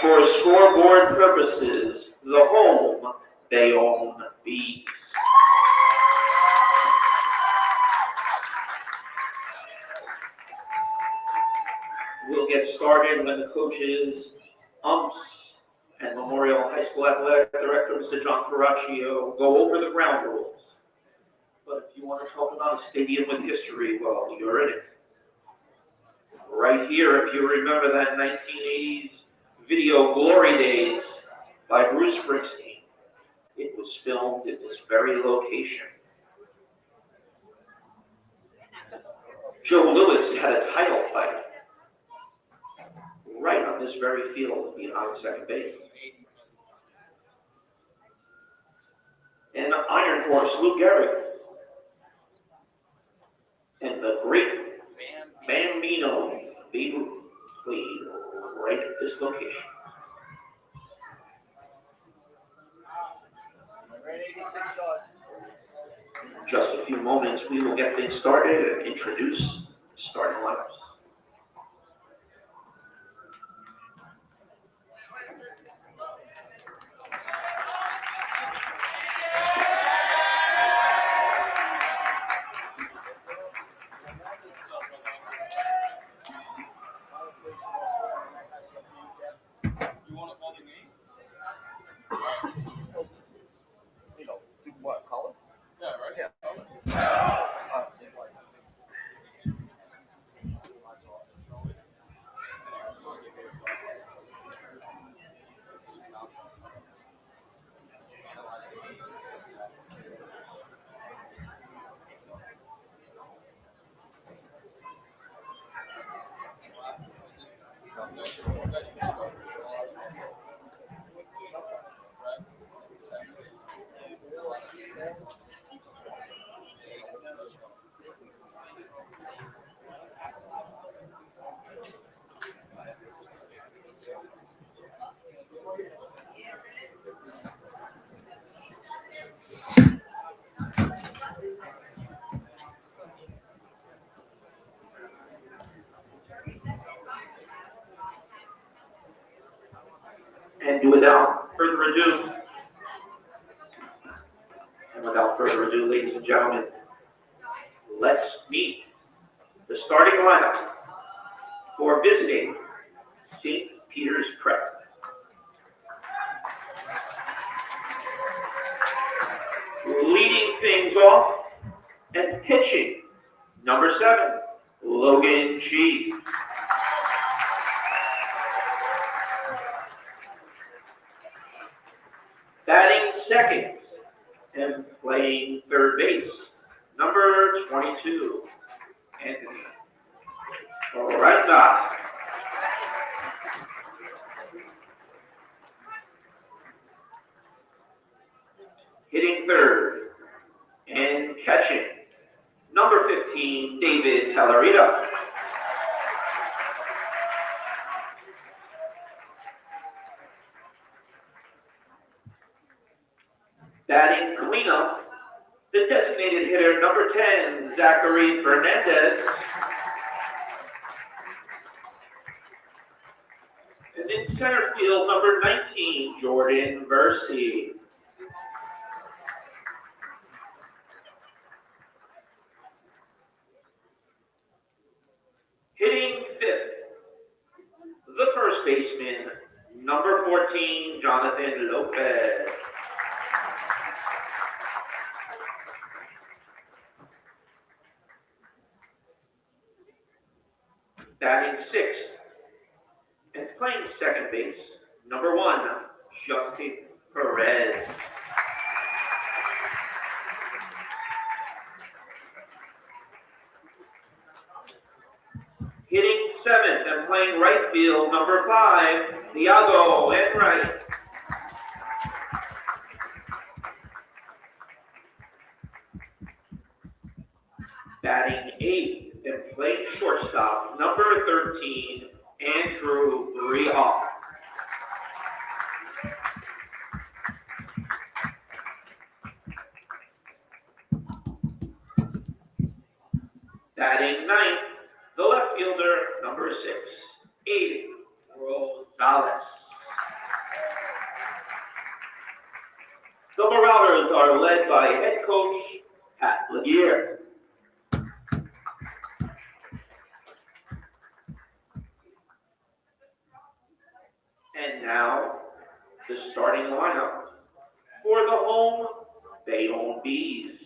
for scoreboard purposes, the home Bayonne Bees. We'll get started when the coaches, umps, and Memorial High School Athletic Director, Mr. John Ferraccio, go over the ground rules. But if you want to talk about a stadium with history, well, you're in it. Right here, if you remember that 1980s video, Glory Days, by Bruce Springsteen. It was filmed at this very location. Joe Louis had a title fight right on this very field behind second base. And the Iron Horse, Lou Gehrig, and the great Bambino, Babe Ruth, played right at this location. Just a few moments, we will get things started and introduce starting lineups. And without further ado, ladies and gentlemen, let's meet the starting lineup for visiting St. Peter's Prep. Leading things off and pitching, number 7, Logan G. Batting second and playing third base, number 22, Anthony Orenda. Hitting third and catching, number 15, David Talarita. Batting cleanup, the designated hitter, number 10, Zachary Fernandez. And in center field, number 19, Jordan Versey. Hitting fifth, the first baseman, number 14, Jonathan Lopez. Batting sixth and playing second base, number 1, Justin Perez. Hitting seventh and playing right field, number 5, Thiago Enright. Batting eighth and playing shortstop, number 13, Andrew Rehal. Batting ninth, the left fielder, number 6, Aiden Rosales. The Marauders are led by head coach Pat Laguerre. And now, the starting lineup for the home Bayonne Bees.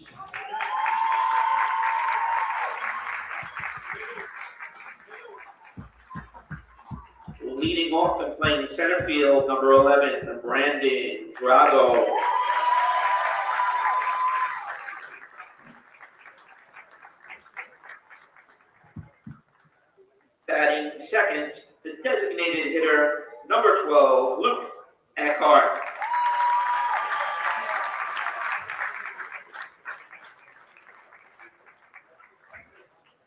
Leading off and playing center field, number 11, Brandon Drago. Batting second, the designated hitter, number 12, Luke Eckhart.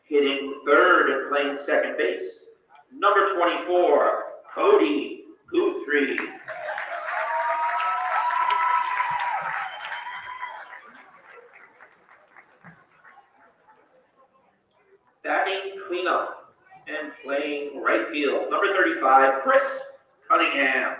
Hitting third and playing second base, number 24, Cody Guthrie. Batting cleanup and playing right field, number 35, Chris Cunningham.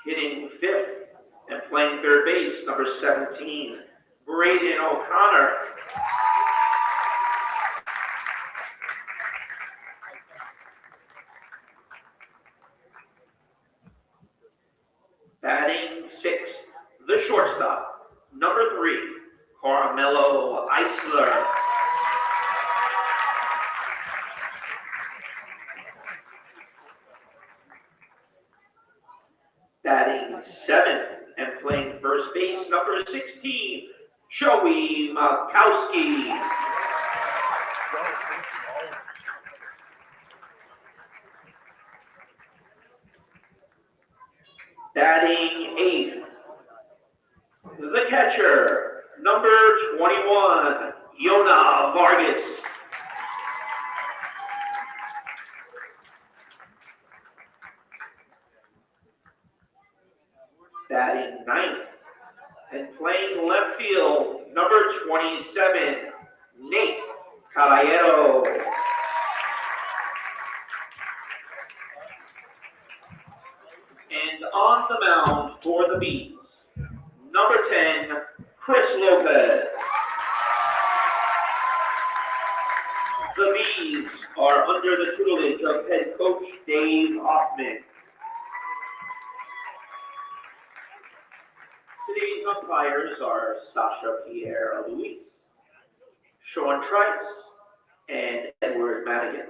Hitting fifth and playing third base, number 17, Braden O'Connor. Batting sixth, the shortstop, number 3, Carmelo Eisler. Batting seventh and playing first base, number 16, Joey Makowski. Batting eighth, the catcher, number 21, Yona Vargas. Batting ninth and playing left field, number 27, Nate Caballero. And on the mound for the Bees, number 10, Chris Lopez. The Bees are under the tutelage of head coach Dave Hoffman. Today's umpires are Sasha Pierre-Louis, Sean Trice, and Edward Madigan.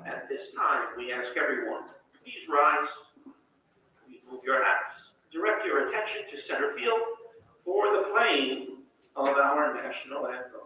At this time, we ask everyone, please rise, please move your hats, direct your attention to center field for the playing of our national anthem.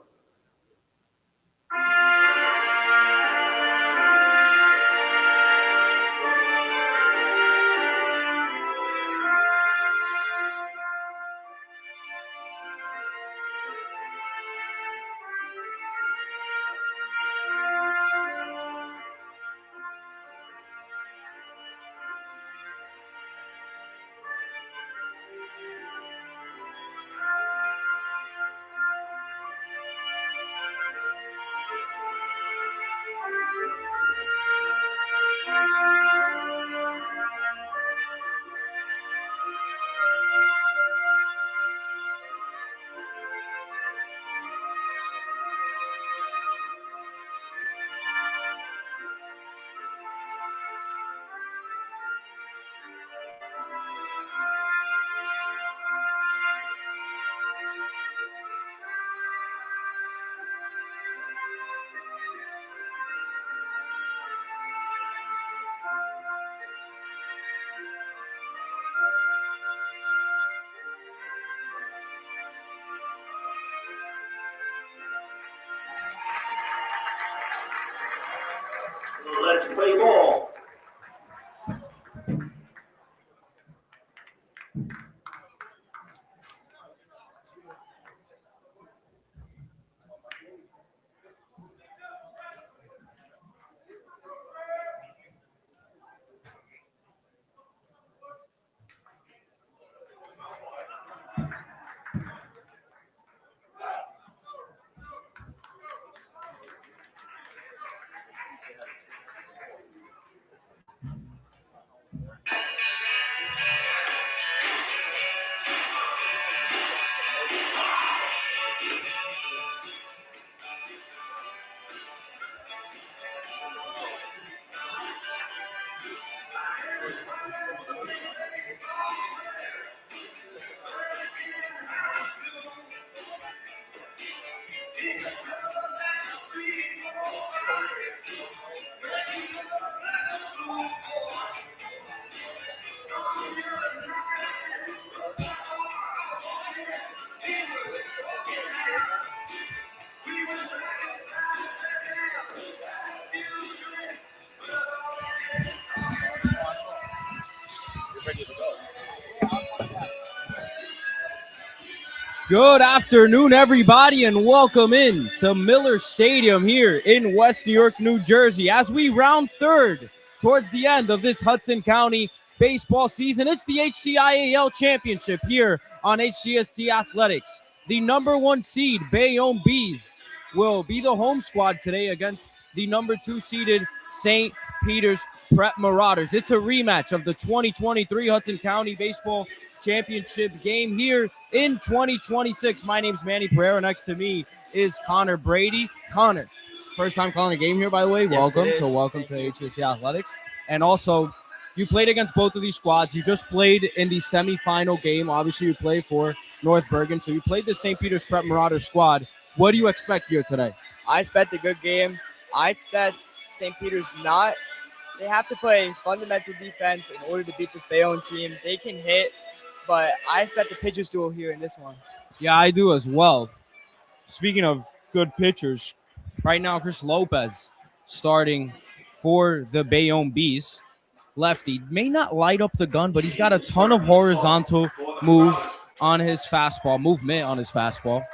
Let's play ball. Good afternoon, everybody, and welcome in to Miller Stadium here in West New York, New Jersey. As we round third towards the end of this Hudson County baseball season, it's the HCIAL Championship here on HCST Athletics. The number 1 seed, Bayonne Bees, will be the home squad today against the number 2 seeded St. Peter's Prep Marauders. It's a rematch of the 2023 Hudson County Baseball Championship game here in 2026. My name's Manny Pereira. Next to me is Connor Brady. Connor, first time calling a game here, by the way. Yes, welcome. So welcome to HCST Athletics. And also, you played against both of these squads. You just played in the semifinal game. Obviously, you played for North Bergen. So you played the St. Peter's Prep Marauders squad. What do you expect here today? I expect a good game. I expect St. Peter's not. They have to play fundamental defense in order to beat this Bayonne team. They can hit, but I expect the pitchers duel here in this one. Yeah, I do as well. Speaking of good pitchers, right now Chris Lopez starting for the Bayonne Bees. Lefty may not light up the gun, but he's got a ton of horizontal movement on his fastball.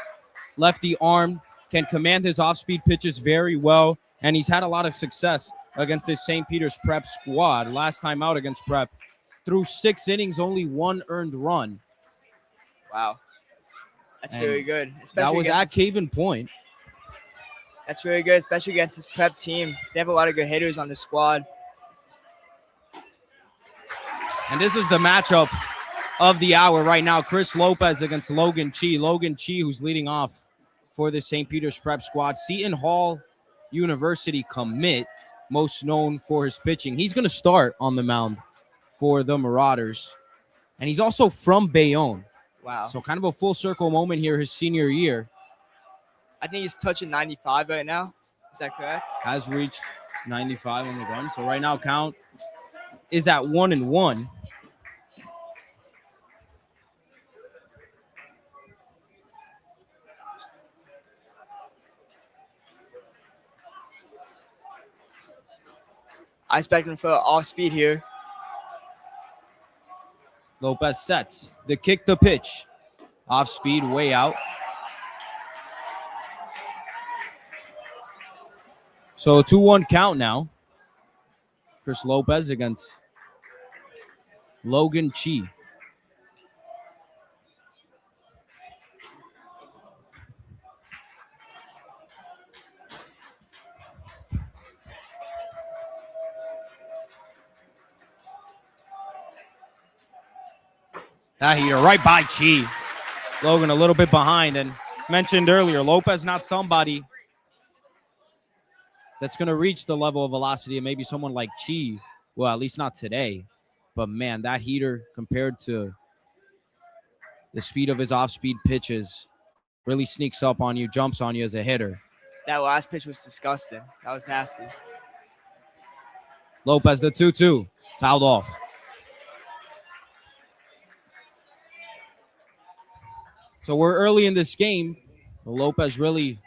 Lefty arm, can command his off-speed pitches very well, and he's had a lot of success against this St. Peter's Prep squad. Last time out against Prep, through 6 innings, only 1 earned run. Wow. That's really good. That was at Caven Point. That's really good, especially against this Prep team. They have a lot of good hitters on the squad. And this is the matchup of the hour right now. Chris Lopez against Logan Chi. Logan Chi, who's leading off for the St. Peter's Prep squad. Seton Hall University commit, most known for his pitching. He's going to start on the mound for the Marauders. And he's also from Bayonne. Wow. So kind of a full circle moment here his senior year. I think he's touching 95 right now. Is that correct? Has reached 95 on the gun. So right now count is at 1-1. I expect him for off speed here. Lopez sets the kick, the pitch. Off speed, way out. So 2-1 count now. Chris Lopez against Logan Chi. That heater right by Chi. Logan a little bit behind, and mentioned earlier, Lopez not somebody that's going to reach the level of velocity of maybe someone like Chi. Well, at least not today. But, man, that heater compared to the speed of his off-speed pitches really sneaks up on you, jumps on you as a hitter. That last pitch was disgusting. That was nasty. Lopez, the 2-2, fouled off. So we're early in this game. Lopez really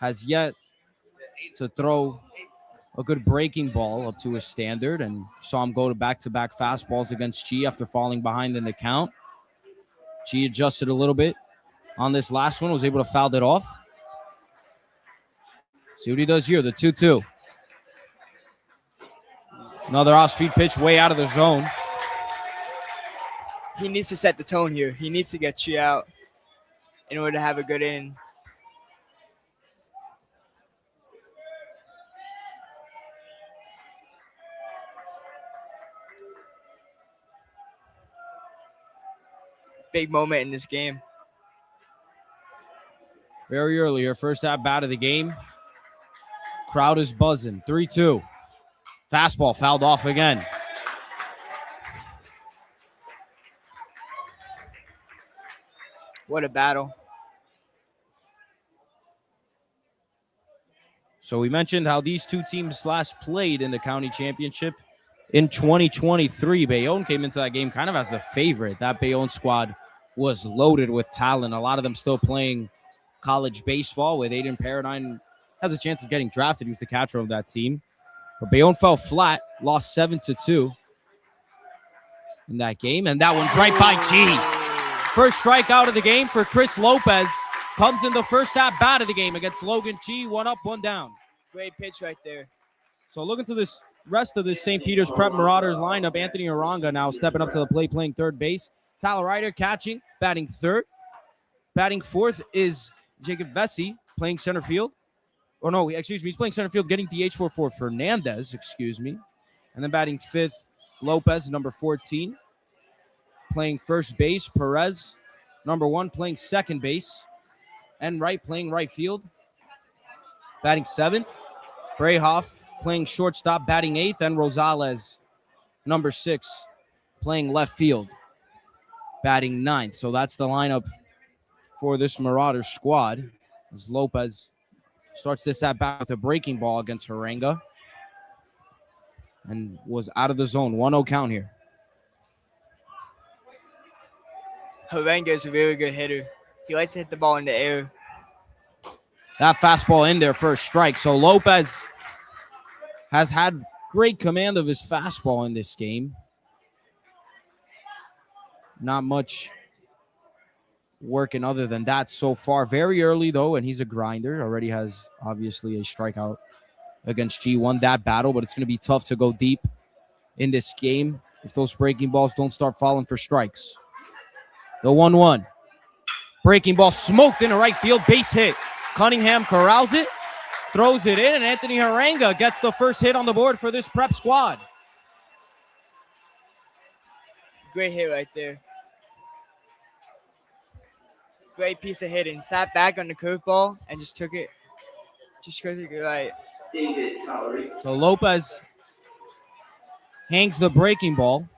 has yet to throw a good breaking ball up to his standard, and saw him go to back-to-back fastballs against Chi after falling behind in the count. Chi adjusted a little bit on this last one, was able to foul it off. See what he does here, the 2-2. Another off-speed pitch way out of the zone. He needs to set the tone here. He needs to get Chi out in order to have a good inning. Big moment in this game. Very early here, first at bat of the game. Crowd is buzzing. 3-2. Fastball fouled off again. What a battle. So we mentioned how these two teams last played in the county championship in 2023. Bayonne came into that game kind of as the favorite. That Bayonne squad was loaded with talent. A lot of them still playing college baseball, with Aiden Paradine has a chance of getting drafted. He was the catcher of that team. But Bayonne fell flat, lost 7-2 in that game. And that one's right by G. First strikeout of the game for Chris Lopez. Comes in the first at-bat of the game against Logan G. 1 up, 1 down. Great pitch right there. So looking to this rest of this St. Peter's Prep Marauders lineup. Anthony Aranga now stepping up to the plate, playing third base. Tyler Ryder catching, batting third. Batting fourth is Jacob Vesey, playing center field. Or no, excuse me, he's playing center field, getting DH for Fernandez, excuse me. And then batting fifth, Lopez, number 14. Playing first base, Perez, number 1, playing second base. And Wright playing right field. Batting seventh, Brayhoff playing shortstop, batting eighth. And Rosales, number 6, playing left field, batting ninth. So that's the lineup for this Marauders squad, as Lopez starts this at bat with a breaking ball against Haranga and was out of the zone. 1-0 count here. Haranga is a really good hitter. He likes to hit the ball in the air. That fastball in there for a strike. So Lopez has had great command of his fastball in this game. Not much working other than that so far. Very early, though, and he's a grinder. Already has, obviously, a strikeout against G. Won that battle, but it's going to be tough to go deep in this game if those breaking balls don't start falling for strikes. The 1-1. Breaking ball smoked into right field. Base hit. Cunningham corrals it, throws it in, and Anthony Haranga gets the first hit on the board for this prep squad. Great hit right there. Great piece of hitting. Sat back on the curveball and just took it. Just took it right. So Lopez hangs the breaking ball,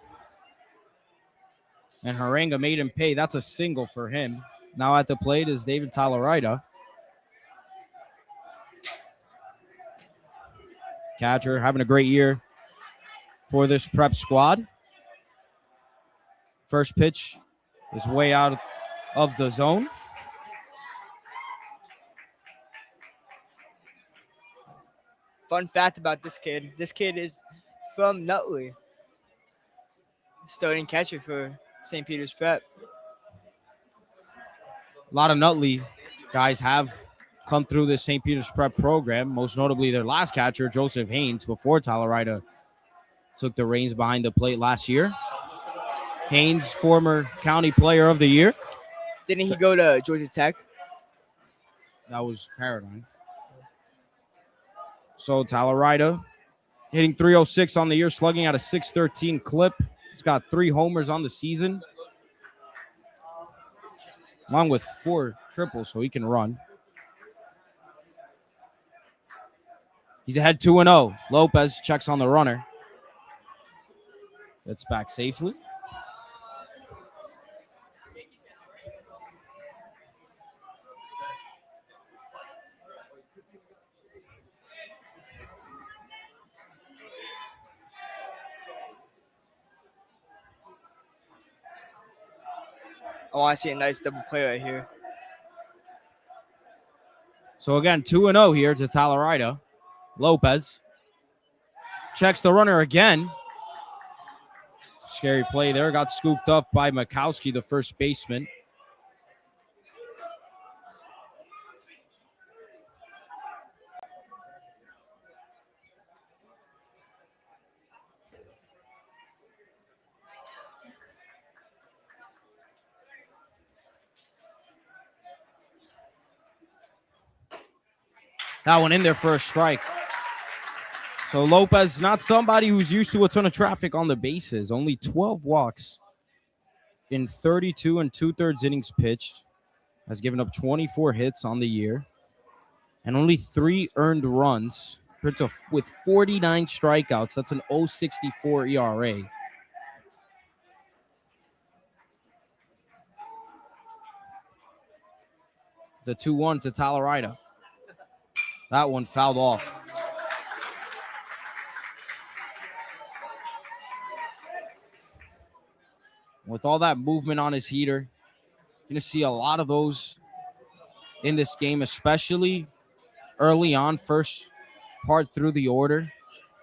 and Haranga made him pay. That's a single for him. Now at the plate is David Talarida. Catcher having a great year for this prep squad. First pitch is way out of the zone. Fun fact about this kid. This kid is from Nutley. Starting catcher for St. Peter's Prep. A lot of Nutley guys have come through this St. Peter's Prep program, most notably their last catcher, Joseph Haynes, before Talarida took the reins behind the plate last year. Haynes, former county player of the year. Didn't he go to Georgia Tech? That was Paradigm. So Talarida hitting .306 on the year, slugging at a .613 clip. He's got 3 homers on the season, along with 4 triples, so he can run. He's ahead 2-0. Lopez checks on the runner. Gets back safely. I want to see a nice double play right here. So again, 2-0 here to Talarida. Lopez checks the runner again. Scary play there. Got scooped up by Makowski, the first baseman. That one in there for a strike. So Lopez, not somebody who's used to a ton of traffic on the bases. Only 12 walks in 32 2/3 innings pitched. Has given up 24 hits on the year. And only 3 earned runs with 49 strikeouts. That's an .064 ERA. The 2-1 to Talarida. That one fouled off. With all that movement on his heater, you're going to see a lot of those in this game, especially early on, first part through the order.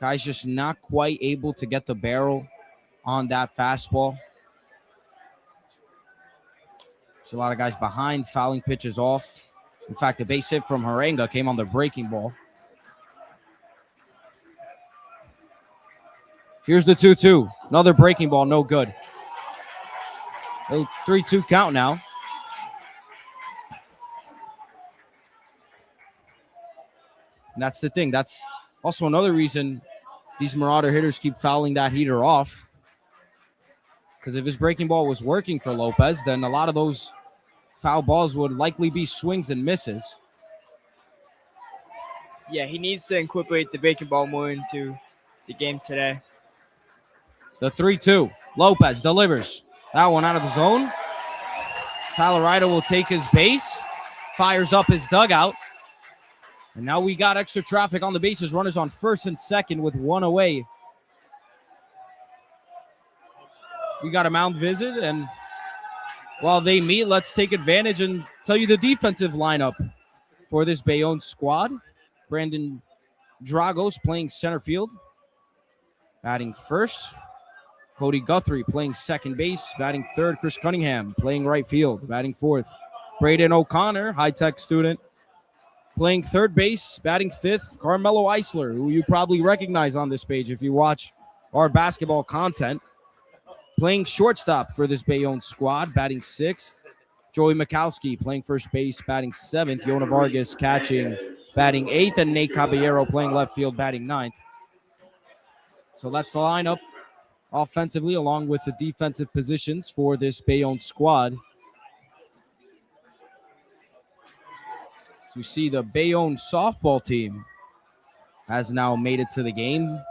Guys just not quite able to get the barrel on that fastball. There's a lot of guys behind, fouling pitches off. In fact, the base hit from Harenga came on the breaking ball. Here's the 2-2. Another breaking ball, no good. 3-2 count now. And that's the thing. That's also another reason these Marauder hitters keep fouling that heater off. Because if his breaking ball was working for Lopez, then a lot of those foul balls would likely be swings and misses. Yeah, he needs to incorporate the breaking ball more into the game today. The 3-2. Lopez delivers. That one out of the zone. Tyler Ryder will take his base. Fires up his dugout. And now we got extra traffic on the bases. Runners on first and second with one away. We got a mound visit, and while they meet, let's take advantage and tell you the defensive lineup for this Bayonne squad. Brandon Dragos playing center field, batting first. Cody Guthrie playing second base, batting third. Chris Cunningham playing right field, batting fourth. Braden O'Connor, high-tech student, playing third base, batting fifth. Carmelo Eisler, who you probably recognize on this page if you watch our basketball content, playing shortstop for this Bayonne squad, batting sixth. Joey Mikowski playing first base, batting seventh. Yona Vargas catching, batting eighth. And Nate Caballero playing left field, batting ninth. So that's the lineup offensively, along with the defensive positions for this Bayonne squad. So we see the Bayonne softball team has now made it to the game.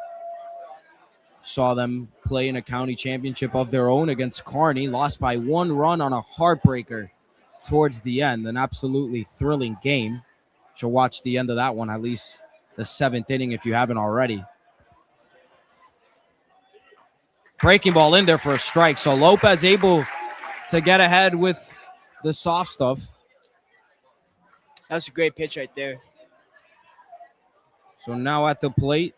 Saw them play in a county championship of their own against Kearney. Lost by 1 run on a heartbreaker towards the end. An absolutely thrilling game. You'll watch the end of that one, at least the 7th inning if you haven't already. Breaking ball in there for a strike. So Lopez able to get ahead with the soft stuff. That's a great pitch right there. So now at the plate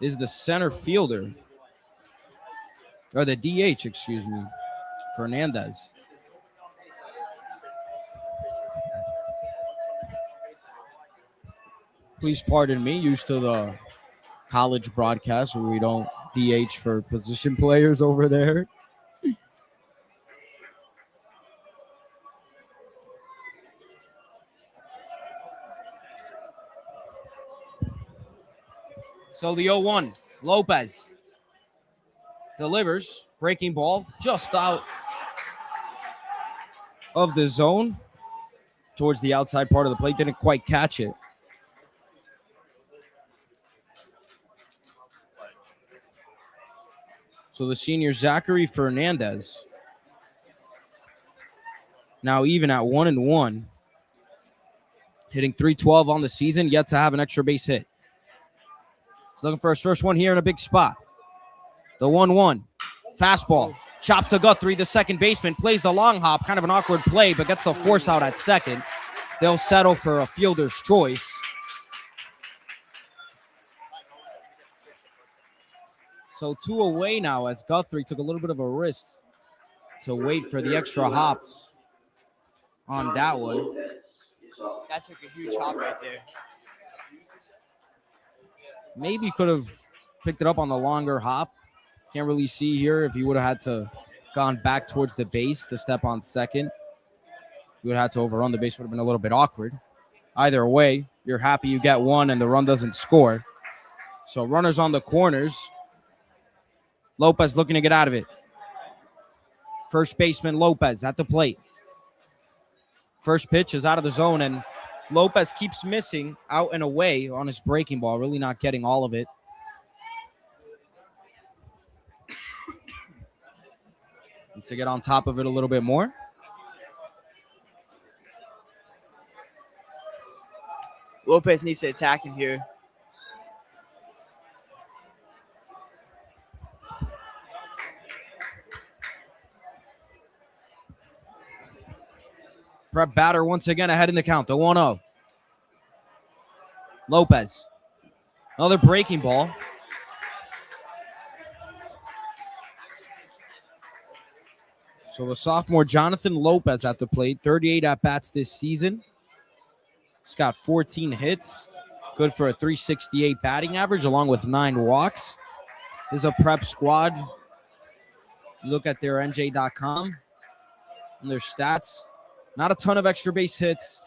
is the center fielder, or the DH, excuse me, Fernandez. Please pardon me, used to the college broadcast where we don't DH for position players over there. So the 0-1, Lopez delivers, breaking ball just out of the zone towards the outside part of the plate. Didn't quite catch it. So the senior Zachary Fernandez now even at 1-1, hitting .312 on the season, yet to have an extra base hit. He's looking for his first one here in a big spot. The 1-1. Fastball. Chop to Guthrie, the second baseman. Plays the long hop. Kind of an awkward play, but gets the force out at second. They'll settle for a fielder's choice. So 2 away now as Guthrie took a little bit of a risk to wait for the extra hop on that one. That took a huge hop right there. Maybe could have picked it up on the longer hop. Can't really see here if he would have had to gone back towards the base to step on second. You would have had to overrun the base, would have been a little bit awkward. Either way, you're happy you get one and the run doesn't score. So runners on the corners. Lopez looking to get out of it. First baseman Lopez at the plate. First pitch is out of the zone, and Lopez keeps missing out and away on his breaking ball, really not getting all of it. Needs to get on top of it a little bit more. Lopez needs to attack him here. Prep batter once again ahead in the count. The 1-0. Lopez. Another breaking ball. So the sophomore Jonathan Lopez at the plate. 38 at-bats this season. He's got 14 hits. Good for a 368 batting average along with 9 walks. This is a prep squad. You look at their NJ.com and their stats. Not a ton of extra base hits.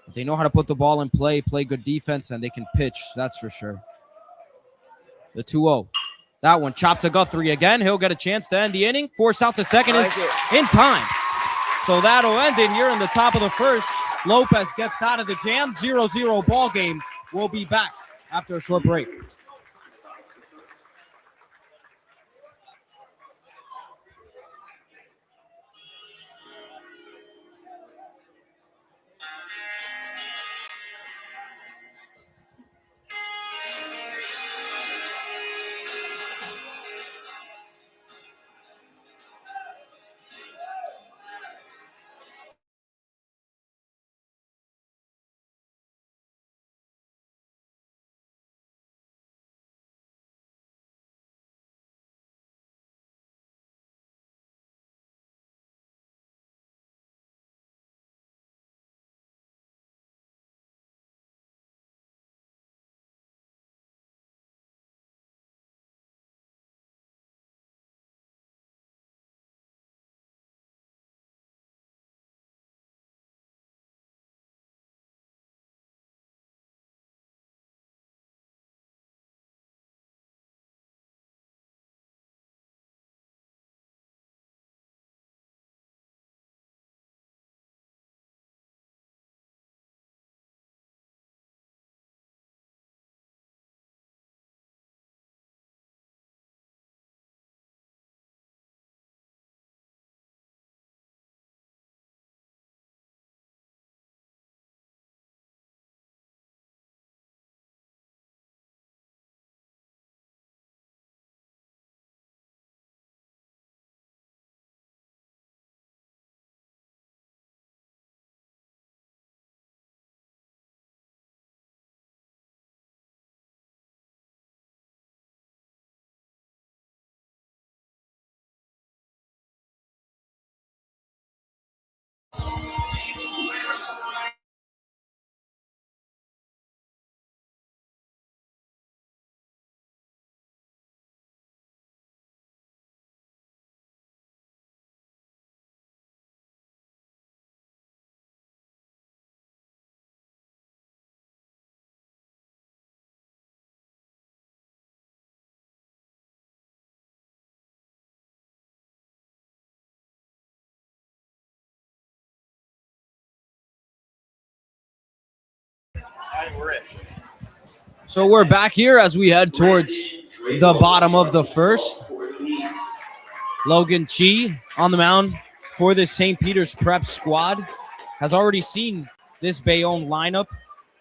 But they know how to put the ball in play good defense, and they can pitch, that's for sure. The 2-0. That one chopped to Guthrie again. He'll get a chance to end the inning. Force out to second is in time. So that'll end it here in the top of the first. Lopez gets out of the jam. 0-0 ball game. We'll be back after a short break. So we're back here as we head towards the bottom of the first. Logan Chi on the mound for this St. Peter's prep squad. Has already seen this Bayonne lineup.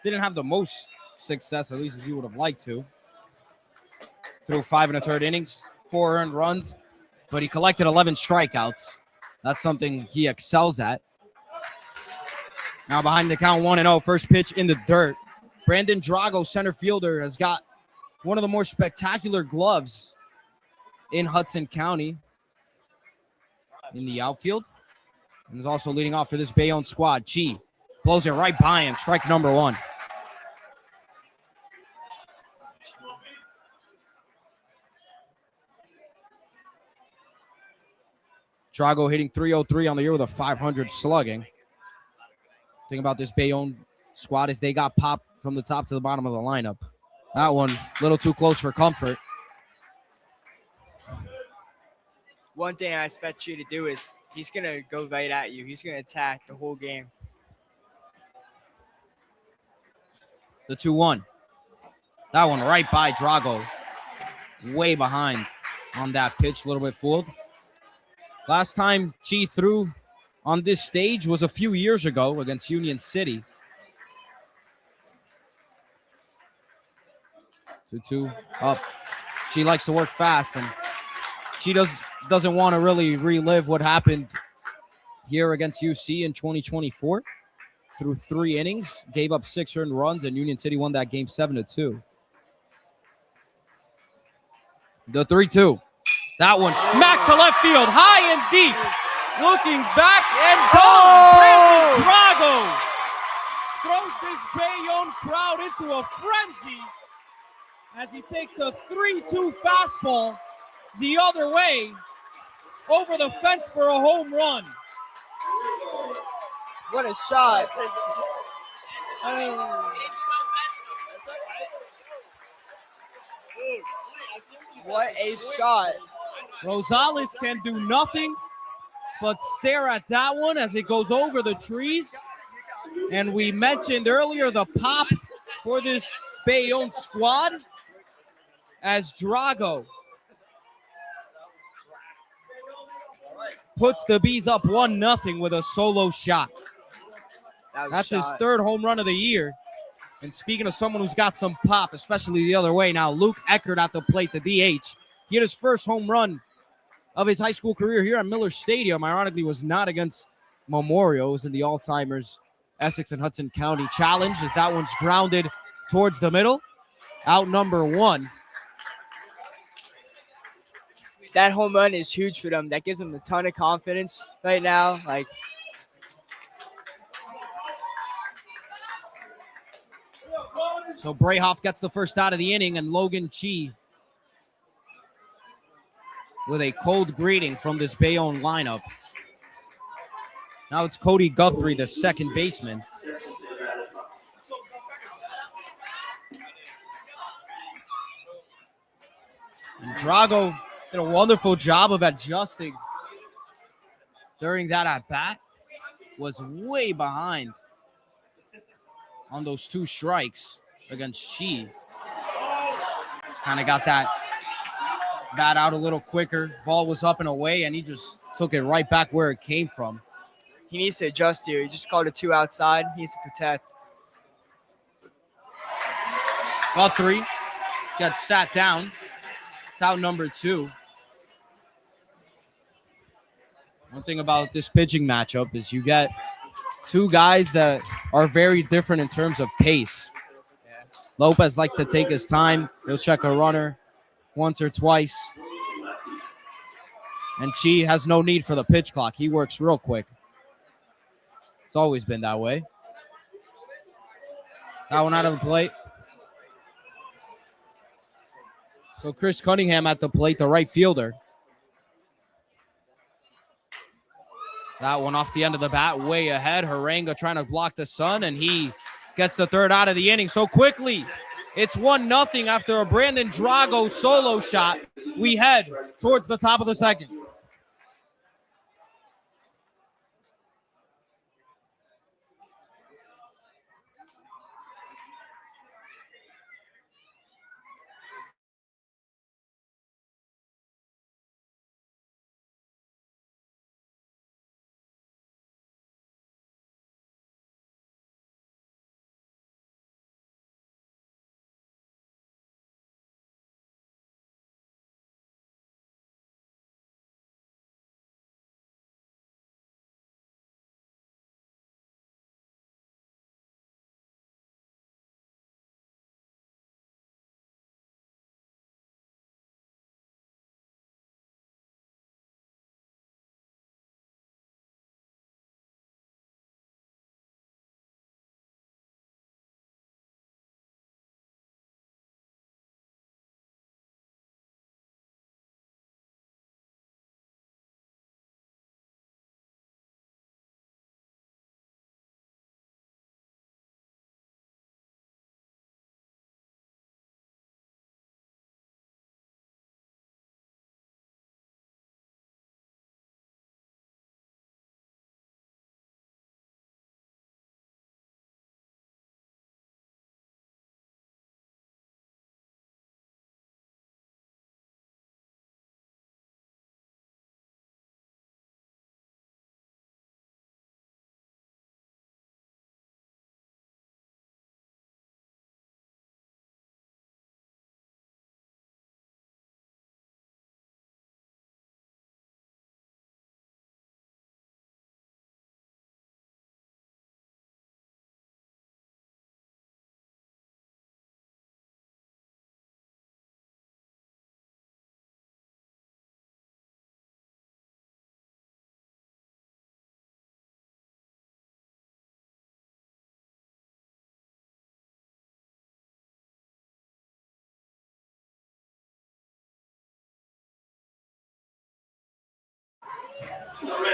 Didn't have the most success, at least as he would have liked to. Threw 5 1/3 innings, 4 earned runs, but he collected 11 strikeouts. That's something he excels at. Now behind the count 1-0, first pitch in the dirt. Brandon Drago, center fielder, has got one of the more spectacular gloves in Hudson County in the outfield. And is also leading off for this Bayonne squad. Chi blows it right by him, strike number 1. Drago hitting .303 on the year with a .500 slugging. Thing about this Bayonne squad is they got pop from the top to the bottom of the lineup. That one, a little too close for comfort. One thing I expect you to do is he's going to go right at you. He's going to attack the whole game. The 2-1. That one right by Drago. Way behind on that pitch, a little bit fooled. Last time Chi threw on this stage was a few years ago against Union City. 2-2 up. She likes to work fast, and she doesn't want to really relive what happened here against UC in 2024. Through 3 innings, gave up 6 earned runs, and Union City won that game 7-2. The 3-2. That one smacked to left field, high and deep. Looking back and gone. Brandon Drago throws this Bayonne crowd into a frenzy as he takes a 3-2 fastball the other way over the fence for a home run. What a shot. What a shot. Rosales can do nothing but stare at that one as it goes over the trees. And we mentioned earlier the pop for this Bayonne squad as Drago puts the Bees up 1-0 with a solo shot. That's his 3rd home run of the year. And speaking of someone who's got some pop, especially the other way now, Luke Eckert at the plate, the DH. He had his first home run of his high school career here at Miller Stadium. Ironically, was not against Memorial. It was in the Alzheimer's Essex and Hudson County Challenge, as that one's grounded towards the middle. Out number 1. That home run is huge for them. That gives them a ton of confidence right now. So Brayhoff gets the first out of the inning, and Logan Chi with a cold greeting from this Bayonne lineup. Now it's Cody Guthrie, the second baseman. And Drago did a wonderful job of adjusting during that at-bat. Was way behind on those 2 strikes against Chi. Kind of got that bat out a little quicker. Ball was up and away, and he just took it right back where it came from. He needs to adjust here. He just called it 2 outside. He needs to protect. Guthrie got sat down. It's out number 2. One thing about this pitching matchup is you get 2 guys that are very different in terms of pace. Lopez likes to take his time. He'll check a runner once or twice. And Chi has no need for the pitch clock. He works real quick. It's always been that way. That one out of the plate. So Chris Cunningham at the plate, the right fielder. That one off the end of the bat, way ahead. Harenga trying to block the sun, and he gets the 3rd out of the inning. So quickly, it's 1-0 after a Brandon Drago solo shot. We head towards the top of the 2nd.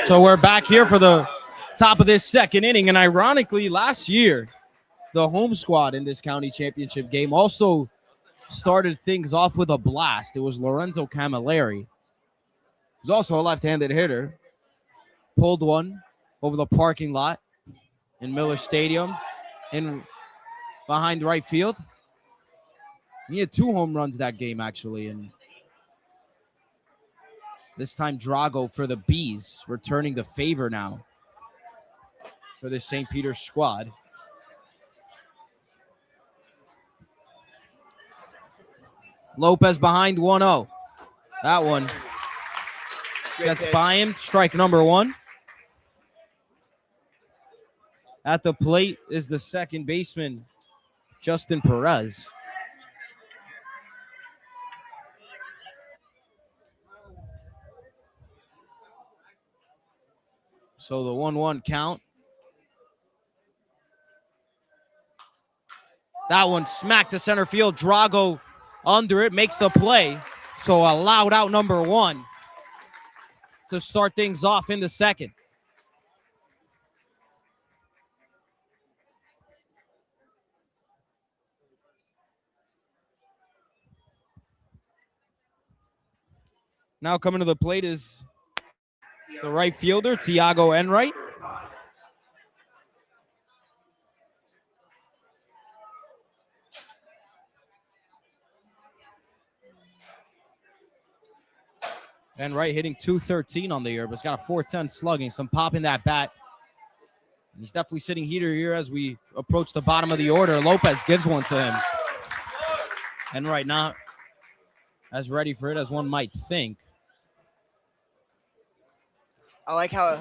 So we're back here for the top of this second inning. And ironically, last year, the home squad in this county championship game also started things off with a blast. It was Lorenzo Camilleri, who's also a left-handed hitter. Pulled one over the parking lot in Miller Stadium in behind right field. He had 2 home runs that game, actually. And this time, Drago for the Bees, returning the favor now for this St. Peter's squad. Lopez behind 1-0. That one gets by him. Strike number 1. At the plate is the second baseman, Justin Perez. So the 1-1 count. That one smacked to center field. Drago under it, makes the play. So a loud out number 1 to start things off in the second. Now coming to the plate is the right fielder, Tiago Enright. Enright hitting .213 on the year, but he's got a .410 slugging, some pop in that bat. And he's definitely sitting heater here as we approach the bottom of the order. Lopez gives one to him. Enright not as ready for it as one might think. I like how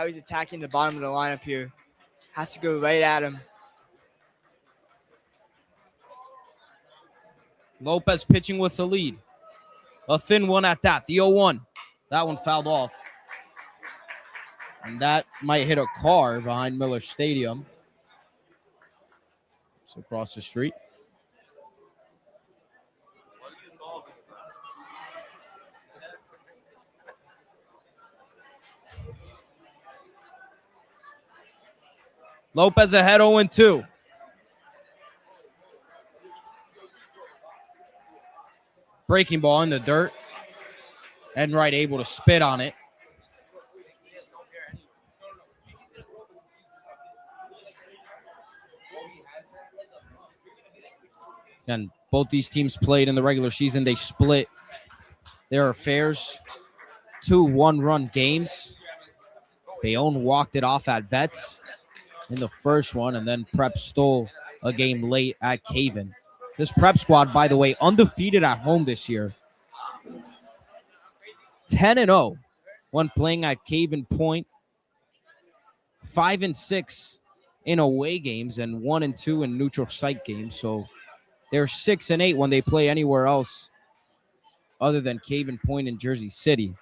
he's attacking the bottom of the lineup here. Has to go right at him. Lopez pitching with the lead. A thin one at that. The 0-1. That one fouled off. And that might hit a car behind Miller Stadium. It's across the street. Lopez ahead 0-2. Breaking ball in the dirt. Enright able to spit on it. And both these teams played in the regular season. They split their affairs. 2 one-run games. Bayonne walked it off at Vets in the first one, and then Prep stole a game late at Caven. This Prep squad, by the way, undefeated at home this year. 10-0 when playing at Caven Point. 5-6 in away games and 1-2 in neutral site games. So they're 6-8 when they play anywhere else other than Caven Point and Jersey City.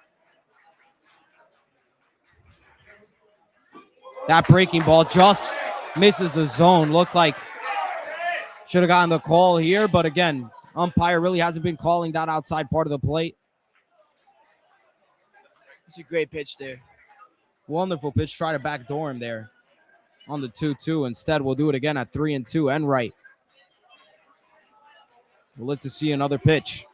That breaking ball just misses the zone. Looked like should have gotten the call here, but again, umpire really hasn't been calling that outside part of the plate. It's a great pitch there. Wonderful pitch. Try to backdoor him there on the 2-2. Instead, we'll do it again at 3-2. Enright. We'll look to see another pitch.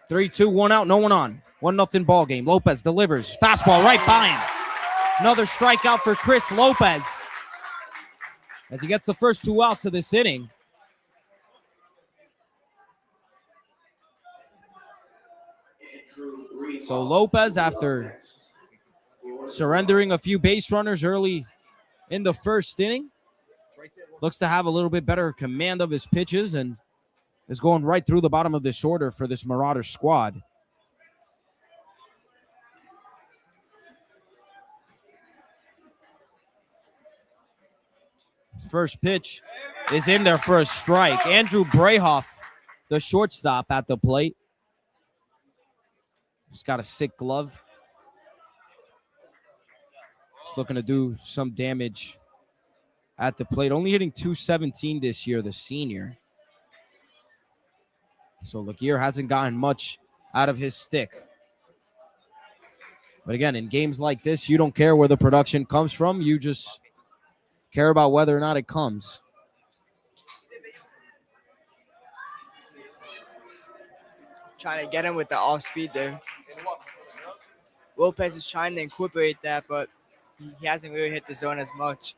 3-2, 1 out, no one on. 1-0 ball game. Lopez delivers. Fastball right by him. Another strikeout for Chris Lopez as he gets the first 2 outs of this inning. So Lopez, after surrendering a few base runners early in the first inning, looks to have a little bit better command of his pitches and is going right through the bottom of this order for this Marauders squad. First pitch is in there for a strike. Andrew Brehoff, the shortstop at the plate. He's got a sick glove. He's looking to do some damage at the plate. Only hitting .217 this year, the senior. So Laguerre hasn't gotten much out of his stick. But again, in games like this, you don't care where the production comes from. You just care about whether or not it comes. Trying to get him with the off speed there. Lopez is trying to incorporate that, but he hasn't really hit the zone as much.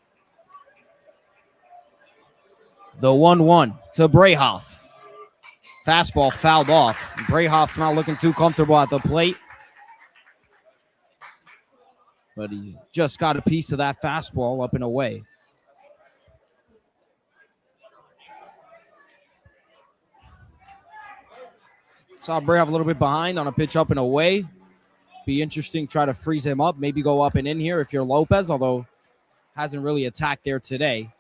The 1-1 to Brayhoff. Fastball fouled off. Brayhoff not looking too comfortable at the plate. But he just got a piece of that fastball up and away. Saw Brayhoff a little bit behind on a pitch up and away. Be interesting, try to freeze him up. Maybe go up and in here if you're Lopez, although hasn't really attacked there today.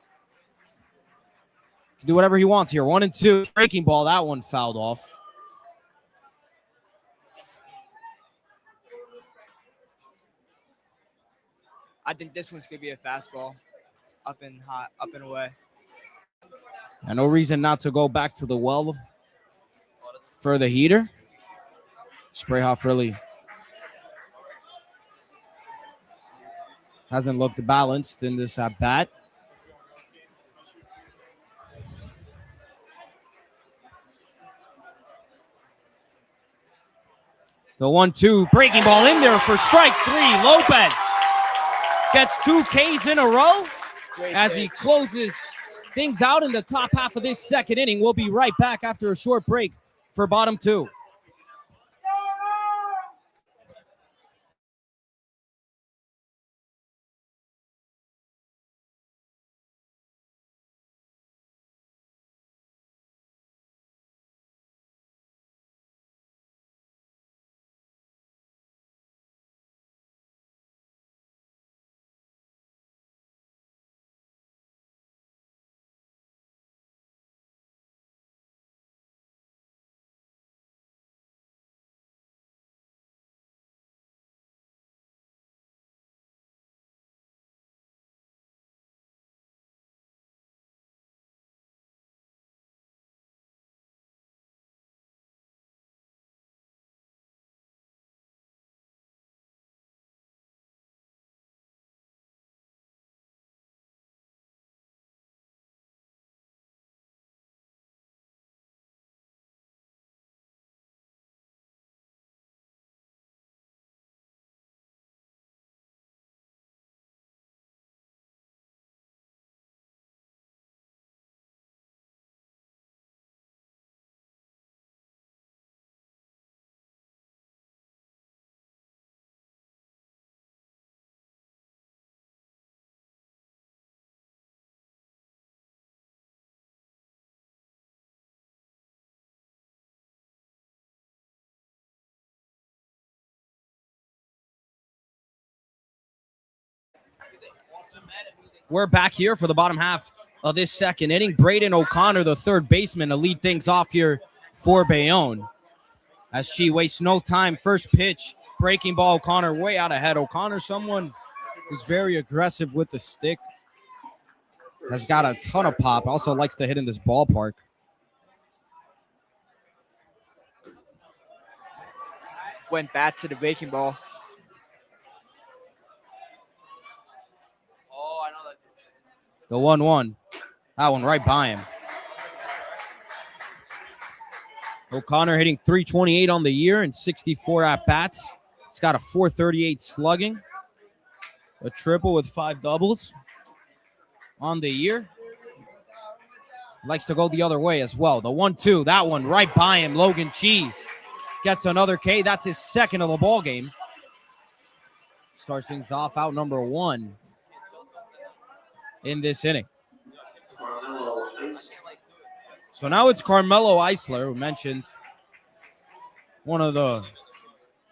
Can do whatever he wants here. 1-2. Breaking ball. That one fouled off. I think this one's going to be a fastball. Up and hot, up and away. And no reason not to go back to the well for the heater. Sprayhoff really hasn't looked balanced in this at bat. The 1-2 breaking ball in there for strike 3. Lopez gets 2 Ks in a row as he closes things out in the top half of this second inning. We'll be right back after a short break for bottom 2. We're back here for the bottom half of this second inning. Braden O'Connor, the third baseman, to lead things off here for Bayonne. As Chi wastes no time. First pitch, breaking ball. O'Connor way out ahead. O'Connor, someone who's very aggressive with the stick, has got a ton of pop. Also likes to hit in this ballpark. Went back to the breaking ball. The 1-1. That one right by him. O'Connor hitting .328 on the year and 64 at-bats. He's got a .438 slugging. A triple with 5 doubles on the year. Likes to go the other way as well. The 1-2, that one right by him. Logan Chi gets another K. That's his second of the ball game. Starts things off out number 1 in this inning. So now it's Carmelo Eisler, who mentioned one of the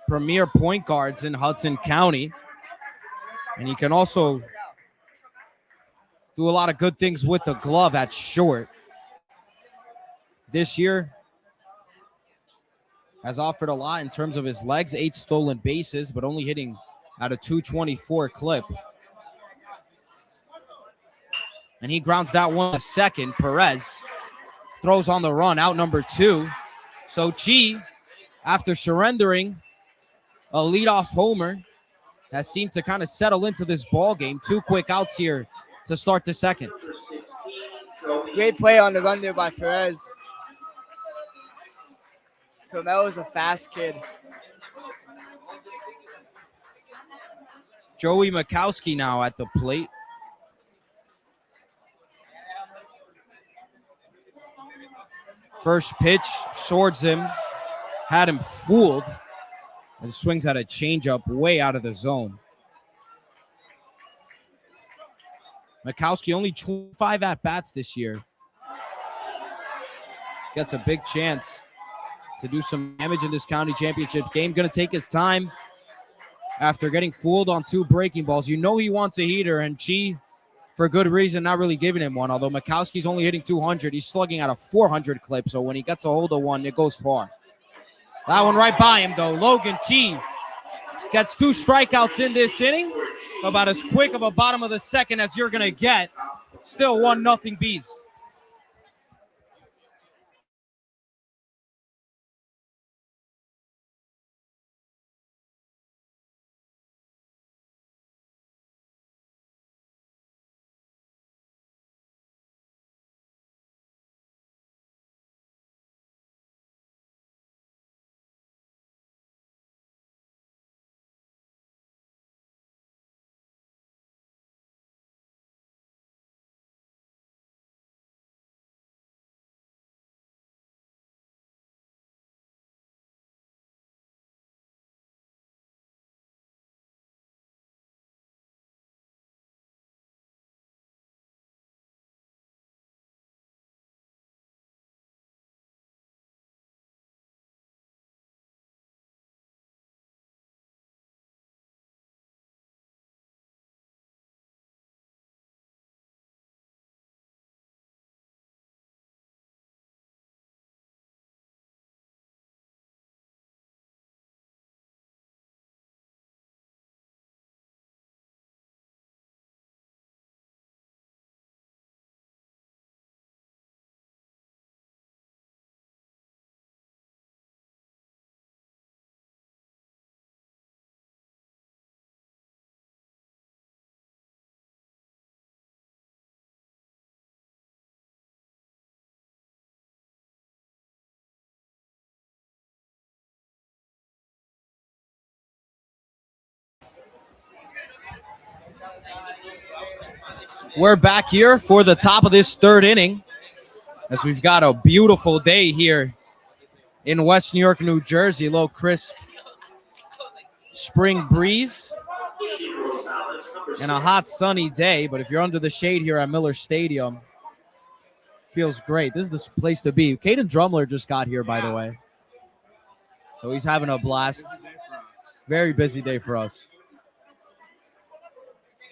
premier point guards in Hudson County. And he can also do a lot of good things with the glove at short. This year has offered a lot in terms of his legs, 8 stolen bases, but only hitting at a .224 clip. And he grounds that one to second. Perez throws on the run, out number 2. So Chi, after surrendering a leadoff homer has seemed to kind of settle into this ball game. 2 quick outs here to start the second. Number 16, Joey. Great play on the run there by Perez. Carmelo's a fast kid. Joey Mikowski now at the plate. First pitch, swords him, had him fooled, and swings at a changeup way out of the zone. Mikowski only 25 at-bats this year. Gets a big chance to do some damage in this county championship game. Going to take his time after getting fooled on 2 breaking balls. You know he wants a heater, and Chi, for good reason, not really giving him one. Although Mikowski's only hitting 200, he's slugging at a 400 clip. So when he gets a hold of one, it goes far. That one right by him, though. Logan Chi gets 2 strikeouts in this inning. About as quick of a bottom of the second as you're going to get. Still 1-0 Bees. We're back here for the top of this 3rd inning, as we've got a beautiful day here in West New York, New Jersey. Low crisp spring breeze and a hot sunny day. But if you're under the shade here at Miller Stadium, feels great. This is the place to be. Caden Drumler just got here, by the way. So he's having a blast. Very busy day for us.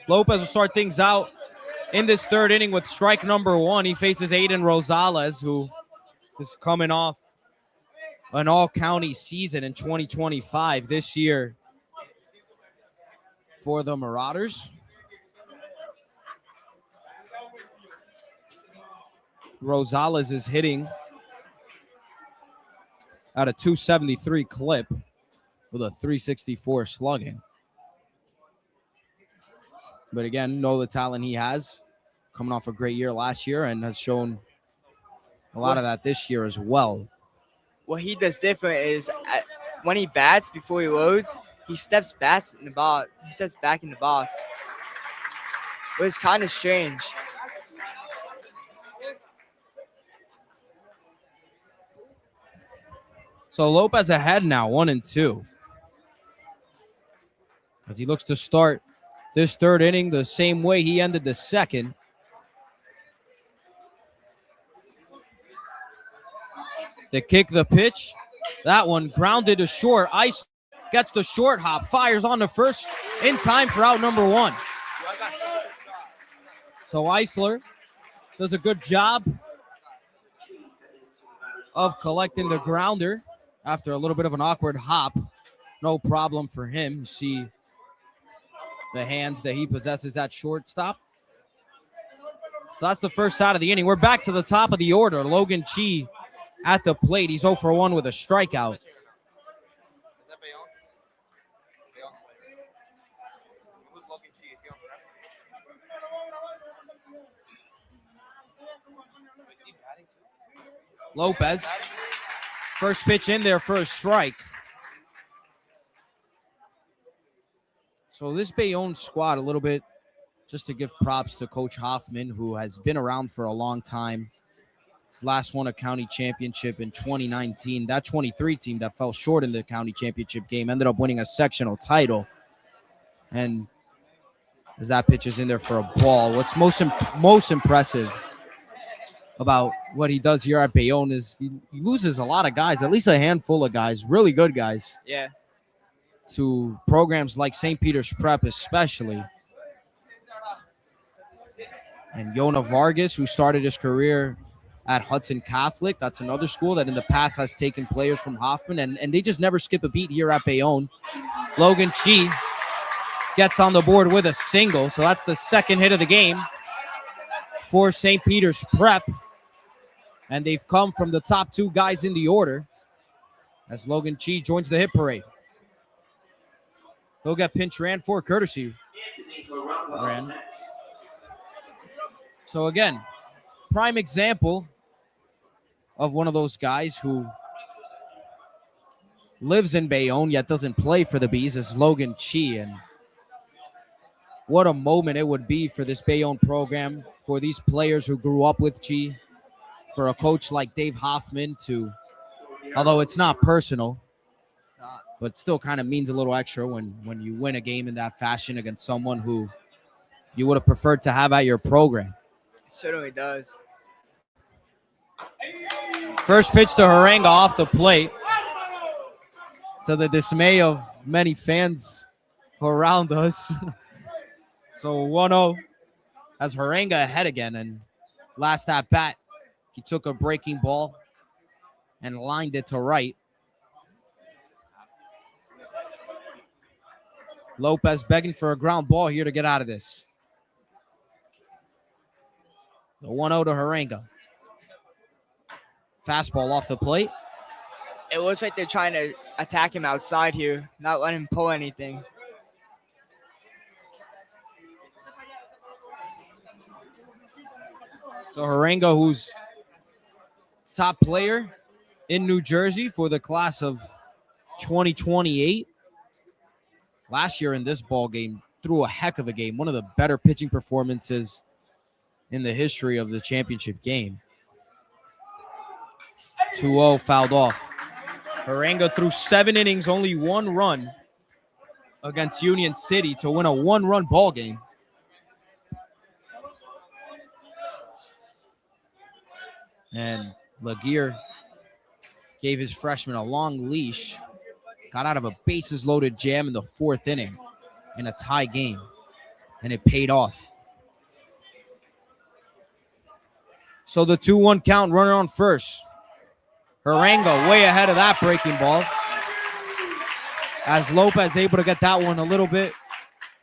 Lopez will start things out in this 3rd inning with strike number 1. He faces Aiden Rosales, who is coming off an all-county season in 2025 this year for the Marauders. Rosales is hitting at a 273 clip with a 364 slugging. But again, know the talent he has, coming off a great year last year and has shown a lot of that this year as well. What he does different is when he bats before he loads, he steps back in the box. But it's kind of strange. So Lopez ahead now, 1-2. As he looks to start this 3rd inning the same way he ended the 2nd. The kick, the pitch. That one grounded to short. Ice gets the short hop, fires on the first in time for out number 1. So Eisler does a good job of collecting the grounder after a little bit of an awkward hop. No problem for him. You see the hands that he possesses at shortstop. So that's the first out of the inning. We're back to the top of the order. Logan Chi at the plate. He's 0 for 1 with a strikeout. Lopez, first pitch in there for a strike. So this Bayonne squad, a little bit, just to give props to Coach Hoffman, who has been around for a long time. His last won a county championship in 2019. That 23 team that fell short in the county championship game ended up winning a sectional title. And as that pitch is in there for a ball, what's most impressive about what he does here at Bayonne is he loses a lot of guys, at least a handful of guys, really good guys. Yeah. To programs like St. Peter's Prep especially. And Yona Vargas, who started his career at Hudson Catholic, that's another school that in the past has taken players from Hoffman, and they just never skip a beat here at Bayonne. Logan Chi gets on the board with a single, so that's the second hit of the game for St. Peter's Prep. And they've come from the top two guys in the order as Logan Chi joins the hit parade. He'll get pinch ran for courtesy. Ran. So again, prime example of one of those guys who lives in Bayonne yet doesn't play for the Bees is Logan Chi. And what a moment it would be for this Bayonne program, for these players who grew up with Chi, for a coach like Dave Hoffman to, although it's not personal, but still kind of means a little extra when you win a game in that fashion against someone who you would have preferred to have at your program. It certainly does. First pitch to Harenga off the plate, to the dismay of many fans around us. So 1-0 has Harenga ahead again, and last at bat, he took a breaking ball and lined it to right. Lopez begging for a ground ball here to get out of this. The 1-0 to Harenga. Fastball off the plate. It looks like they're trying to attack him outside here, not let him pull anything. So Harenga, who's top player in New Jersey for the class of 2028. Last year in this ball game, threw a heck of a game. One of the better pitching performances in the history of the championship game. 2-0 fouled off. Harenga threw 7 innings, only 1 run against Union City to win a 1-run ball game. And Laguerre gave his freshman a long leash. Got out of a bases-loaded jam in the 4th inning in a tie game, and it paid off. So the 2-1 count, runner on first. Harenga way ahead of that breaking ball. As Lopez able to get that one a little bit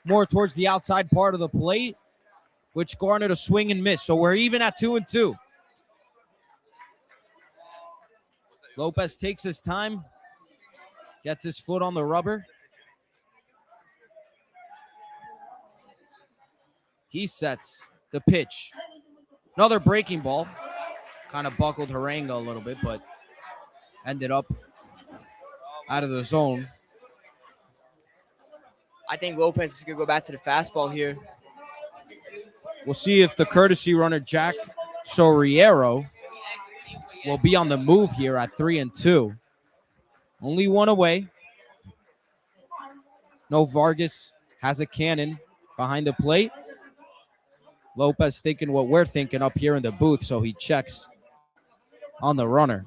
more towards the outside part of the plate, which garnered a swing and miss. So we're even at 2-2. Lopez takes his time. Gets his foot on the rubber. He sets the pitch. Another breaking ball. Kind of buckled Harenga a little bit, but ended up out of the zone. I think Lopez is going to go back to the fastball here. We'll see if the courtesy runner, Jack Soriero, will be on the move here at 3-2. Only 1 away. No, Vargas has a cannon behind the plate. Lopez thinking what we're thinking up here in the booth, so he checks on the runner.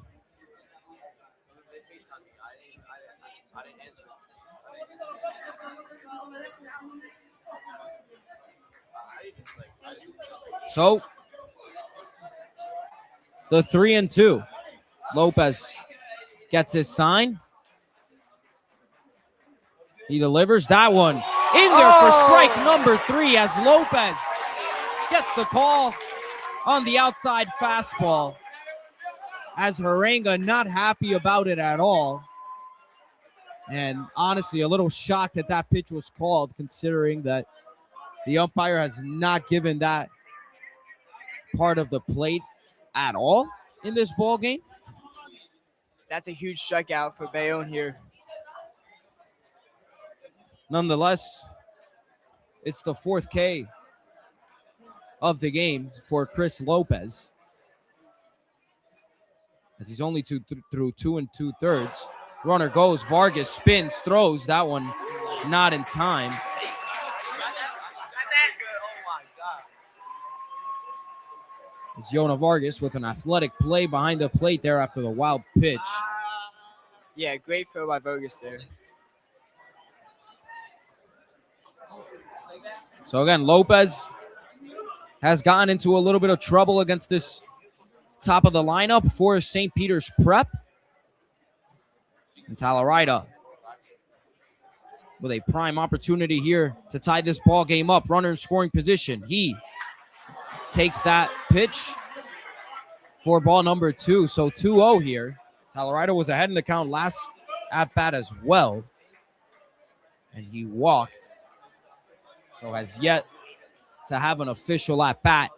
So, the 3-2. Lopez gets his sign. He delivers that one in there for strike number 3 as Lopez gets the call on the outside fastball. As Harenga not happy about it at all. And honestly, a little shocked that that pitch was called, considering that The umpire has not given that part of the plate at all in this ball game. That's a huge strikeout for Bayonne here. Nonetheless, it's the 4th K of the game for Chris Lopez, as he's only through 2 2/3. Runner goes, Vargas spins, throws, that one not in time. It's Yona Vargas with an athletic play behind the plate there after the wild pitch. Yeah, great throw by Vargas there. So again, Lopez has gotten into a little bit of trouble against this top of the lineup for St. Peter's Prep. And Talarida with a prime opportunity here to tie this ball game up. Runner in scoring position. He takes that pitch for ball number 2. So 2-0 here. Talarida was ahead in the count last at bat as well, and he walked. So has yet to have an official at bat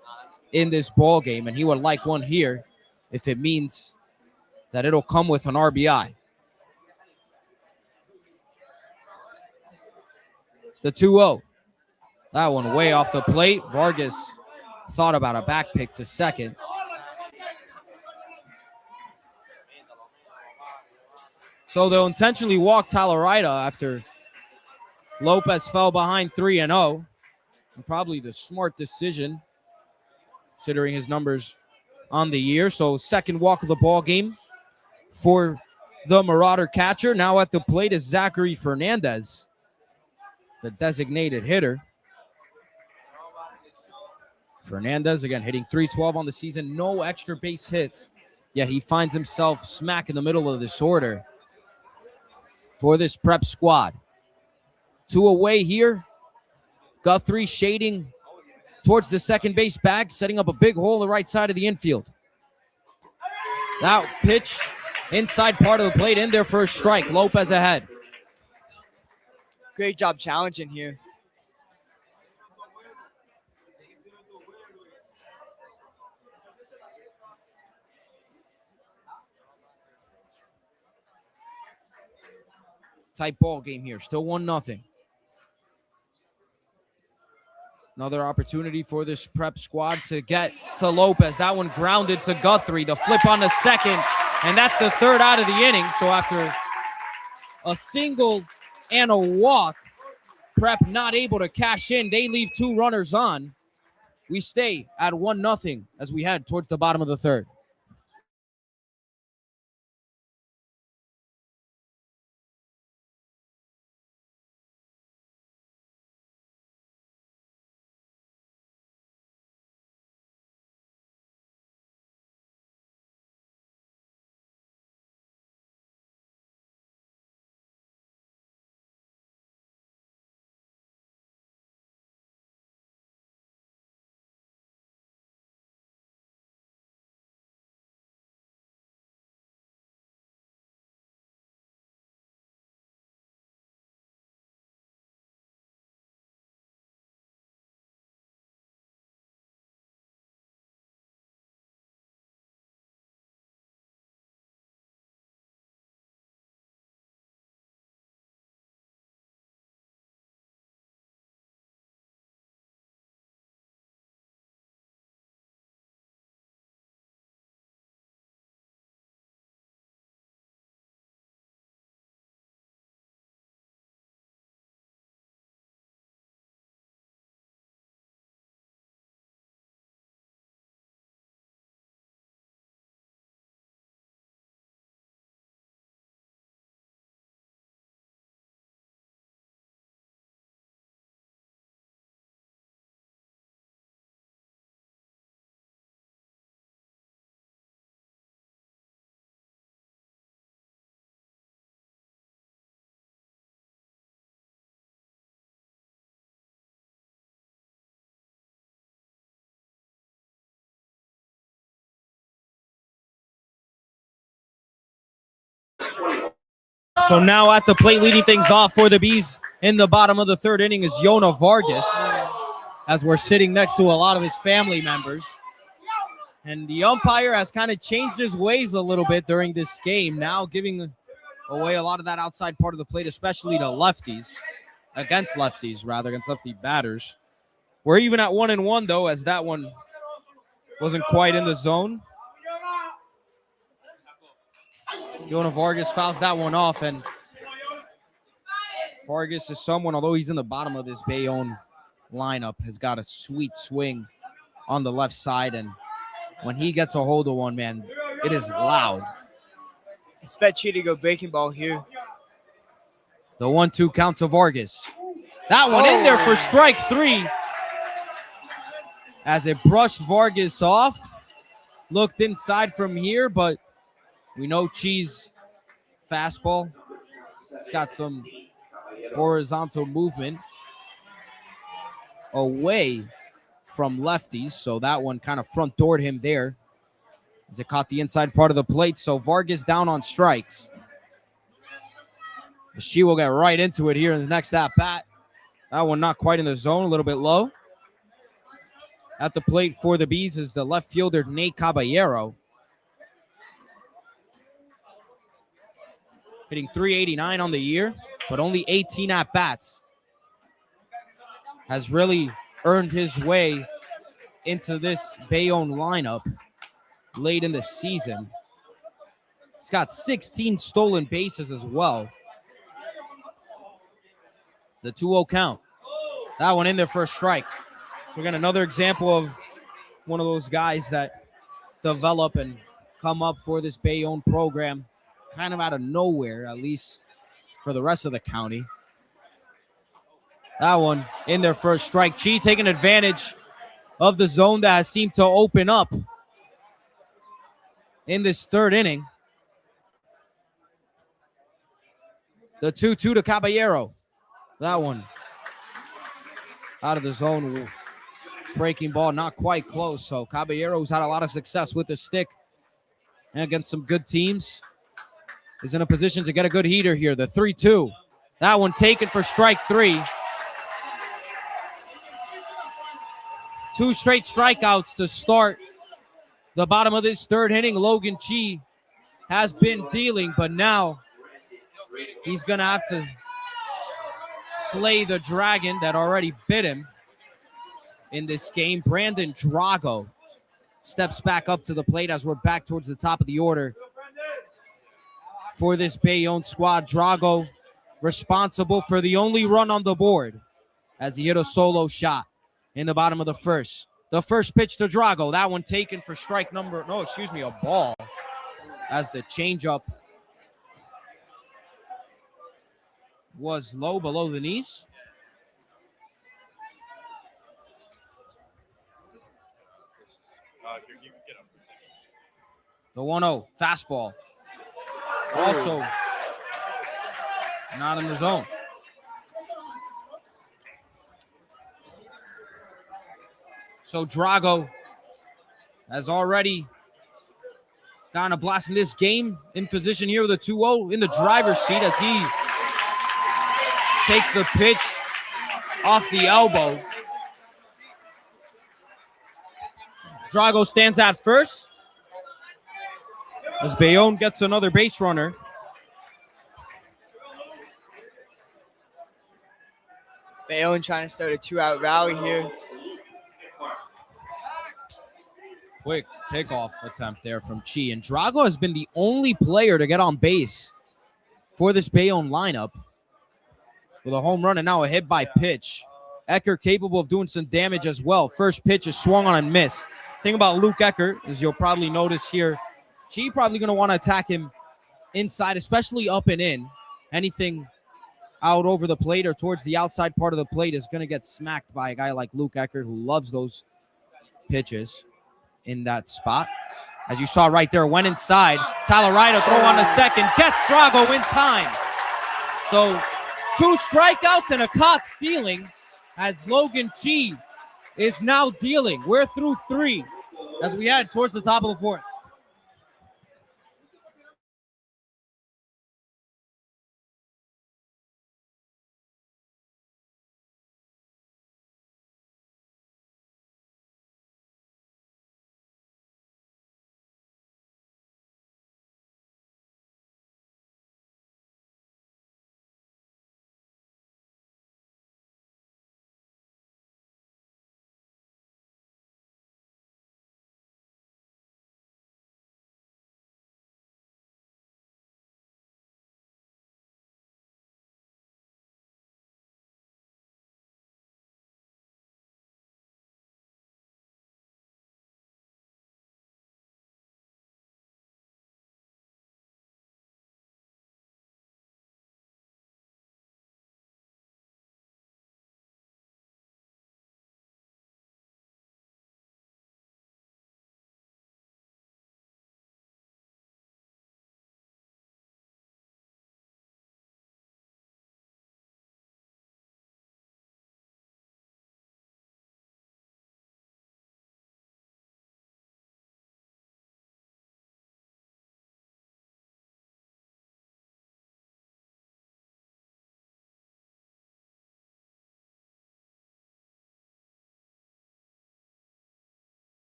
in this ball game, and he would like one here if it means that it'll come with an RBI. The 2-0. That one way off the plate. Vargas thought about a back pick to second. So they'll intentionally walk Talarida after Lopez fell behind 3-0. And probably the smart decision, considering his numbers on the year. So second walk of the ball game for the Marauder catcher. Now at the plate is Zachary Fernandez, the designated hitter. Fernandez, again, hitting .312 on the season. No extra base hits, yet he finds himself smack in the middle of this order for this Prep squad. 2 away here. Guthrie shading towards the second base bag, setting up a big hole on the right side of the infield. That pitch inside part of the plate in there for a strike. Lopez ahead. Great job challenging here. Tight ball game here. Still 1-0. Another opportunity for this Prep squad to get to Lopez. That one grounded to Guthrie. The flip on the second, and that's the third out of the inning. So after a single and a walk, Prep not able to cash in. They leave 2 runners on. We stay at 1-0 as we head towards the bottom of the third. So now at the plate leading things off for the Bees in the bottom of the third inning is Yona Vargas. as we're sitting next to a lot of his family members. And the umpire has kind of changed his ways a little bit during this game, now giving away a lot of that outside part of the plate, especially to lefties, against lefty batters. We're even at 1-1 though, as that one wasn't quite in the zone. Yona Vargas fouls that one off, and Vargas is someone, although he's in the bottom of this Bayonne lineup, has got a sweet swing on the left side, and when he gets a hold of one, man, it is loud. Expect Chi to go breaking ball here. The 1-2 count to Vargas. That one in there for strike 3. As it brushed Vargas off. Looked inside from here, but we know Chi's fastball. It's got some horizontal movement away from lefties, so that one kind of front doored him there as it caught the inside part of the plate. So Vargas down on strikes. She will get right into it here in the next at bat. That one not quite in the zone, a little bit low. At the plate for the Bees is the left fielder Nate Caballero, hitting .389 on the year, but only 18 at bats. Has really earned his way into this Bayonne lineup late in the season. He's got 16 stolen bases as well. The 2-0 count. That one in there for a strike. So we got another example of one of those guys that develop and come up for this Bayonne program kind of out of nowhere, at least for the rest of the county. That one in there for a strike. Chi taking advantage of the zone that has seemed to open up in this third inning. The 2-2 to Caballero. That one out of the zone. Breaking ball, not quite close. So Caballero's had a lot of success with the stick and against some good teams. Is in a position to get a good heater here. The 3-2. That one taken for strike 3. 2 straight strikeouts to start the bottom of this third inning. Logan Chi has been dealing, but now he's going to have to slay the dragon that already bit him in this game. Brandon Drago steps back up to the plate as we're back towards the top of the order for this Bayonne squad. Drago responsible for the only run on the board as he hit a solo shot in the bottom of the first. The first pitch to Drago. That one taken for strike number, a ball, as the changeup was low below the knees. The 1-0 fastball. Also not in the zone. So Drago has already gotten a blast in this game, in position here with a 2-0 in the driver's seat as he takes the pitch off the elbow. Drago stands at first as Bayonne gets another base runner. Bayonne trying to start a 2-out rally here. Quick pickoff attempt there from Chi. And Drago has been the only player to get on base for this Bayonne lineup with a home run and now a hit by pitch. Ecker capable of doing some damage as well. First pitch is swung on and miss. Thing about Luke Ecker is you'll probably notice here, Chi probably going to want to attack him inside, especially up and in. Anything out over the plate or towards the outside part of the plate is going to get smacked by a guy like Luke Ecker, who loves those pitches in that spot. As you saw right there, went inside. Talarida throw on the second, gets Drago in time. So 2 strikeouts and a caught stealing as Logan Chi is now dealing. We're through 3 as we head towards the top of the 4th.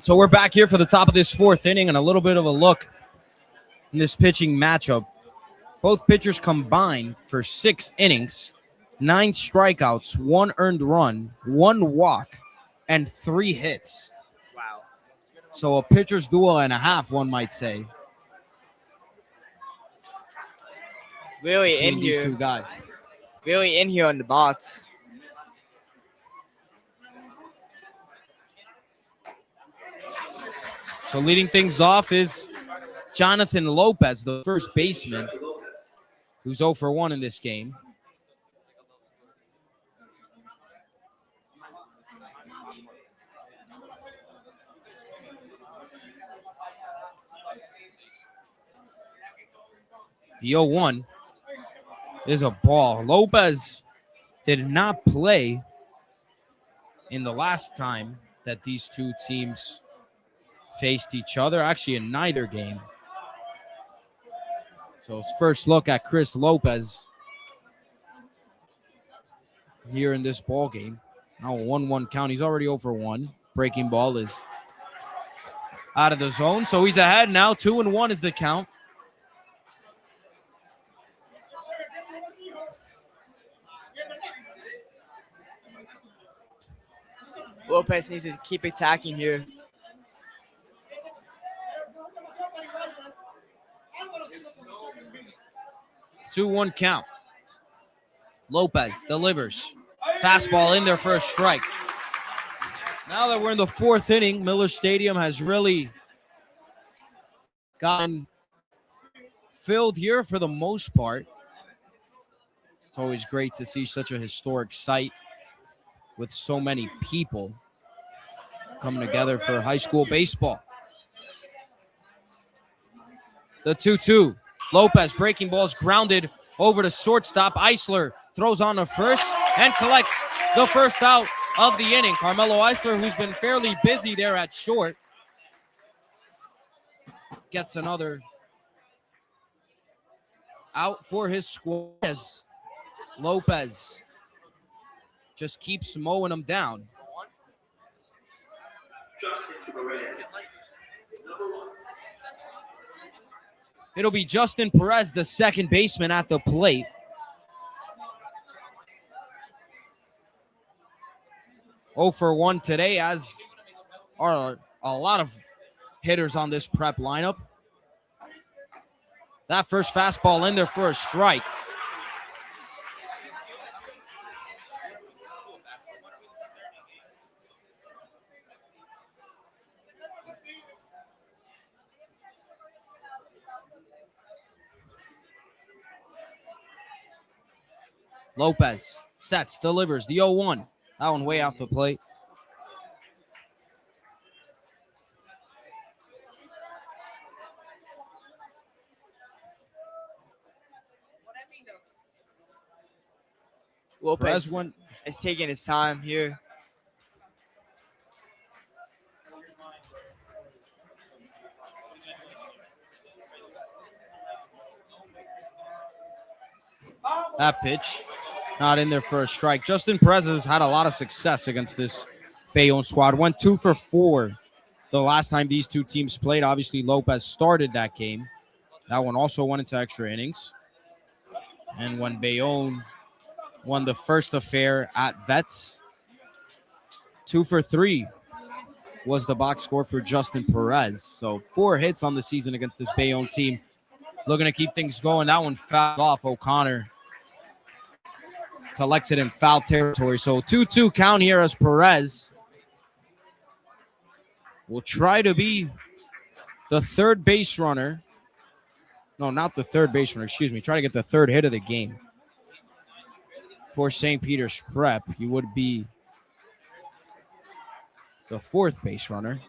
So we're back here for the top of this fourth inning and a little bit of a look in this pitching matchup. Both pitchers combined for 6 innings, 9 strikeouts, 1 earned run, 1 walk, and 3 hits. Wow. So a pitcher's duel and a half, one might say, Really between in these here. two guys. Really in here on the box. So leading things off is Jonathan Lopez, the first baseman, who's 0 for 1 in this game. The 0-1 is a ball. Lopez did not play in the last time that these two teams faced each other, actually in neither game. So his first look at Chris Lopez here in this ball game. Now 1-1 count. He's already 0 for 1. Breaking ball is out of the zone, so he's ahead now. 2-1 is the count. Lopez needs to keep attacking here. Two 2-1 count. Lopez delivers. Fastball in there for a strike. Now that we're in the fourth inning, Miller Stadium has really gotten filled here for the most part. It's always great to see such a historic site with so many people coming together for high school baseball. The 2-2. Lopez breaking balls grounded over to shortstop. Eisler throws on the first and collects the first out of the inning. Carmelo Eisler, who's been fairly busy there at short, gets another out for his squad as Lopez just keeps mowing them down. It'll be Justin Perez, the second baseman, at the plate. Oh for 1 today, as are a lot of hitters on this prep lineup. That first fastball in there for a strike. Lopez sets, delivers the 0-1. That one way off the plate. Lopez Perez is taking his time here. That pitch, not in there for a strike. Justin Perez has had a lot of success against this Bayonne squad. Went 2 for 4 the last time these two teams played. Obviously, Lopez started that game. That one also went into extra innings. And when Bayonne won the first affair at Vets, 2 for 3 was the box score for Justin Perez. So 4 hits on the season against this Bayonne team. Looking to keep things going. That one fouled off. O'Connor collects it in foul territory. So 2-2 count here as Perez will try to be the third base runner. No, not the third base runner. Excuse me. Try to get the third hit of the game for St. Peter's Prep. He would be the fourth base runner.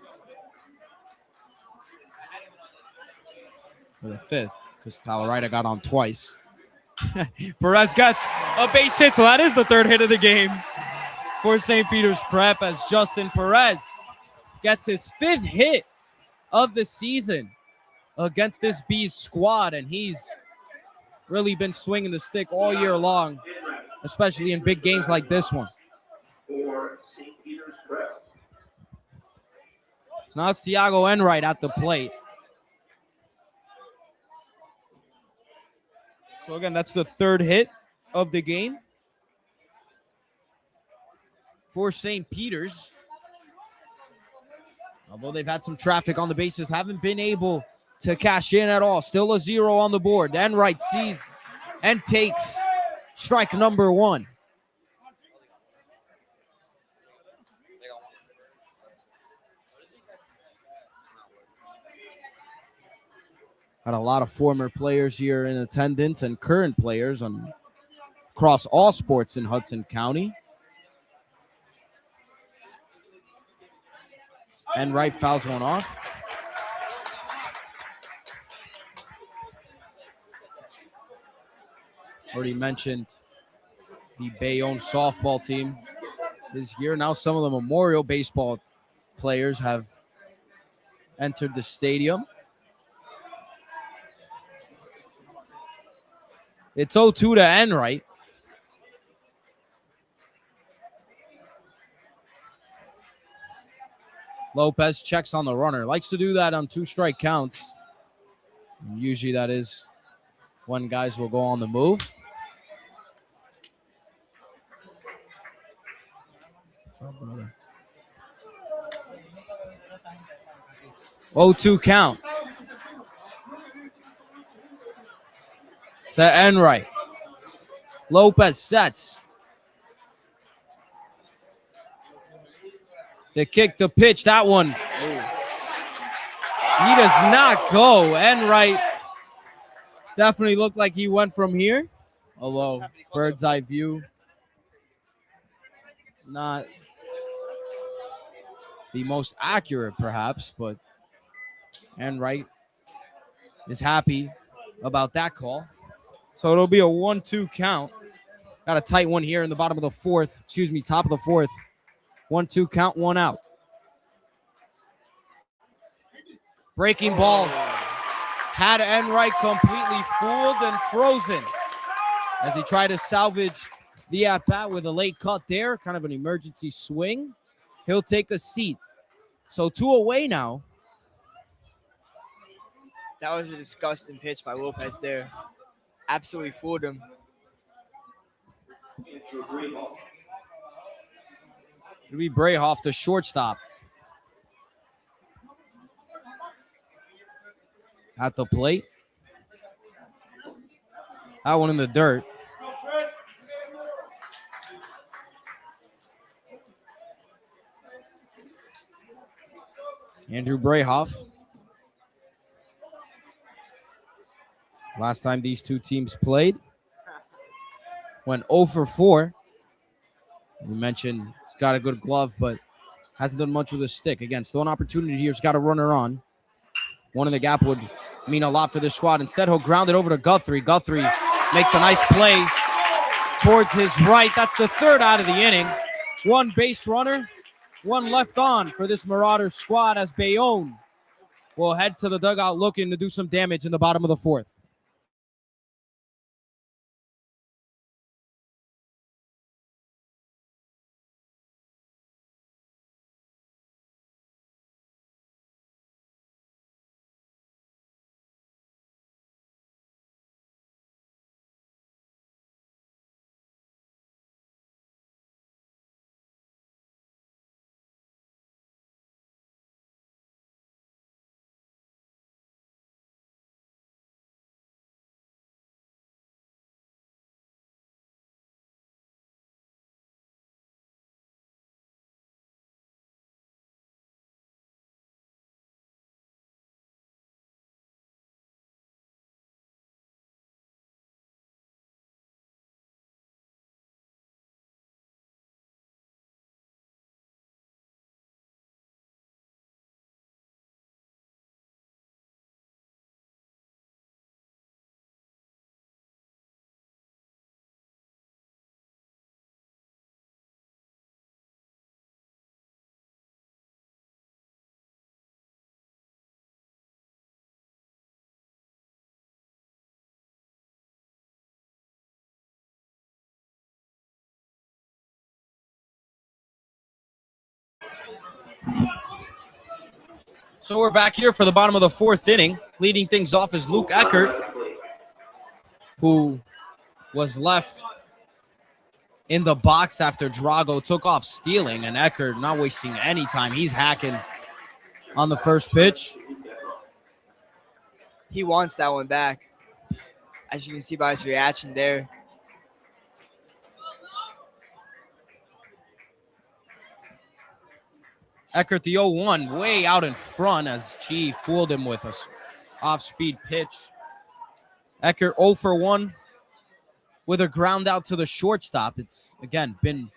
Or the fifth, because Talarita got on twice. Perez gets a base hit, so that is the third hit of the game for St. Peter's Prep as Justin Perez gets his 5th hit of the season against this Bees squad, and he's really been swinging the stick all year long, especially in big games like this one. So now it's Thiago Enright at the plate. So again, that's the third hit of the game for St. Peter's. Although they've had some traffic on the bases, haven't been able to cash in at all. Still a 0 on the board. Enright sees and takes strike number 1. Got a lot of former players here in attendance and current players across all sports in Hudson County. Enright fouls one off. Already mentioned the Bayonne softball team is here. Now some of the Memorial baseball players have entered the stadium. It's 0-2 to Enright. Lopez checks on the runner. Likes to do that on 2 strike counts. Usually that is when guys will go on the move. What's up, brother? 0-2 count. To Enright. Lopez sets. The kick, the pitch, that one. He does not go. Enright definitely looked like he went from here. Although, bird's eye view. Not the most accurate, perhaps, but Enright is happy about that call. So it'll be a 1-2 count. Got a tight one here in the bottom of the fourth. Top of the fourth. 1-2 count, 1 out. Breaking ball. Had Enright completely fooled and frozen as he tried to salvage the at-bat with a late cut there. Kind of an emergency swing. He'll take a seat. So 2 away now. That was a disgusting pitch by Lopez there. Absolutely fooled him. It'll be Brayhoff, the shortstop. At the plate. That one in the dirt. Andrew Brayhoff. Last time these two teams played, went 0 for 4. We mentioned he's got a good glove, but hasn't done much with his stick. Again, still an opportunity here. He's got a runner on. One in the gap would mean a lot for this squad. Instead, he'll ground it over to Guthrie. Guthrie makes a nice play towards his right. That's the 3rd out of the inning. 1 base runner, 1 left on for this Marauders squad as Bayonne will head to the dugout looking to do some damage in the bottom of the 4th. So we're back here for the bottom of the fourth inning. Leading things off is Luke Eckert, who was left in the box after Drago took off stealing, and Eckert not wasting any time. He's hacking on the first pitch. He wants that one back, as you can see by his reaction there. Eckert, the 0-1, way out in front as Chi fooled him with a off-speed pitch. Eckert 0 for 1 with a ground out to the shortstop. It's, again, been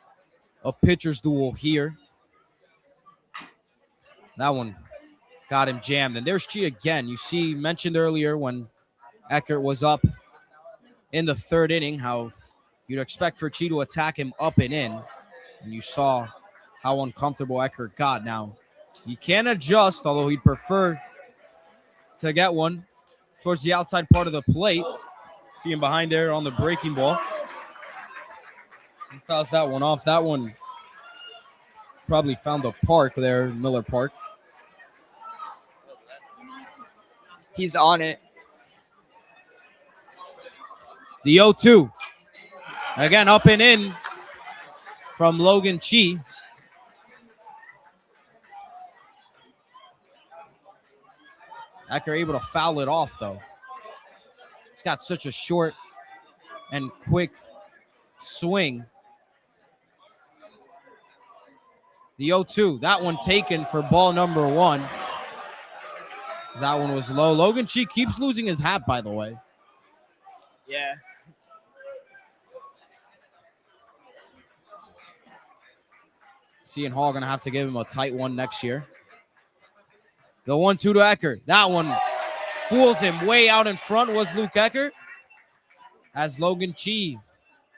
a pitcher's duel here. That one got him jammed. And there's Chi again. You see, mentioned earlier when Eckert was up in the third inning, how you'd expect for Chi to attack him up and in. And you saw how uncomfortable Eckert got. Now, he can adjust, although he'd prefer to get one towards the outside part of the plate. See him behind there on the breaking ball. He fouls that one off. That one probably found the park there, Miller Park. He's on it. The 0-2. Again, up and in from Logan Chi. Eckert able to foul it off, though. He's got such a short and quick swing. The 0-2. That one taken for ball number 1. That one was low. Logan Chi keeps losing his hat, by the way. Yeah. Seton Hall going to have to give him a tight one next year. The 1-2 to Eckert. That one fools him. Way out in front was Luke Eckert. As Logan Chi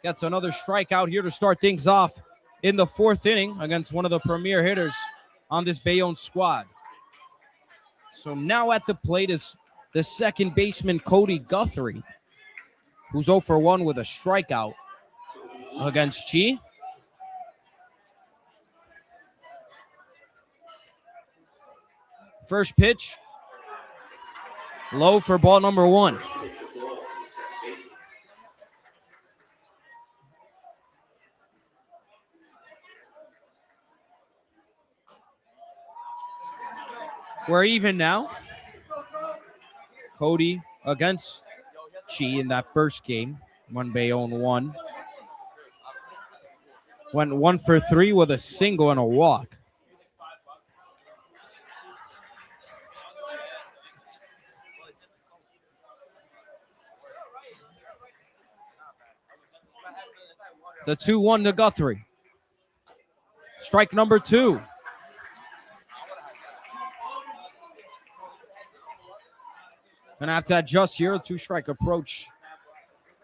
gets another strikeout here to start things off in the fourth inning against one of the premier hitters on this Bayonne squad. So now at the plate is the second baseman, Cody Guthrie, who's 0 for 1 with a strikeout against Chi. First pitch, low for ball number 1. We're even now. Cody against Chi in that first game. One Bayonne won. Went 1 for 3 with a single and a walk. The 2-1 to Guthrie. Strike number 2. Gonna have to adjust here. A 2-strike approach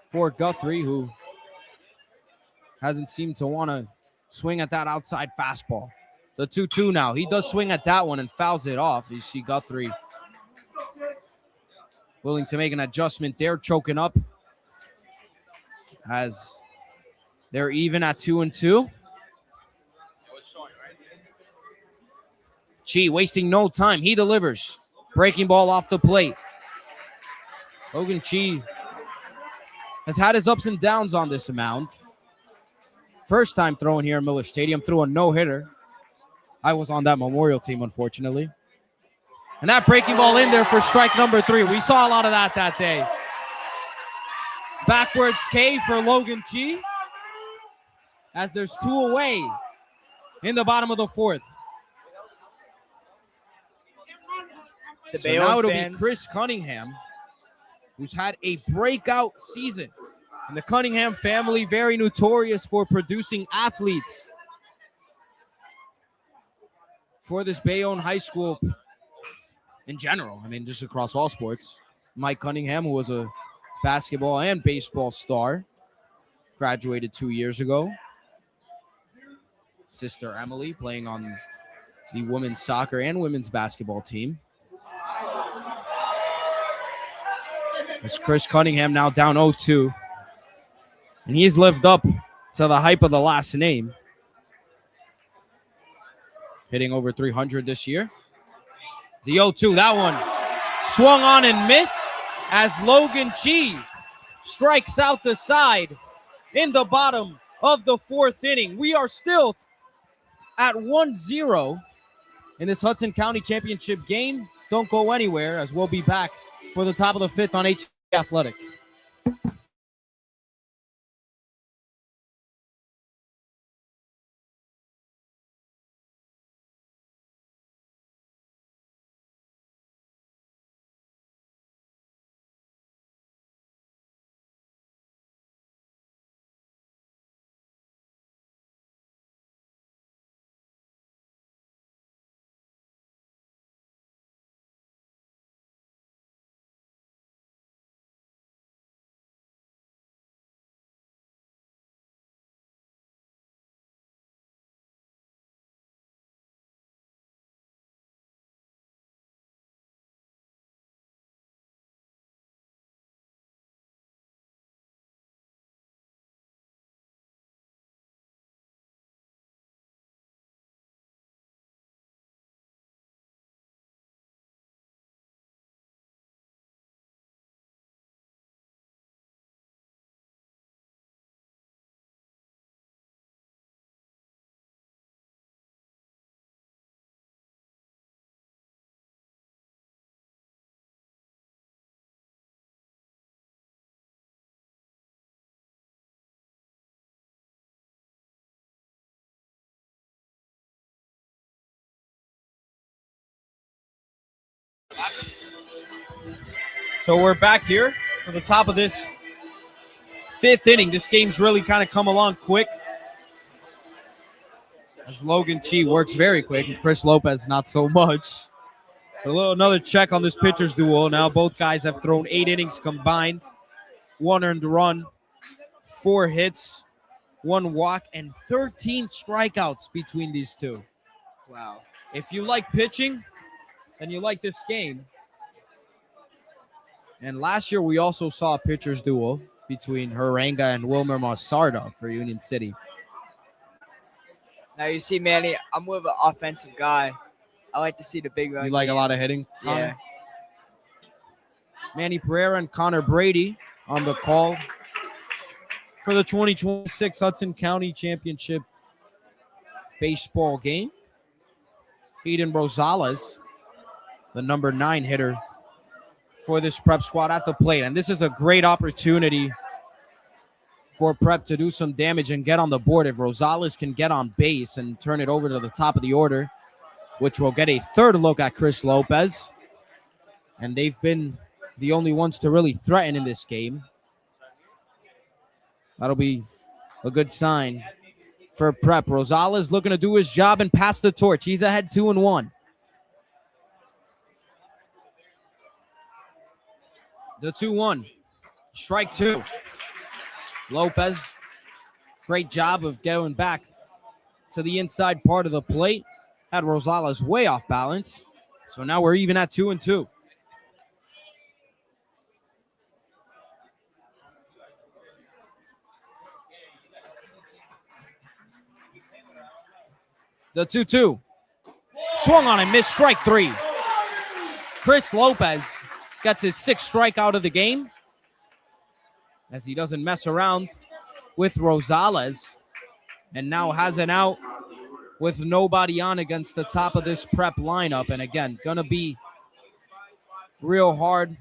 for Guthrie, who hasn't seemed to want to swing at that outside fastball. The 2-2 now. He does swing at that one and fouls it off. You see Guthrie willing to make an adjustment there, choking up as they're even at 2-2. Chi wasting no time. He delivers. Breaking ball off the plate. Logan Chi has had his ups and downs on this mound. First time throwing here in Miller Stadium, threw a no-hitter. I was on that Memorial team, unfortunately. And that breaking ball in there for strike number 3. We saw a lot of that day. Backwards K for Logan Chi, as there's 2 away in the bottom of the 4th. So now it'll be Chris Cunningham, who's had a breakout season. And the Cunningham family, very notorious for producing athletes for this Bayonne High School in general. I mean, just across all sports. Mike Cunningham, who was a basketball and baseball star, graduated 2 years ago. Sister Emily playing on the women's soccer and women's basketball team. It's Chris Cunningham now down 0-2. And he's lived up to the hype of the last name. Hitting over 300 this year. The 0-2, that one swung on and missed as Logan Chi strikes out the side in the bottom of the fourth inning. We are still at 1-0 in this Hudson County Championship game. Don't go anywhere as we'll be back for the top of the fifth on HCIAL Athletics. So we're back here for the top of this fifth inning. This game's really kind of come along quick as Logan Chi works very quick and Chris Lopez not so much. Another check on this pitcher's duel. Now both guys have thrown 8 innings combined, 1 earned run, 4 hits, 1 walk, and 13 strikeouts between these two. Wow. If you like pitching, then you like this game. And last year we also saw a pitcher's duel between Harenga and Wilmer Masarda for Union City. Now you see, Manny, I'm more of an offensive guy. I like to see the big run. You like a lot of hitting? Yeah. Connor? Manny Pereira and Connor Brady on the call for the 2026 Hudson County Championship baseball game. Eden Rosales, the number 9 hitter for this prep squad at the plate. And this is a great opportunity for prep to do some damage and get on the board. If Rosales can get on base and turn it over to the top of the order, which will get a third look at Chris Lopez. And they've been the only ones to really threaten in this game. That'll be a good sign for prep. Rosales looking to do his job and pass the torch. He's ahead 2-1. The 2-1. Strike 2. Lopez, great job of going back to the inside part of the plate. Had Rosales way off balance. So now we're even at 2-2. The 2-2. Swung on and missed. Strike 3. Chris Lopez gets his 6th strikeout of the game as he doesn't mess around with Rosales and now has an out with nobody on against the top of this prep lineup. And again, gonna be real hard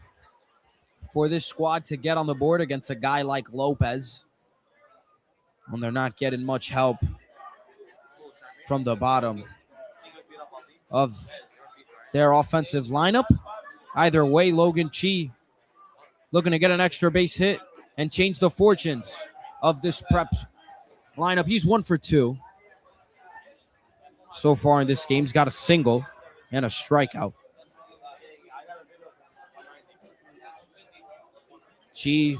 for this squad to get on the board against a guy like Lopez when they're not getting much help from the bottom of their offensive lineup. Either way, Logan Chi looking to get an extra base hit and change the fortunes of this prep lineup. He's 1 for 2 so far in this game. He's got a single and a strikeout. Chi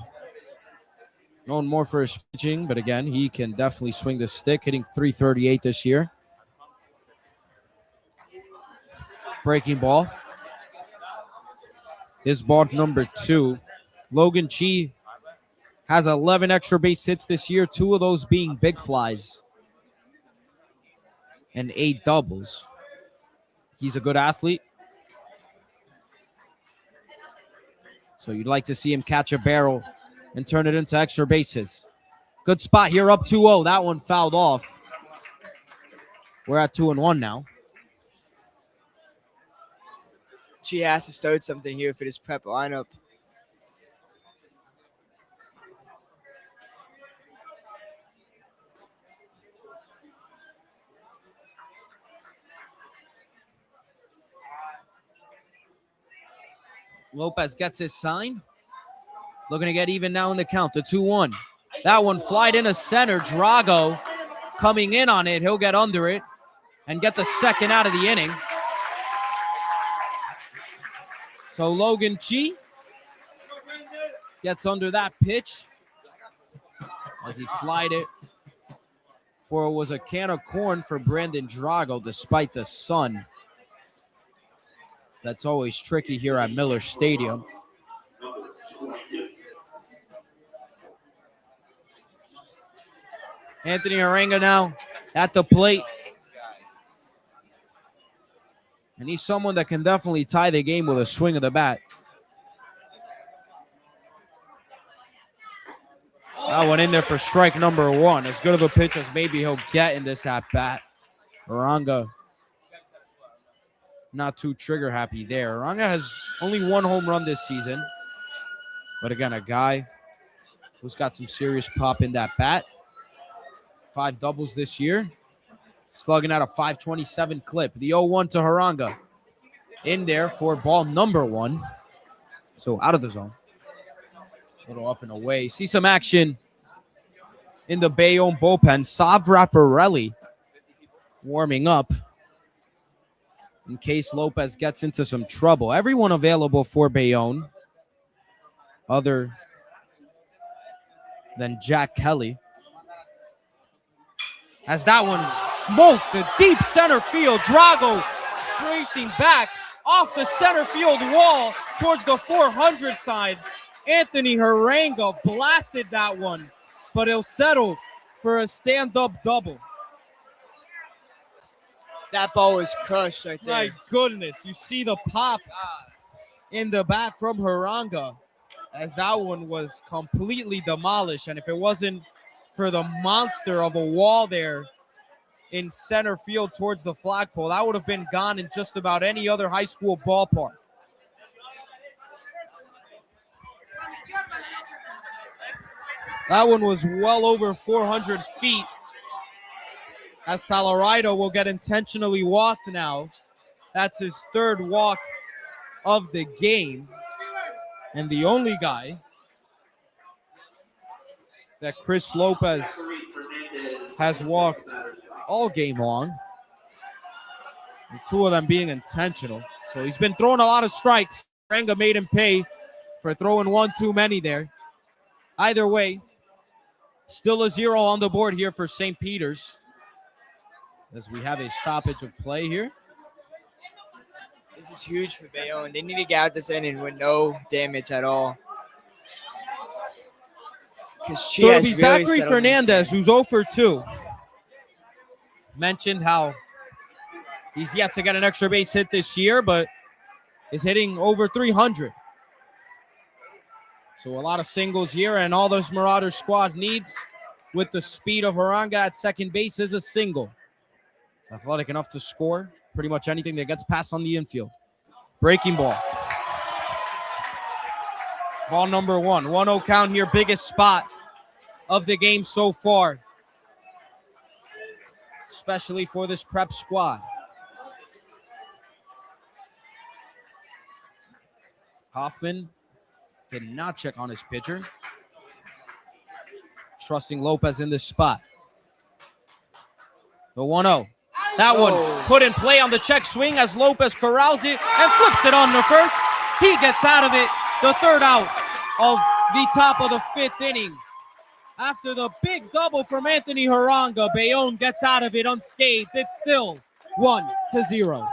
known more for his pitching, but again, he can definitely swing the stick, hitting .338 this year. Breaking ball. This ball number 2. Logan Chi has 11 extra base hits this year, 2 of those being big flies and 8 doubles. He's a good athlete. So you'd like to see him catch a barrel and turn it into extra bases. Good spot here, up 2-0. That one fouled off. We're at 2-1 now. She has to start something here for this prep lineup. Lopez gets his sign. Looking to get even now in the count, the 2-1. That one flied into center. Drago coming in on it. He'll get under it and get the second out of the inning. So Logan Chi gets under that pitch as he flied it for it was a can of corn for Brandon Drago despite the sun. That's always tricky here at Miller Stadium. Anthony Harenga now at the plate. And he's someone that can definitely tie the game with a swing of the bat. That one in there for strike number 1. As good of a pitch as maybe he'll get in this at-bat. Harenga not too trigger happy there. Harenga has only 1 home run this season. But again, a guy who's got some serious pop in that bat. 5 doubles this year. Slugging out a .527 clip. The 0-1 to Harenga. In there for ball number 1. So out of the zone. A little up and away. See some action in the Bayonne bullpen. Savra Pirelli warming up in case Lopez gets into some trouble. Everyone available for Bayonne other than Jack Kelly. As that one smoked to deep center field. Drago racing back off the center field wall towards the 400 side. Anthony Harenga blasted that one, but he'll settle for a stand-up double. That ball was crushed right there. My goodness, you see the pop in the bat from Harenga as that one was completely demolished. And if it wasn't for the monster of a wall there in center field towards the flagpole, that would have been gone in just about any other high school ballpark. That one was well over 400 feet. As Talarito will get intentionally walked now. That's his 3rd walk of the game. And the only guy that Chris Lopez has walked all game long. And 2 of them being intentional. So he's been throwing a lot of strikes. Harenga made him pay for throwing 1 too many there. Either way, still a 0 on the board here for St. Peter's. As we have a stoppage of play here. This is huge for Bayonne. They need to get out this inning with no damage at all. So it'll be Zachary Fernandez, who's 0 for 2. Mentioned how he's yet to get an extra base hit this year, but is hitting over 300. So a lot of singles here, and all this Marauders squad needs with the speed of Harenga at second base is a single. He's athletic enough to score pretty much anything that gets past on the infield. Breaking ball. Ball number 1. 1-0 count here. Biggest spot of the game so far. Especially for this prep squad. Hoffman did not check on his pitcher. Trusting Lopez in this spot. The 1-0. That one put in play on the check swing as Lopez corrals it and flips it on the first. He gets out of it. The 3rd out of the top of the 5th inning. After the big double from Anthony Harenga, Bayonne gets out of it unscathed. It's still 1-0.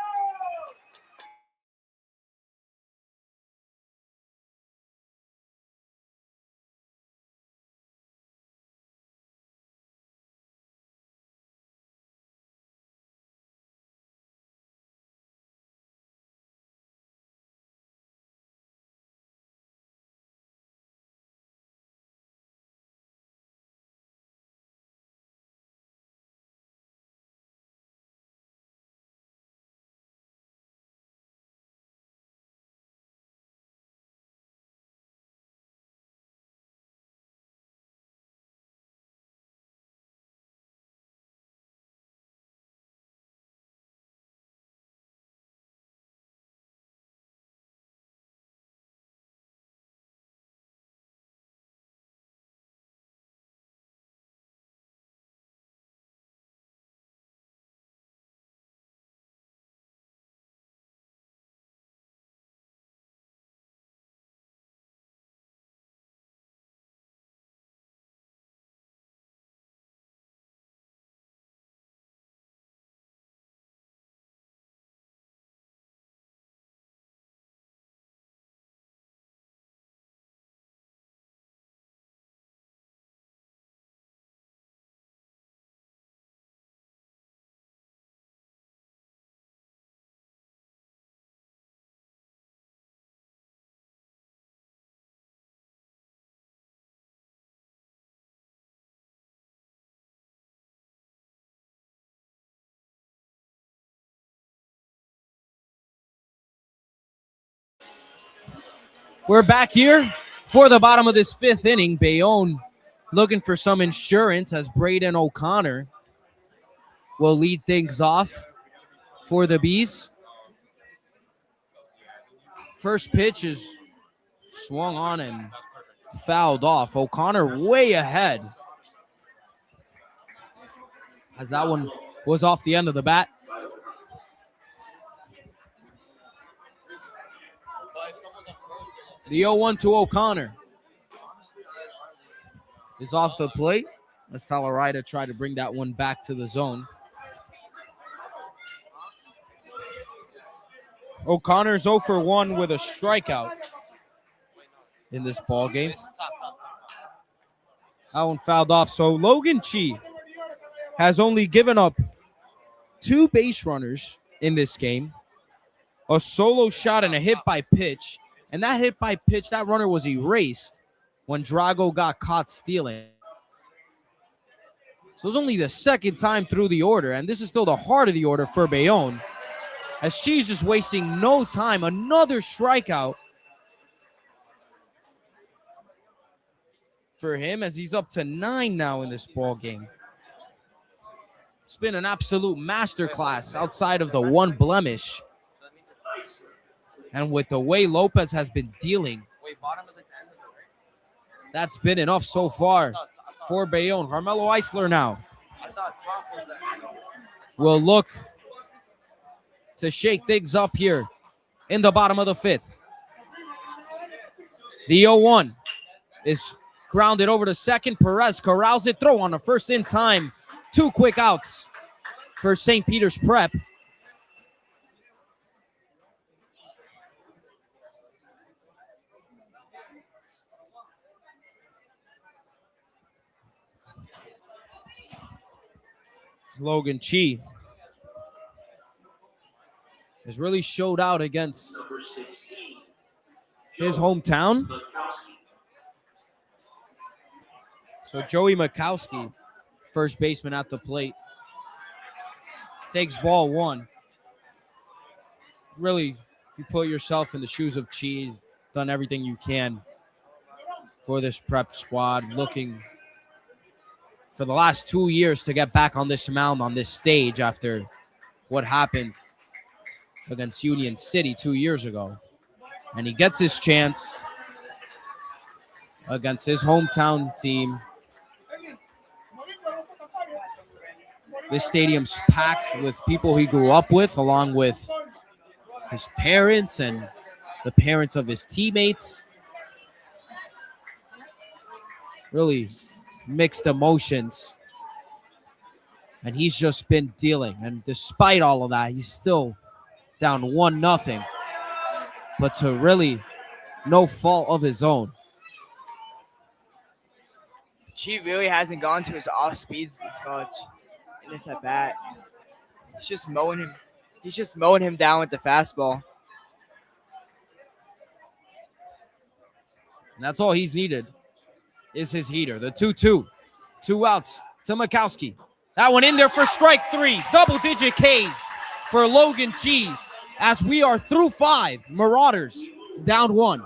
We're back here for the bottom of this fifth inning. Bayonne looking for some insurance as Braden O'Connor will lead things off for the Bees. First pitch is swung on and fouled off. O'Connor way ahead as that one was off the end of the bat. The 0-1 to O'Connor is off the plate. Let's tell Arida try to bring that one back to the zone. O'Connor's 0 for 1 with a strikeout in this ball game. That one fouled off. So Logan Chi has only given up 2 base runners in this game, a solo shot and a hit by pitch. And that hit by pitch, that runner was erased when Drago got caught stealing. So it's only the second time through the order, and this is still the heart of the order for Bayonne, as she's just wasting no time. Another strikeout for him as he's up to 9 now in this ball game. It's been an absolute masterclass outside of the one blemish. And with the way Lopez has been dealing, that's been enough so far for Bayonne. Carmelo Eisler now will look to shake things up here in the bottom of the fifth. The 0-1 is grounded over to second. Perez corrals it. Throw on the first in time. 2 quick outs for St. Peter's Prep. Logan Chi has really showed out against his hometown. So Joey Mikowski, first baseman at the plate, takes ball 1. Really, if you put yourself in the shoes of Chi, he's done everything you can for this prep squad, looking for the last 2 years to get back on this mound, on this stage after what happened against Union City 2 years ago. And he gets his chance against his hometown team. This stadium's packed with people he grew up with, along with his parents and the parents of his teammates. Really mixed emotions. And he's just been dealing. And despite all of that, he's still down 1-0. But to really no fault of his own. She really hasn't gone to his off speeds this much in this at bat. He's just mowing him. He's just mowing him down with the fastball. And that's all he's needed is his heater. The 2-2. 2 outs to Mikowski. That one in there for strike 3. Double-digit Ks for Logan G. As we are through 5. Marauders down 1.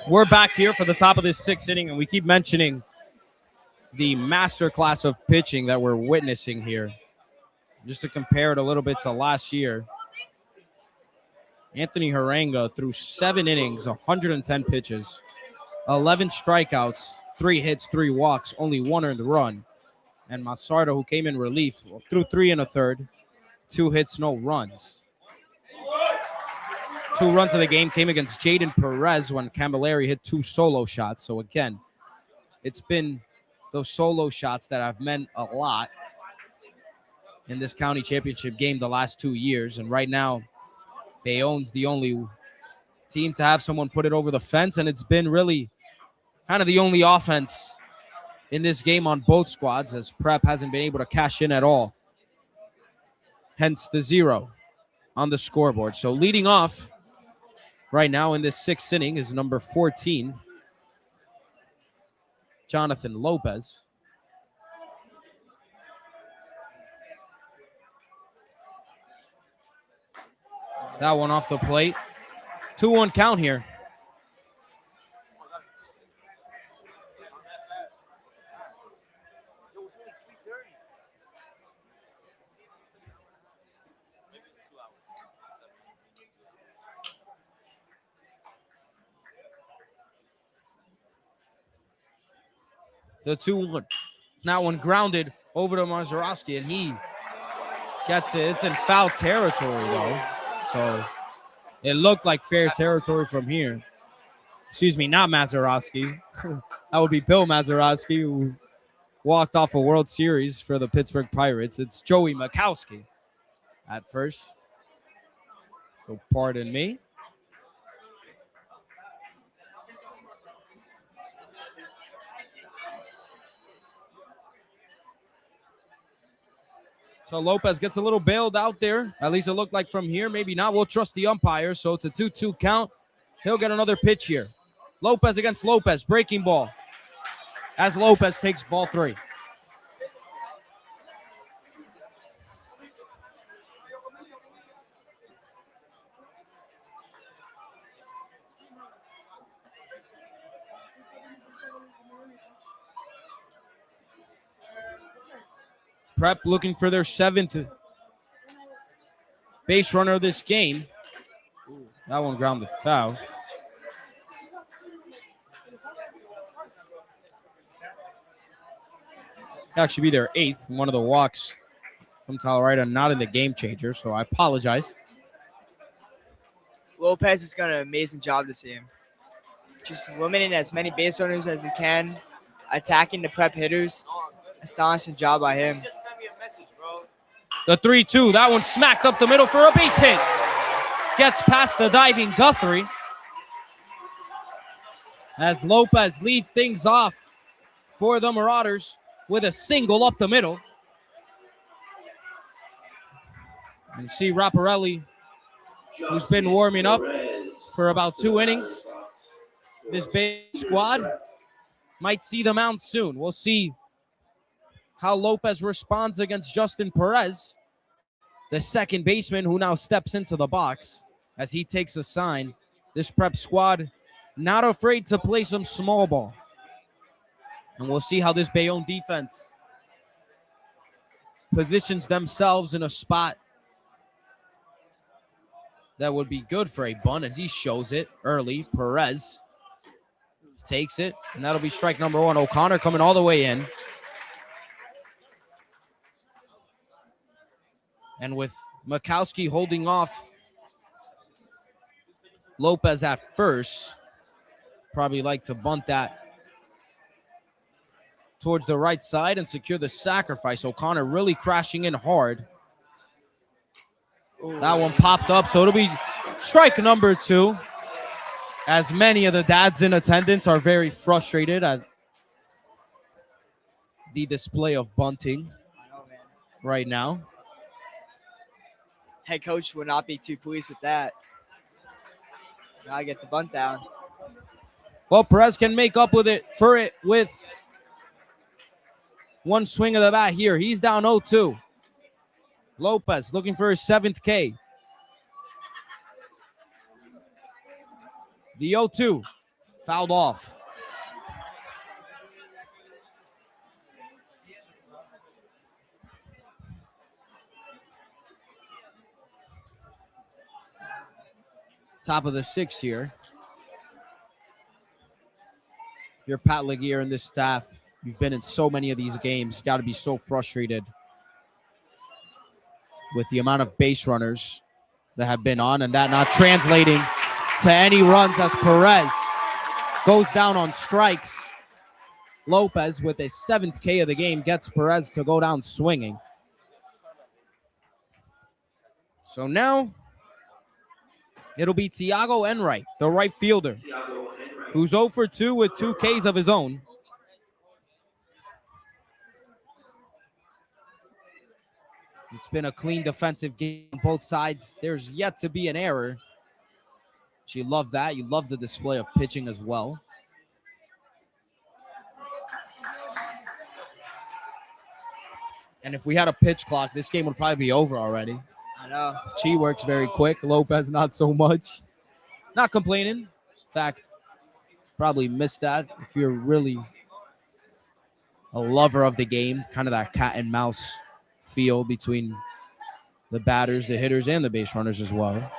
We're back here for the top of this 6th inning, and we keep mentioning the masterclass of pitching that we're witnessing here. Just to compare it a little bit to last year, Anthony Haranga threw 7 innings, 110 pitches, 11 strikeouts, 3 hits, 3 walks, only 1 earned run. And Masardo, who came in relief, threw 3 1/3, 2 hits, no runs. 2 runs of the game came against Jaden Perez when Camilleri hit 2 solo shots. So again, it's been those solo shots that have meant a lot in this county championship game the last 2 years. And right now, Bayonne's the only team to have someone put it over the fence, and it's been really kind of the only offense in this game on both squads, as Prep hasn't been able to cash in at all. Hence the 0 on the scoreboard. So leading off right now in this 6th inning is number 14, Jonathan Lopez. That one off the plate. 2-1 count here. The 2-1. That one grounded over to Mazeroski, and he gets it. It's in foul territory, though. So it looked like fair territory from here. Excuse me, not Mazeroski. That would be Bill Mazeroski, who walked off a World Series for the Pittsburgh Pirates. It's Joey Mikowski at first. So pardon me. So Lopez gets a little bailed out there. At least it looked like from here. Maybe not. We'll trust the umpire. So it's a 2-2 count. He'll get another pitch here. Lopez against Lopez. Breaking ball. As Lopez takes ball 3. Prep looking for their 7th base runner of this game. That one grounded foul. Actually be their 8th. One of the walks from Talarita, not in the game changer, so I apologize. Lopez has done an amazing job this game. Just limiting as many base runners as he can, attacking the Prep hitters. Astonishing job by him. The 3-2, that one smacked up the middle for a base hit. Gets past the diving Guthrie. As Lopez leads things off for the Marauders with a single up the middle. And see Raparelli, who's been warming up for about 2 innings. This base squad might see the mound soon. We'll see how Lopez responds against Justin Perez, the second baseman who now steps into the box as he takes a sign. This Prep squad not afraid to play some small ball. And we'll see how this Bayonne defense positions themselves in a spot that would be good for a bunt, as he shows it early. Perez takes it, and that'll be strike number 1. O'Connor coming all the way in. And with Mikowski holding off Lopez at first, probably like to bunt that towards the right side and secure the sacrifice. O'Connor really crashing in hard. That one popped up, so it'll be strike number 2. As many of the dads in attendance are very frustrated at the display of bunting right now. Head coach would not be too pleased with that. Gotta get the bunt down. Well, Perez can make up with it with one swing of the bat here. He's down 0-2. Lopez looking for his 7th K. The 0-2. Fouled off. Top of the sixth here. If you're Pat Laguerre and this staff, you've been in so many of these games. Got to be so frustrated with the amount of base runners that have been on and that not translating to any runs as Perez goes down on strikes. Lopez with his 7th K of the game gets Perez to go down swinging. So now it'll be Thiago Enright, the right fielder, who's 0 for 2 with 2 Ks of his own. It's been a clean defensive game on both sides. There's yet to be an error. But you love that. You love the display of pitching as well. And if we had a pitch clock, this game would probably be over already. I know. Chi works very quick. Lopez, not so much. Not complaining. In fact, probably missed that if you're really a lover of the game. Kind of that cat and mouse feel between the batters, the hitters, and the base runners as well.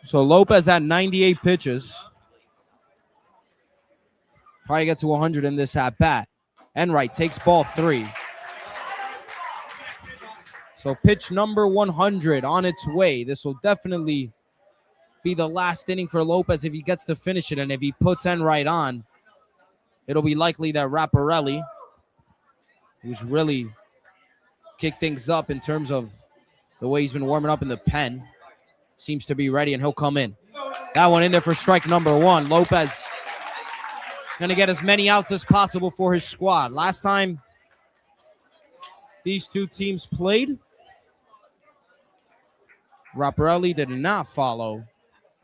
So Lopez at 98 pitches. Probably get to 100 in this at bat. Enright takes ball 3. So pitch number 100 on its way. This will definitely be the last inning for Lopez if he gets to finish it. And if he puts Enright on, it'll be likely that Rapparelli, who's really kicked things up in terms of the way he's been warming up in the pen, seems to be ready, and he'll come in. That one in there for strike number 1. Lopez going to get as many outs as possible for his squad. Last time these two teams played, Rapparelli did not follow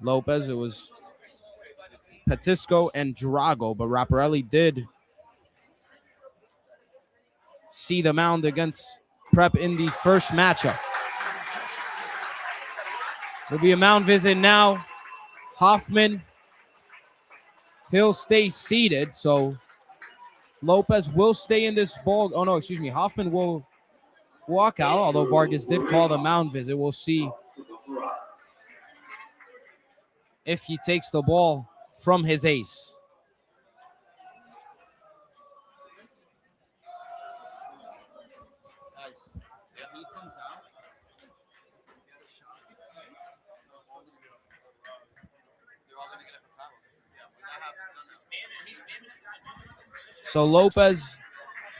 Lopez. It was Petisco and Drago, but Rapparelli did see the mound against Prep in the first matchup. There'll be a mound visit now. Hoffman, he'll stay seated, so Lopez will stay in this ball. Oh, no, excuse me. Hoffman will walk out, although Vargas did call the mound visit. We'll see if he takes the ball from his ace. So Lopez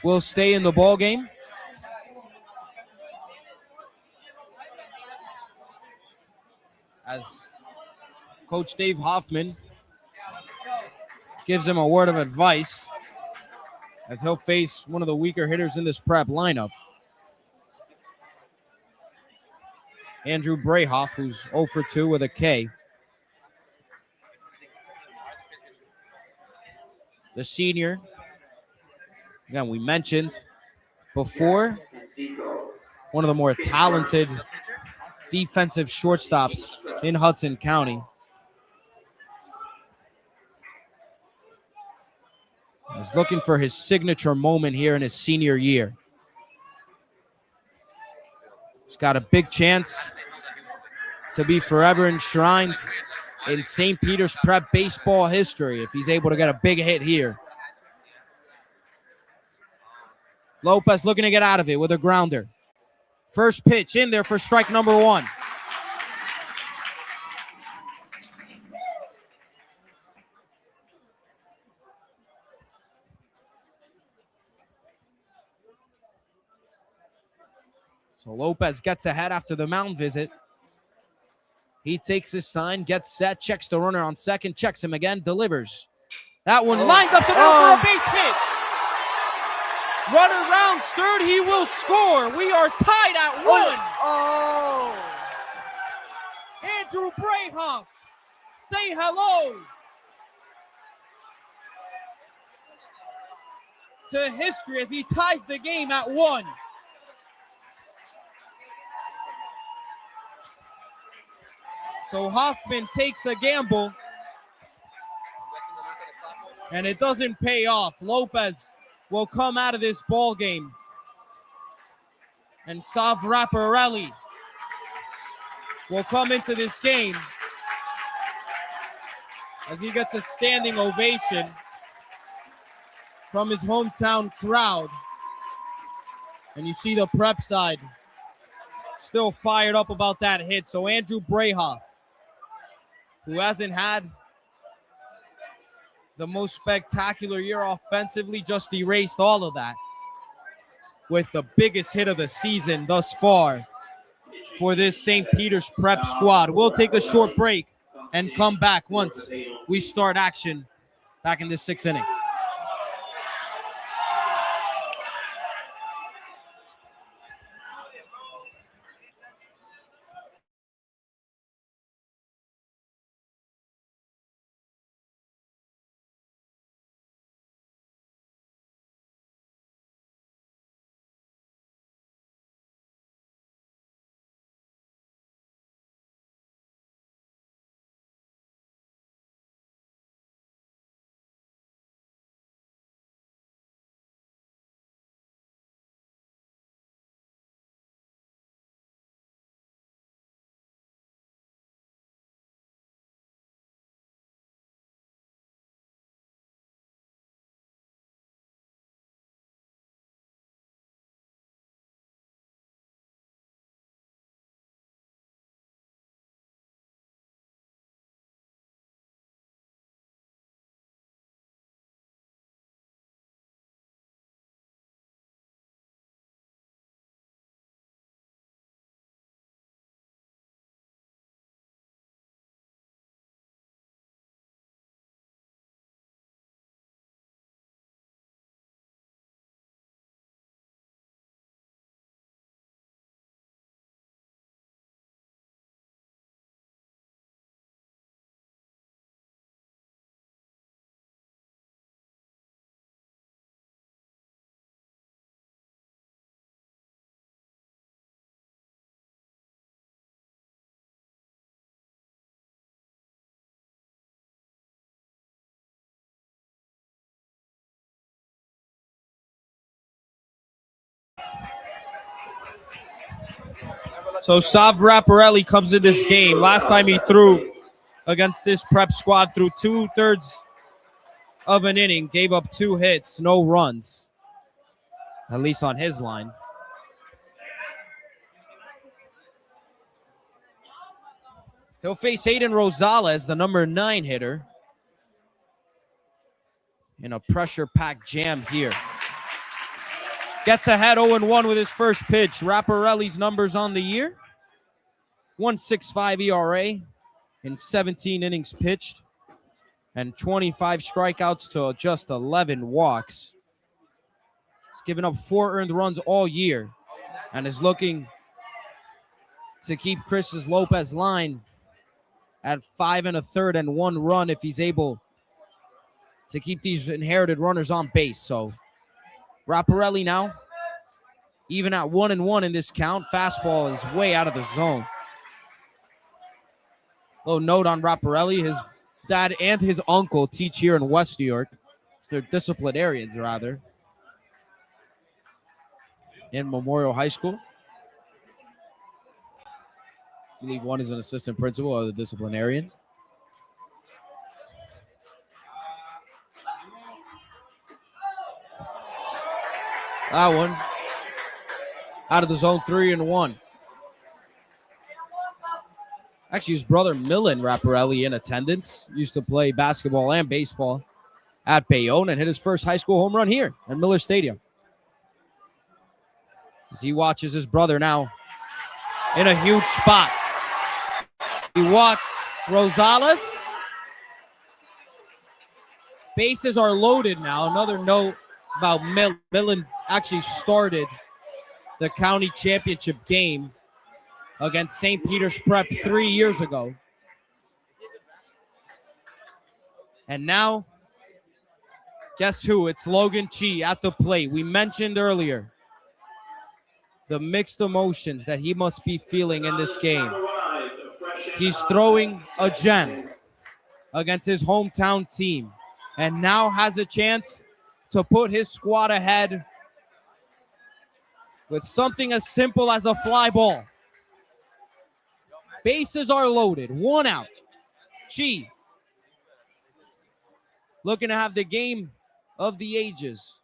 will stay in the ball game. As Coach Dave Hoffman gives him a word of advice as he'll face one of the weaker hitters in this Prep lineup. Andrew Brayhoff, who's 0 for 2 with a K. The senior, again, we mentioned before, one of the more talented defensive shortstops in Hudson County. He's looking for his signature moment here in his senior year. He's got a big chance to be forever enshrined in St. Peter's Prep baseball history if he's able to get a big hit here. Lopez looking to get out of it with a grounder. First pitch in there for strike number 1. So Lopez gets ahead after the mound visit. He takes his sign, gets set, checks the runner on second, checks him again, delivers. That one lined up the middle for a base hit. Runner rounds third, he will score. We are tied at 1. Oh! Andrew Brayhoff say hello to history as he ties the game at 1. So Hoffman takes a gamble, and it doesn't pay off. Lopez will come out of this ball game, and Savraparelli will come into this game as he gets a standing ovation from his hometown crowd. And you see the prep side still fired up about that hit. So Andrew Brehoff, who hasn't had the most spectacular year offensively, just erased all of that with the biggest hit of the season thus far for this St. Peter's prep squad. We'll take a short break and come back once we start action back in this 6th inning. So Savraparelli comes in this game. Last time he threw against this prep squad, threw 2/3 of an inning, gave up 2 hits, no runs, at least on his line. He'll face Aiden Rosales, the number 9 hitter, in a pressure-packed jam here. Gets ahead 0-1 with his first pitch. Raparelli's numbers on the year: 1.65 ERA in 17 innings pitched, and 25 strikeouts to just 11 walks. He's given up 4 earned runs all year and is looking to keep Chris Lopez's line at 5 1/3 and 1 run if he's able to keep these inherited runners on base. So Raparelli now even at 1-1 in this count. Fastball is way out of the zone. Little note on Raparelli: his dad and his uncle teach here in West New York. They're disciplinarians, rather, in Memorial High School. I believe one is an assistant principal, or the disciplinarian. That one out of the zone, 3-1. Actually, his brother Millen Raparelli in attendance. Used to play basketball and baseball at Bayonne and hit his first high school home run here at Miller Stadium. As he watches his brother now in a huge spot. He walks Rosales. Bases are loaded now. Another note about Millen actually started the county championship game against St. Peter's Prep 3 years ago. And now, guess who? It's Logan Chi at the plate. We mentioned earlier the mixed emotions that he must be feeling in this game. He's throwing a gem against his hometown team and now has a chance to put his squad ahead with something as simple as a fly ball. Bases are loaded, 1 out. Chi looking to have the game of the ages.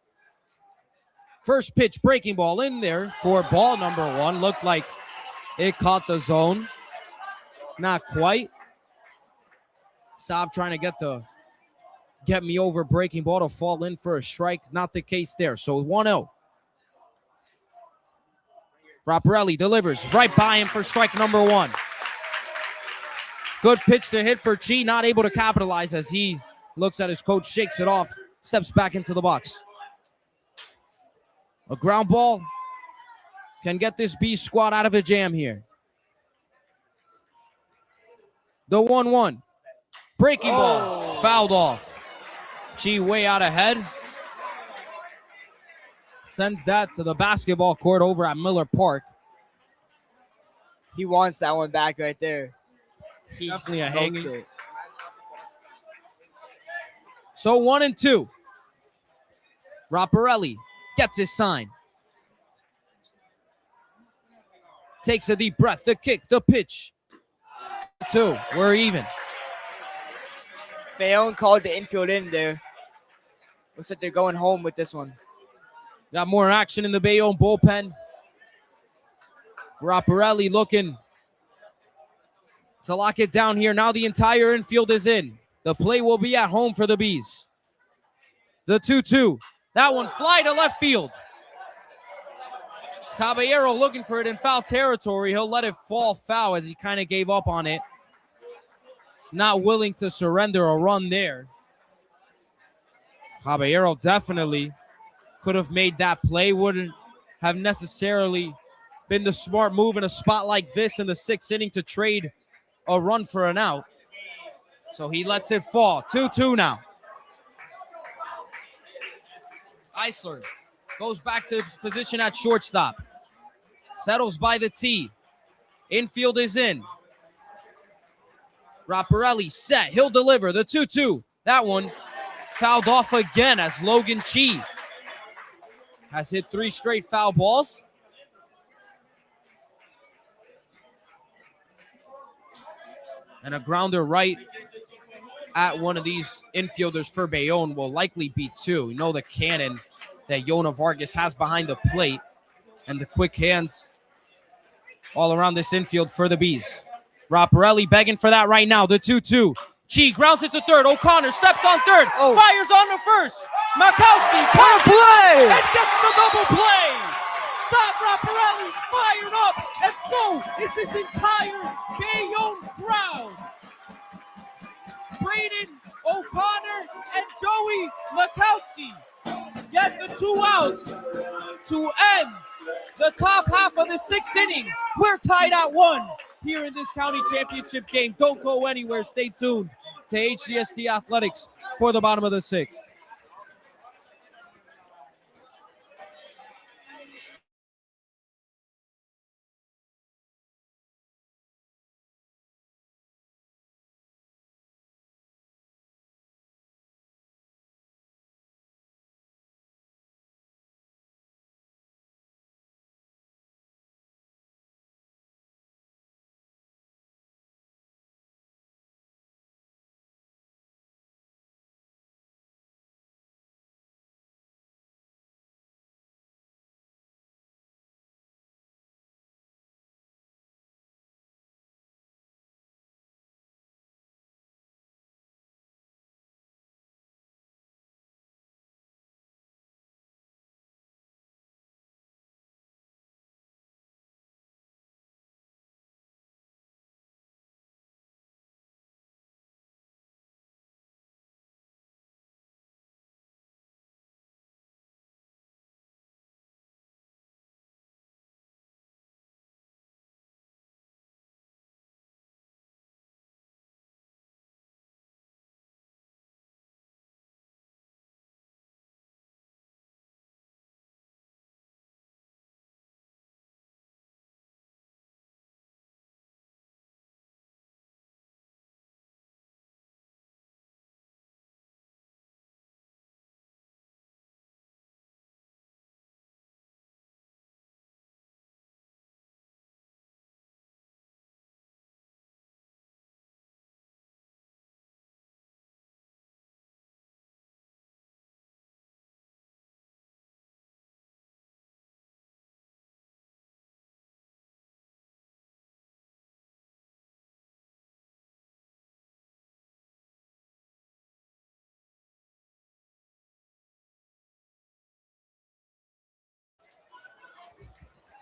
First pitch, breaking ball in there for ball number 1. Looked like it caught the zone. Not quite. Sav trying to get me over breaking ball to fall in for a strike. Not the case there. So 1-0. Raparelli delivers right by him for strike number 1. Good pitch to hit for Chi. Not able to capitalize as he looks at his coach, shakes it off, steps back into the box. A ground ball can get this B squad out of a jam here. The 1-1. Breaking ball. Fouled off. Chi way out ahead. Sends that to the basketball court over at Miller Park. He wants that one back right there. He Definitely a smoked hanging. it. So 1-2. Raparelli gets his sign. Takes a deep breath. The kick, the pitch. 2. We're even. Bayonne called the infield in there. Looks like they're going home with this one. Got more action in the Bayonne bullpen. Raparelli looking to lock it down here. Now the entire infield is in. The play will be at home for the Bees. The 2-2. That one fly to left field. Caballero looking for it in foul territory. He'll let it fall foul as he kind of gave up on it. Not willing to surrender a run there. Caballero definitely could have made that play. Wouldn't have necessarily been the smart move in a spot like this in the 6th inning to trade a run for an out. So he lets it fall. 2-2 now. Eisler goes back to his position at shortstop. Settles by the tee. Infield is in. Raparelli set. He'll deliver. The 2-2. That one fouled off again as Logan Chi has hit 3 straight foul balls. And a grounder right at one of these infielders for Bayonne will likely be 2. You know the cannon that Yona Vargas has behind the plate and the quick hands all around this infield for the Bees. Raparelli begging for that right now. The 2-2. Chi grounds it to third. O'Connor steps on third. Fires on to first. Makowski what a play! And gets the double play. Sav Raparelli's fired up, and so is this entire Bayonne crowd. Braden O'Connor and Joey Makowski get the 2 outs to end the top half of the 6th inning. We're tied at 1 here in this county championship game. Don't go anywhere. Stay tuned to HCST Athletics for the bottom of the 6th.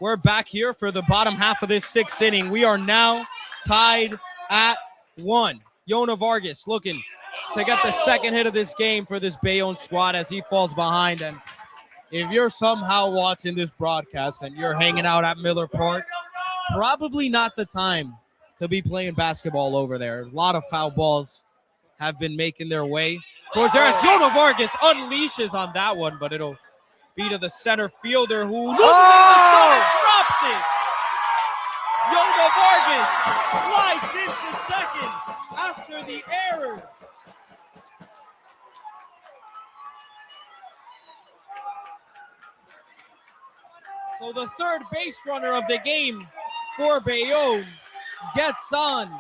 We're back here for the bottom half of this 6th inning. We are now tied at 1. Yona Vargas looking to get the second hit of this game for this Bayonne squad as he falls behind. And if you're somehow watching this broadcast and you're hanging out at Miller Park, probably not the time to be playing basketball over there. A lot of foul balls have been making their way towards there as Yona Vargas unleashes on that one, but it'll be to the center fielder who loses the center, drops it. Yona Vargas slides into second after the error. So the third base runner of the game for Bayonne gets on.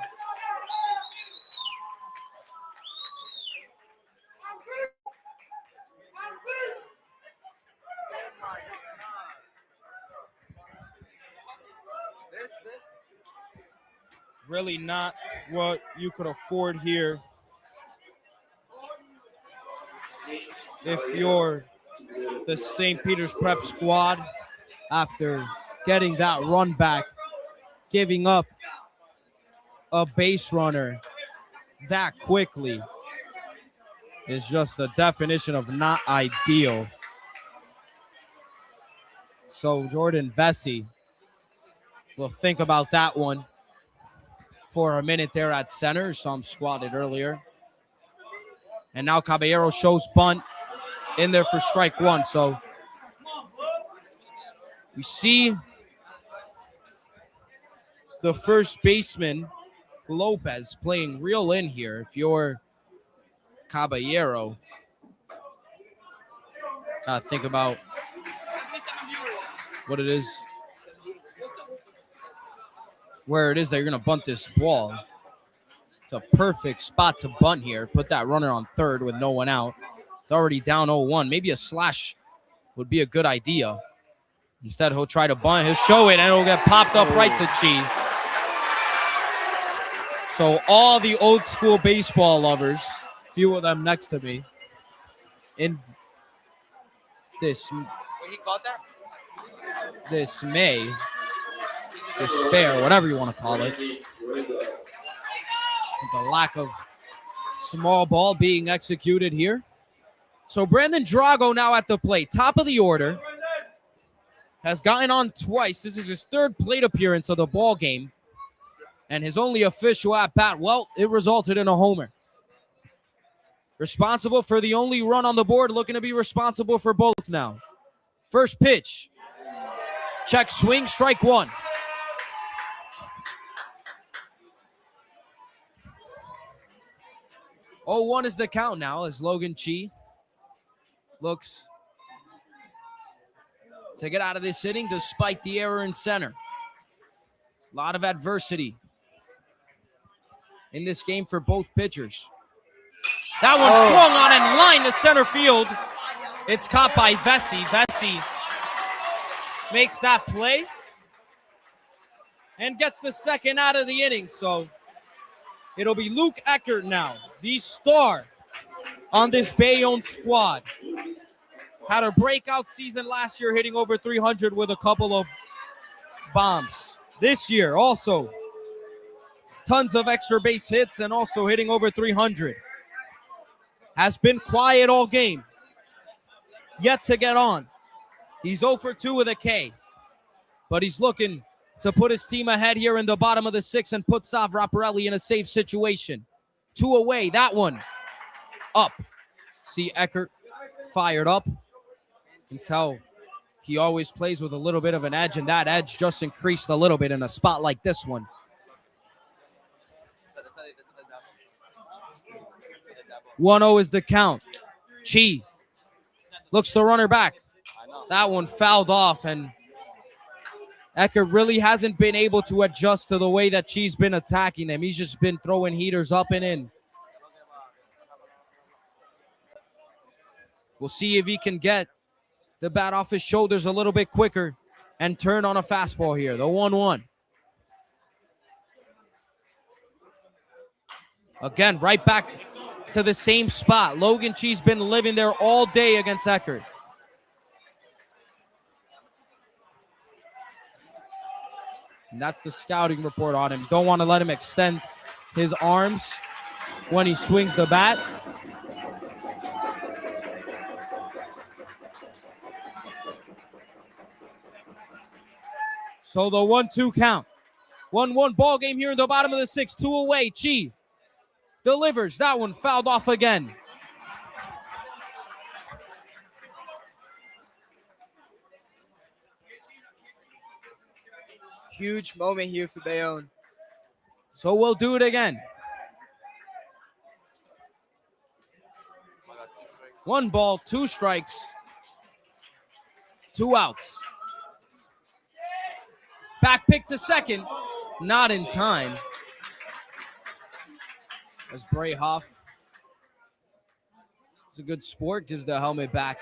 Really not what you could afford here if you're the St. Peter's Prep squad after getting that run back, giving up a base runner that quickly is just the definition of not ideal. So Jordan Vesey will think about that one for a minute there at center. Saw him squatted earlier. And now Caballero shows bunt in there for strike one. So we see the first baseman, Lopez, playing real in here. If you're Caballero, gotta think about what it is, where it is that you're going to bunt this ball. It's a perfect spot to bunt here. Put that runner on third with no one out. It's already down 0-1. Maybe a slash would be a good idea. Instead, he'll try to bunt. He'll show it, and it'll get popped up right to Chi. So all the old school baseball lovers, few of them next to me, in this dismay, despair, whatever you want to call it, the lack of small ball being executed here. So Brandon Drago now at the plate, top of the order, has gotten on twice. This is his third plate appearance of the ball game, and his only official at bat. Well, it resulted in a homer. Responsible for the only run on the board, looking to be responsible for both now. First pitch, check swing, strike one. 0-1 is the count now as Logan Chi looks to get out of this inning despite the error in center. A lot of adversity in this game for both pitchers. That one swung on and lined to center field. It's caught by Vesey. Vesey makes that play and gets the second out of the inning. So it'll be Luke Eckert now, the star on this Bayonne squad. Had a breakout season last year, hitting over 300 with a couple of bombs. This year, also, tons of extra base hits and also hitting over 300. Has been quiet all game. Yet to get on. He's 0 for 2 with a K. But he's looking to put his team ahead here in the bottom of the 6th and put Sav Rapparelli in a safe situation. 2 away, that one up. See Eckert fired up. You can tell he always plays with a little bit of an edge, and that edge just increased a little bit in a spot like this one. 1-0 is the count. Chi looks the runner back. That one fouled off, and Eckert really hasn't been able to adjust to the way that Chi's been attacking him. He's just been throwing heaters up and in. We'll see if he can get the bat off his shoulders a little bit quicker and turn on a fastball here. The 1-1. Again, right back to the same spot. Logan Chi's been living there all day against Eckert. And that's the scouting report on him. Don't want to let him extend his arms when he swings the bat. So the 1-2 count. 1-1 ball game here in the bottom of the sixth. 2 away. Chi delivers. That one fouled off again. Huge moment here for Bayonne. So we'll do it again. 1 ball, 2 strikes, 2 outs. Back pick to second. Not in time. As Brayhoff is a good sport, gives the helmet back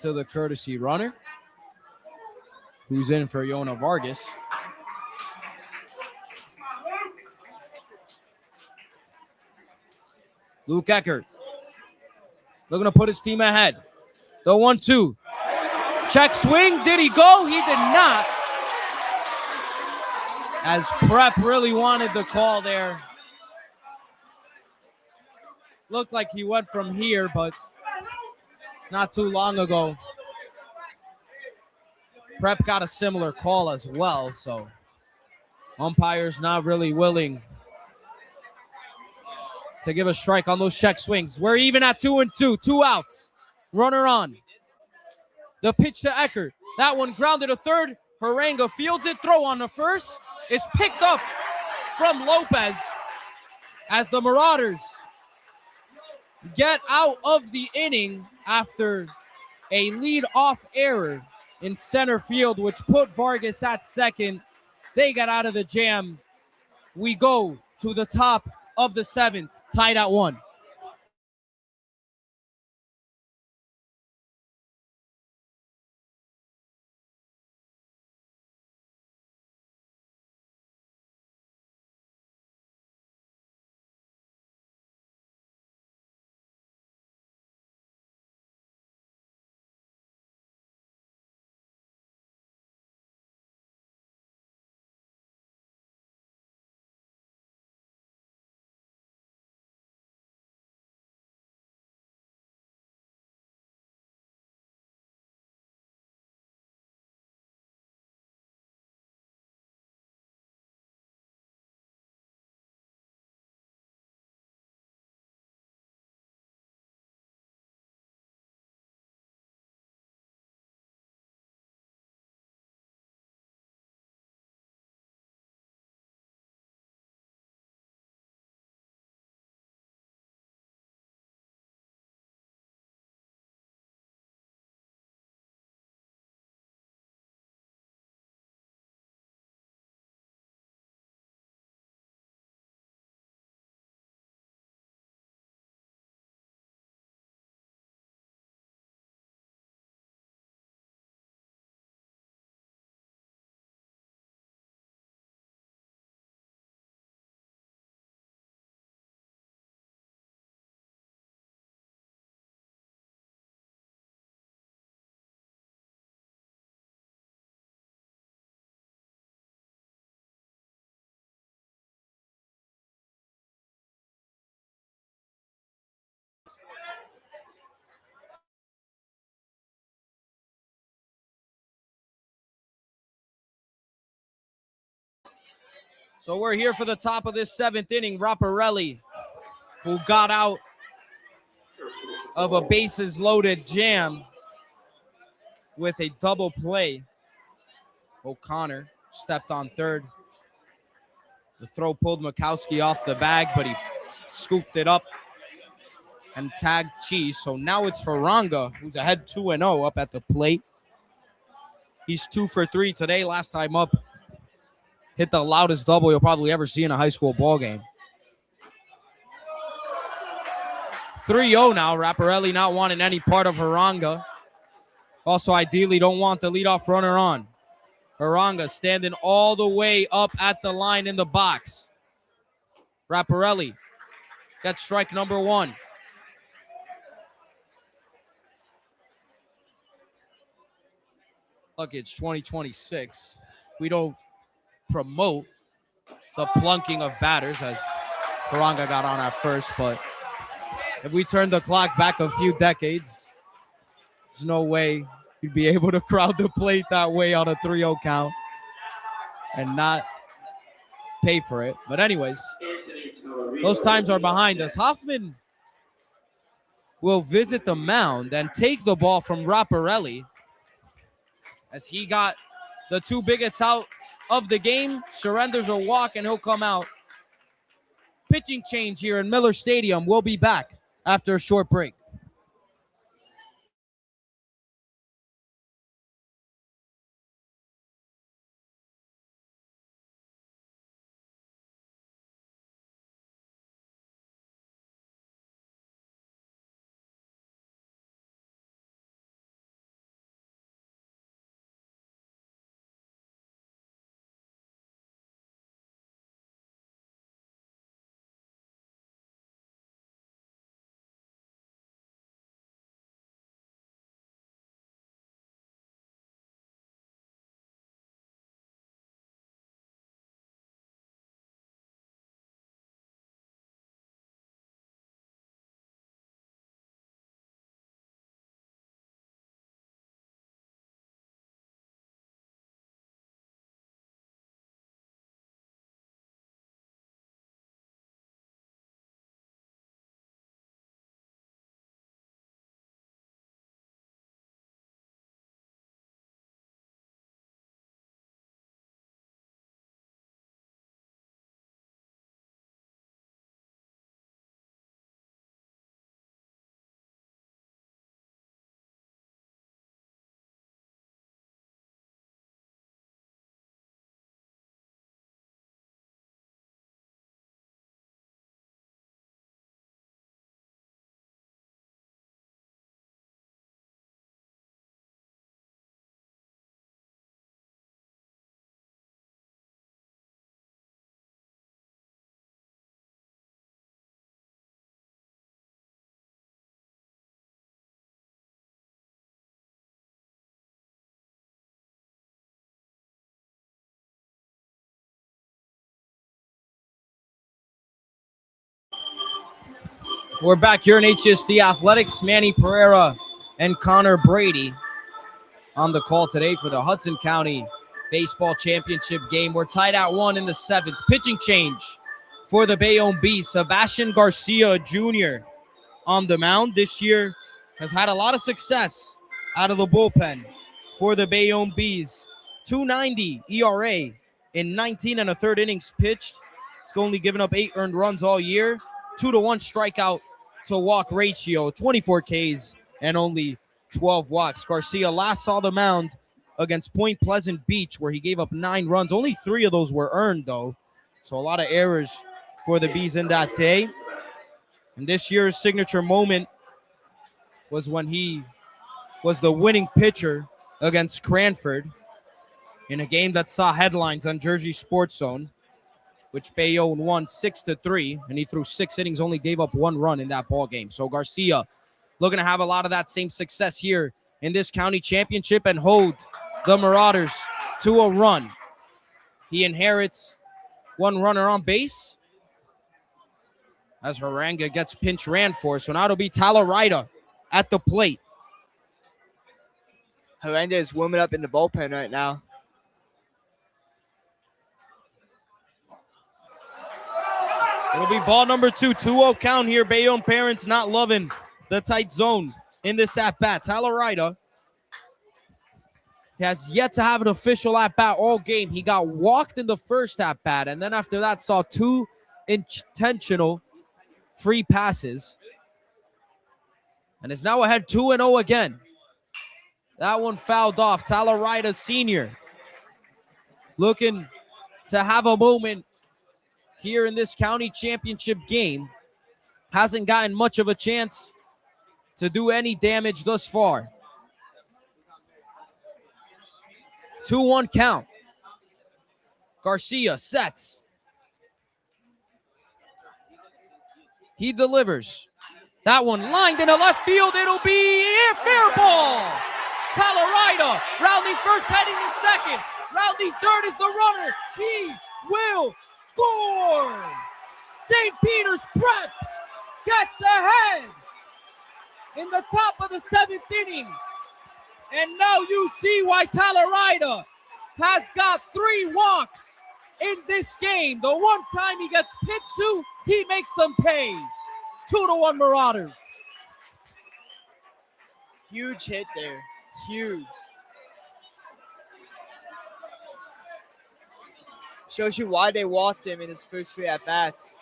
to the courtesy runner, who's in for Yona Vargas. Luke Eckert looking to put his team ahead. The 1-2. Check swing. Did he go? He did not. As Prep really wanted the call there. Looked like he went from here, but not too long ago, Prep got a similar call as well, so umpires not really willing to give a strike on those check swings. We're even at 2-2, 2 outs. Runner on. The pitch to Eckert. That one grounded to third. Haranga fields it. Throw on the first. It's picked up from Lopez as the Marauders get out of the inning after a lead-off error in center field, which put Vargas at second. They got out of the jam. We go to the top of the 7th, tied at 1. So we're here for the top of this 7th inning. Raparelli, who got out of a bases loaded jam with a double play. O'Connor stepped on third. The throw pulled Mikowski off the bag, but he scooped it up and tagged Cheese. So now it's Haranga, who's ahead 2-0 up at the plate. He's 2 for 3 today. Last time up, hit the loudest double you'll probably ever see in a high school ball game. 3-0 now. Raparelli not wanting any part of Haranga. Also, ideally, don't want the leadoff runner on. Haranga standing all the way up at the line in the box. Raparelli got strike number 1. Look, it's 2026. We don't promote the plunking of batters, as Karanga got on at first, but if we turn the clock back a few decades, there's no way you'd be able to crowd the plate that way on a 3-0 count and not pay for it. But anyways, those times are behind us. Hoffman will visit the mound and take the ball from Rapparelli as he got the two biggest outs of the game, surrenders a walk, and he'll come out. Pitching change here in Miller Stadium. We'll be back after a short break. We're back here in HST Athletics. Manny Pereira and Connor Brady on the call today for the Hudson County Baseball Championship game. We're tied at 1 in the 7th. Pitching change for the Bayonne Bees. Sebastian Garcia Jr. on the mound this year has had a lot of success out of the bullpen for the Bayonne Bees. 2.90 ERA in 19 and a third innings pitched. It's only given up 8 earned runs all year. 2-to-1 strikeout to walk ratio, 24 Ks and only 12 walks. Garcia last saw the mound against Point Pleasant Beach, where he gave up 9 runs. Only 3 of those were earned, though. So a lot of errors for the Bees in that day. And this year's signature moment was when he was the winning pitcher against Cranford in a game that saw headlines on Jersey Sports Zone, which Bayonne won 6-3, and he threw 6 innings, only gave up 1 run in that ball game. So Garcia looking to have a lot of that same success here in this county championship and hold the Marauders to a run. He inherits 1 runner on base as Haranga gets pinch ran for. So now it'll be Talarida at the plate. Haranga is warming up in the bullpen right now. It'll be ball number 2, 2-0 count here. Bayonne parents not loving the tight zone in this at-bat. Talarida has yet to have an official at-bat all game. He got walked in the first at-bat, and then after that saw 2 intentional free passes, and is now ahead 2-0 again. That one fouled off. Talarida Sr. looking to have a moment here in this county championship game. Hasn't gotten much of a chance to do any damage thus far. 2-1 count. Garcia sets. He delivers. That one lined into left field. It'll be a fair ball. Talarida. Rounding first, heading to second. Rounding third is the runner. He will score. St. Peter's Prep gets ahead in the top of the 7th inning. And now you see why Talarida has got 3 walks in this game. The one time he gets pitched to, he makes them pay. 2-1 Marauders. Huge hit there. Huge. Shows you why they walked him in his first 3 at-bats.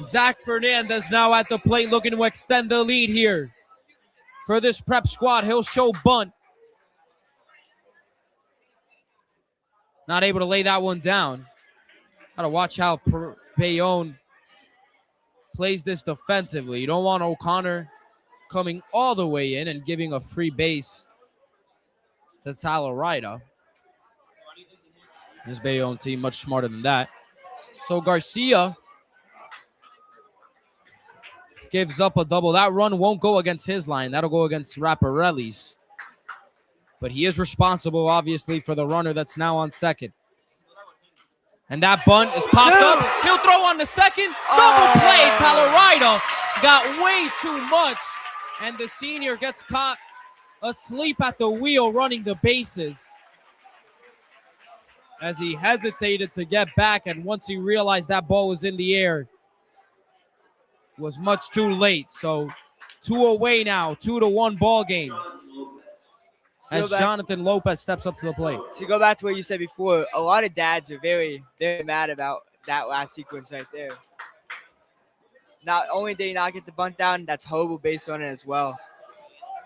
Zach Fernandez now at the plate looking to extend the lead here. For this Prep squad, he'll show bunt. Not able to lay that one down. Gotta watch how Bayonne plays this defensively. You don't want O'Connor coming all the way in and giving a free base to Talarida. This Bayonne team much smarter than that. So Garcia gives up a double. That run won't go against his line. That'll go against Raparelli's. But he is responsible, obviously, for the runner that's now on second. And that bunt is popped up. He'll throw on the second. Double play. Talarida got way too much. And the senior gets caught asleep at the wheel running the bases. As he hesitated to get back, and once he realized that ball was in the air, was much too late. So 2 away now, 2-1 ball game. As Jonathan Lopez steps up to the plate. To go back to what you said before, a lot of dads are very, very mad about that last sequence right there. Not only did he not get the bunt down, that's horrible base running as well.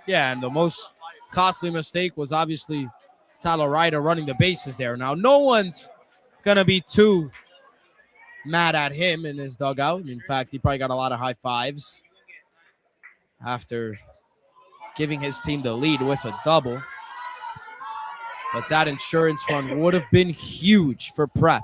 Yeah, and the most costly mistake was obviously Talarida running the bases there. Now, no one's going to be too mad at him in his dugout. In fact, he probably got a lot of high fives after giving his team the lead with a double. But that insurance run would have been huge for Prep.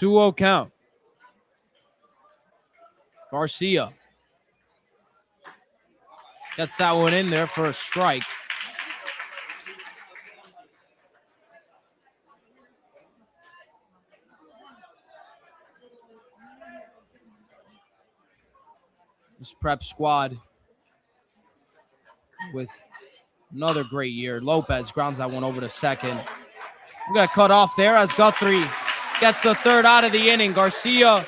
Two-0 count. Garcia gets that one in there for a strike. This Prep squad with another great year. Lopez grounds that one over to second. We got cut off there as Guthrie gets the third out of the inning. Garcia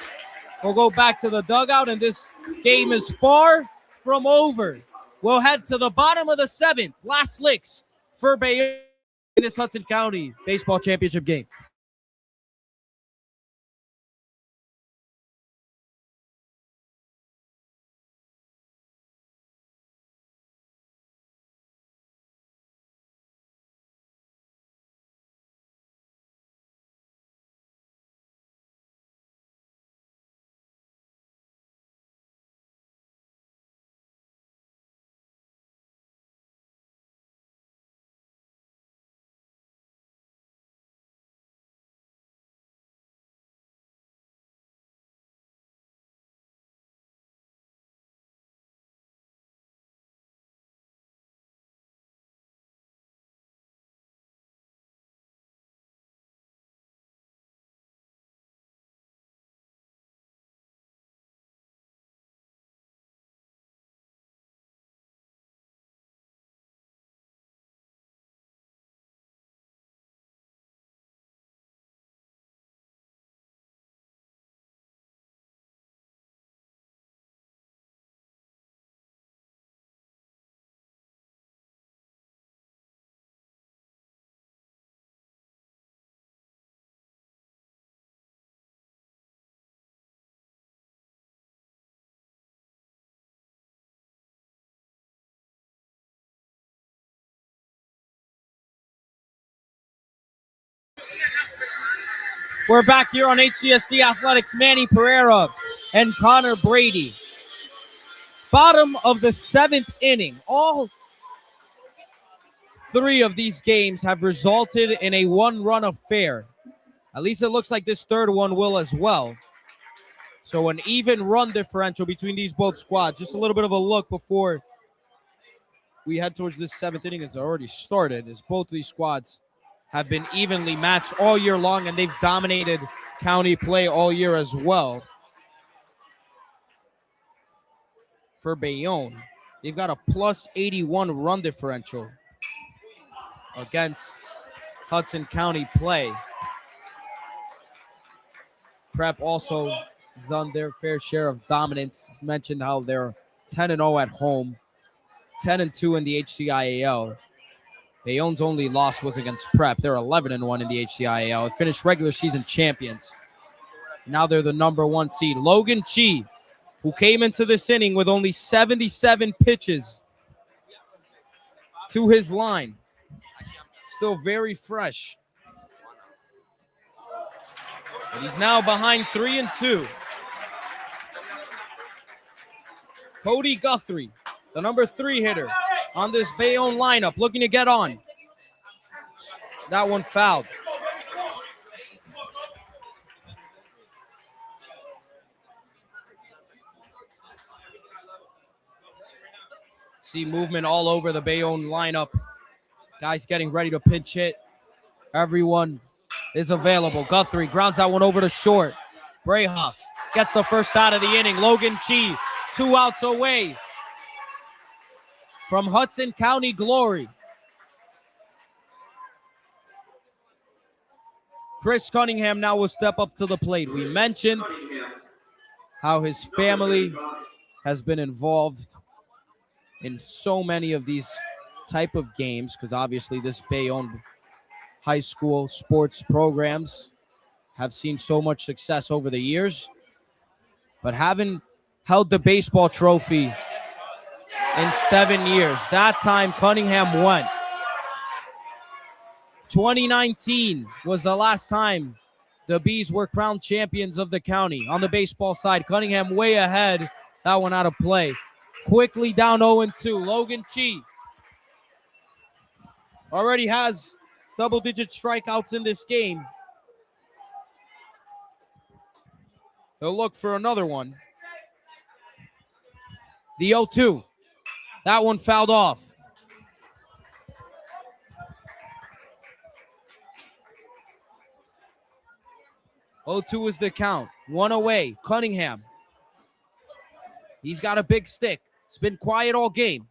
will go back to the dugout, and this game is far from over. We'll head to the bottom of the 7th. Last licks for Bayonne in this Hudson County Baseball Championship game. We're back here on HCSD Athletics. Manny Pereira and Connor Brady. Bottom of the 7th inning. All 3 of these games have resulted in a 1-run affair. At least it looks like this third one will as well. So an even run differential between these both squads. Just a little bit of a look before we head towards this 7th inning has already started, as both of these squads have been evenly matched all year long, and they've dominated county play all year as well. For Bayonne, they've got a plus 81 run differential against Hudson County play. Prep also has done their fair share of dominance. Mentioned how they're 10-0 at home, 10-2 in the HCIAL. Bayonne's only loss was against Prep. They're 11-1 in the HCIAL. They finished regular season champions. Now they're the number 1 seed. Logan Chi, who came into this inning with only 77 pitches to his line. Still very fresh. But he's now behind 3-2. Cody Guthrie, the number 3 hitter on this Bayonne lineup, looking to get on. That one fouled. See movement all over the Bayonne lineup. Guys getting ready to pinch hit. Everyone is available. Guthrie grounds that one over to short. Brayhoff gets the first out of the inning. Logan Chi, 2 outs away from Hudson County Glory. Chris Cunningham now will step up to the plate. We mentioned how his family has been involved in so many of these type of games, because obviously this Bayonne high school sports programs have seen so much success over the years, but haven't held the baseball trophy in 7 years. That time Cunningham went. 2019 was the last time the Bees were crowned champions of the county. On the baseball side, Cunningham way ahead. That one out of play. Quickly down 0-2. Logan Chi already has double-digit strikeouts in this game. He'll look for another one. The 0-2. That one fouled off. Oh, 2 is the count. 1 away. Cunningham. He's got a big stick. It's been quiet all game.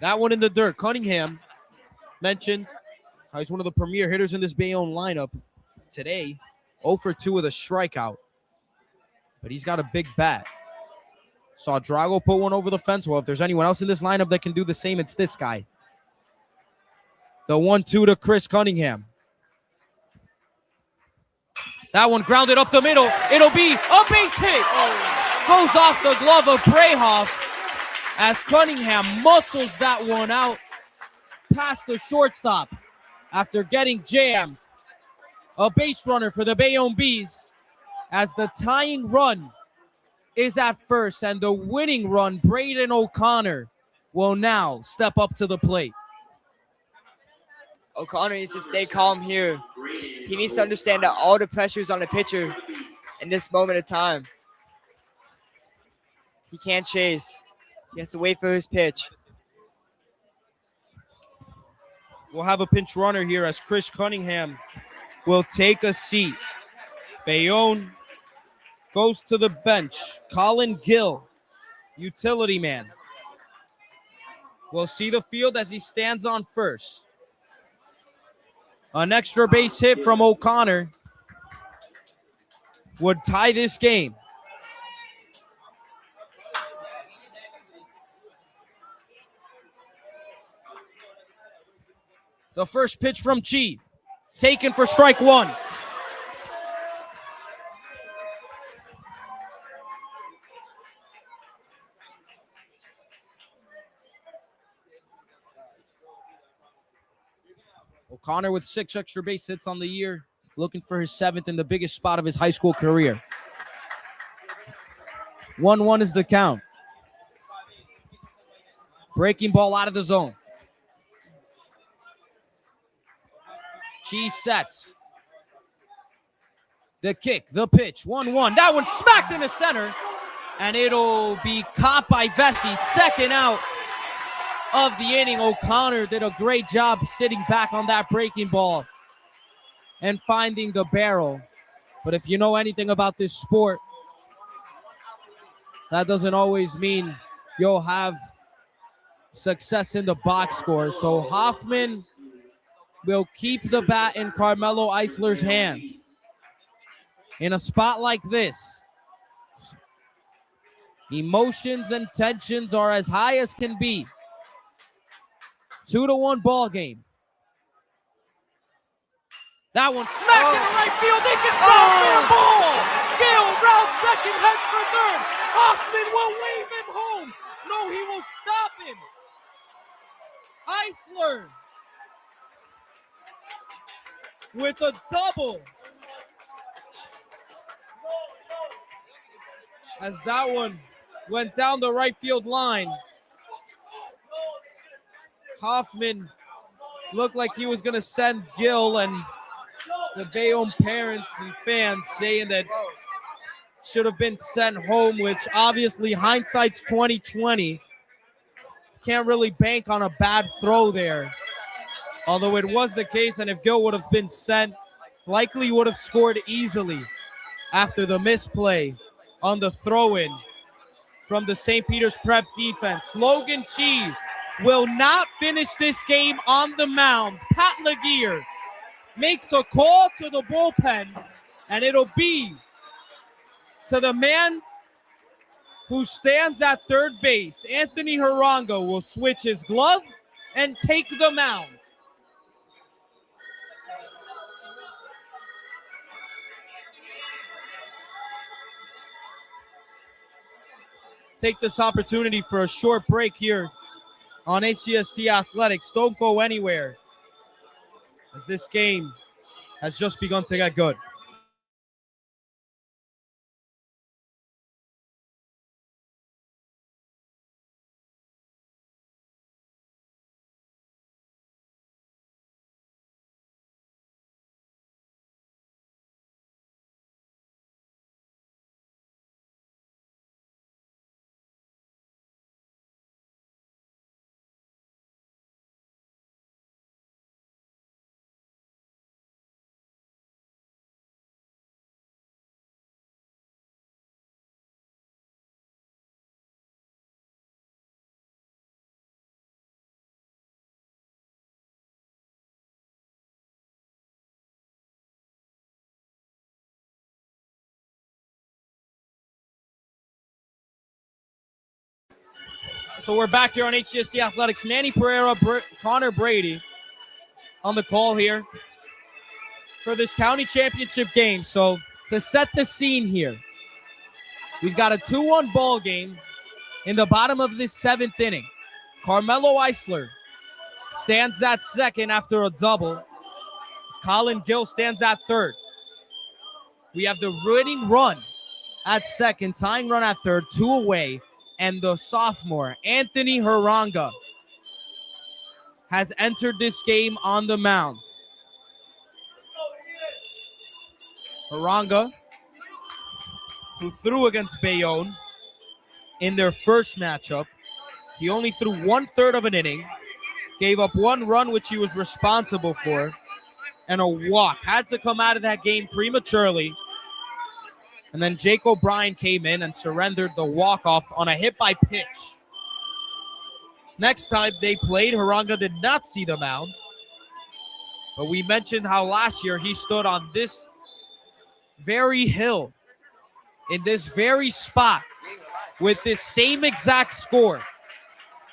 That one in the dirt. Cunningham mentioned how he's one of the premier hitters in this Bayonne lineup today. 0 for 2 with a strikeout. But he's got a big bat. Saw Drago put one over the fence. Well, if there's anyone else in this lineup that can do the same, it's this guy. The 1-2 to Chris Cunningham. That one grounded up the middle. It'll be a base hit. Goes off the glove of Brayhoff as Cunningham muscles that one out past the shortstop after getting jammed. A base runner for the Bayonne Bees as the tying run is at first, and the winning run, Braden O'Connor, will now step up to the plate. O'Connor needs to stay calm here. He needs to understand that all the pressure is on the pitcher in this moment of time. He can't chase. He has to wait for his pitch. We'll have a pinch runner here as Chris Cunningham will take a seat. Bayonne goes to the bench. Colin Gill, utility man, will see the field as he stands on first. An extra base hit from O'Connor would tie this game. The first pitch from Chi, taken for strike 1. O'Connor with 6 extra base hits on the year. looking for his 7th in the biggest spot of his high school career. 1-1 is the count. Breaking ball out of the zone. Cheese sets. The kick, the pitch, 1-1. That one smacked in the center, and it'll be caught by Vesey. Second out of the inning. O'Connor did a great job sitting back on that breaking ball and finding the barrel. But if you know anything about this sport, that doesn't always mean you'll have success in the box score. So Hoffman will keep the bat in Carmelo Eisler's hands. In a spot like this, emotions and tensions are as high as can be. 2-1 ball game. That one smacked in the right field. They can stop their ball. Gale round second, heads for third. Hoffman will wave him home. No, he will stop him. Eisler with a double. As that one went down the right field line. Hoffman looked like he was going to send Gill, and the Bayonne parents and fans saying that should have been sent home, which obviously hindsight's 2020. Can't really bank on a bad throw there. Although it was the case, and if Gill would have been sent, likely would have scored easily after the misplay on the throw-in from the St. Peter's Prep defense. Logan Chi will not finish this game on the mound. Pat Laguerre makes a call to the bullpen, and it'll be to the man who stands at third base. Anthony Harango will switch his glove and take the mound. Take this opportunity for a short break here on HCST Athletics. Don't go anywhere, as this game has just begun to get good. So we're back here on HCST Athletics. Manny Pereira, Connor Brady on the call here for this county championship game. So to set the scene here, we've got a 2-1 ball game in the bottom of this 7th inning. Carmelo Eisler stands at second after a double, as Colin Gill stands at third. We have the winning run at second, tying run at third, 2 away. And the sophomore, Anthony Haranga, has entered this game on the mound. Haranga, who threw against Bayonne in their first matchup. He only threw 1/3 of an inning, gave up 1 run, which he was responsible for, and a walk. Had to come out of that game prematurely. And then Jake O'Brien came in and surrendered the walk-off on a hit by pitch. Next time they played, Haranga did not see the mound. But we mentioned how last year he stood on this very hill, in this very spot, with this same exact score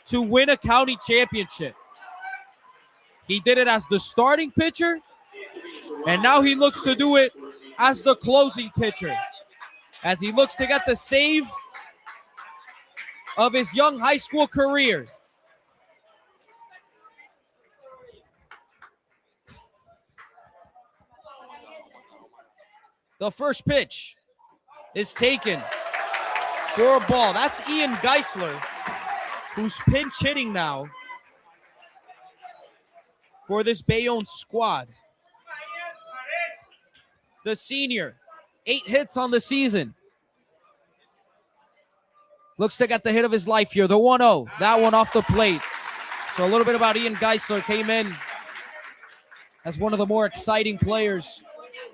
to win a county championship. He did it as the starting pitcher, and now he looks to do it as the closing pitcher, as he looks to get the save of his young high school career. The first pitch is taken for a ball. That's Ian Geisler, who's pinch hitting now for this Bayonne squad. The senior, 8 hits on the season. Looks to get the hit of his life here. The 1-0, that one off the plate. So a little bit about Ian Geisler. Came in as one of the more exciting players,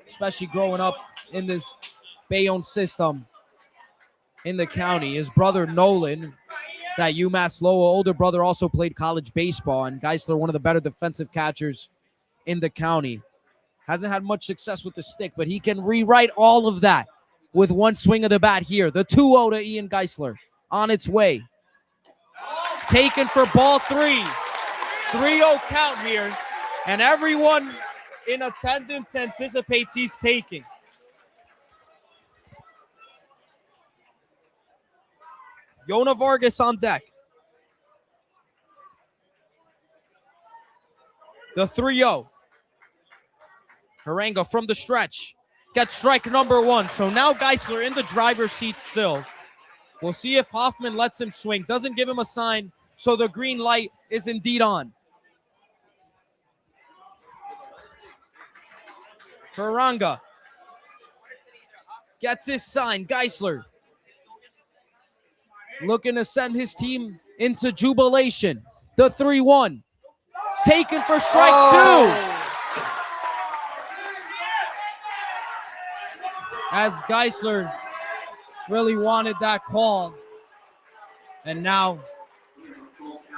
especially growing up in this Bayonne system in the county. His brother Nolan is at UMass Lowell. Older brother also played college baseball, and Geisler, one of the better defensive catchers in the county. Hasn't had much success with the stick, but he can rewrite all of that with one swing of the bat here. The 2-0 to Ian Geisler on its way. Taken for ball 3. 3-0 count here, and everyone in attendance anticipates he's taking. Yona Vargas on deck. The 3-0. Haranga from the stretch gets strike number 1. So now Geisler in the driver's seat still. We'll see if Hoffman lets him swing. Doesn't give him a sign, so the green light is indeed on. Haranga gets his sign. Geisler looking to send his team into jubilation. The 3-1. Taken for strike 2. As Geisler really wanted that call. And now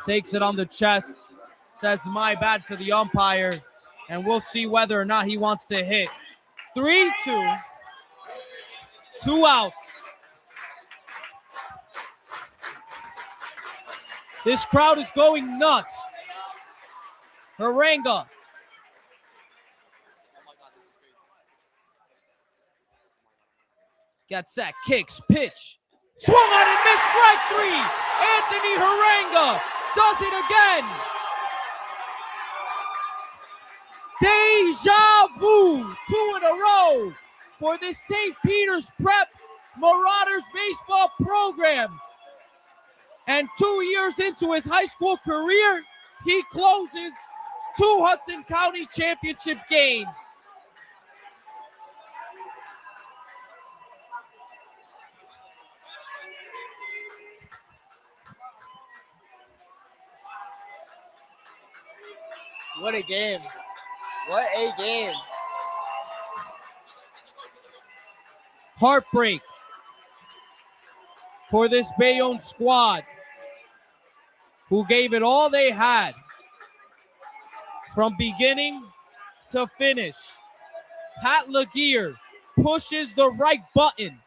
takes it on the chest. Says my bad to the umpire. And we'll see whether or not he wants to hit. 3-2. 2 outs. This crowd is going nuts. Haranga. Gets set, kicks, pitch. Swung on and missed, strike 3. Anthony Haranga does it again. Deja vu, 2 in a row for the St. Peter's Prep Marauders baseball program. And 2 years into his high school career, he closes 2 Hudson County championship games. What a game. What a game. Heartbreak for this Bayonne squad, who gave it all they had from beginning to finish. Pat Laguerre pushes the right button.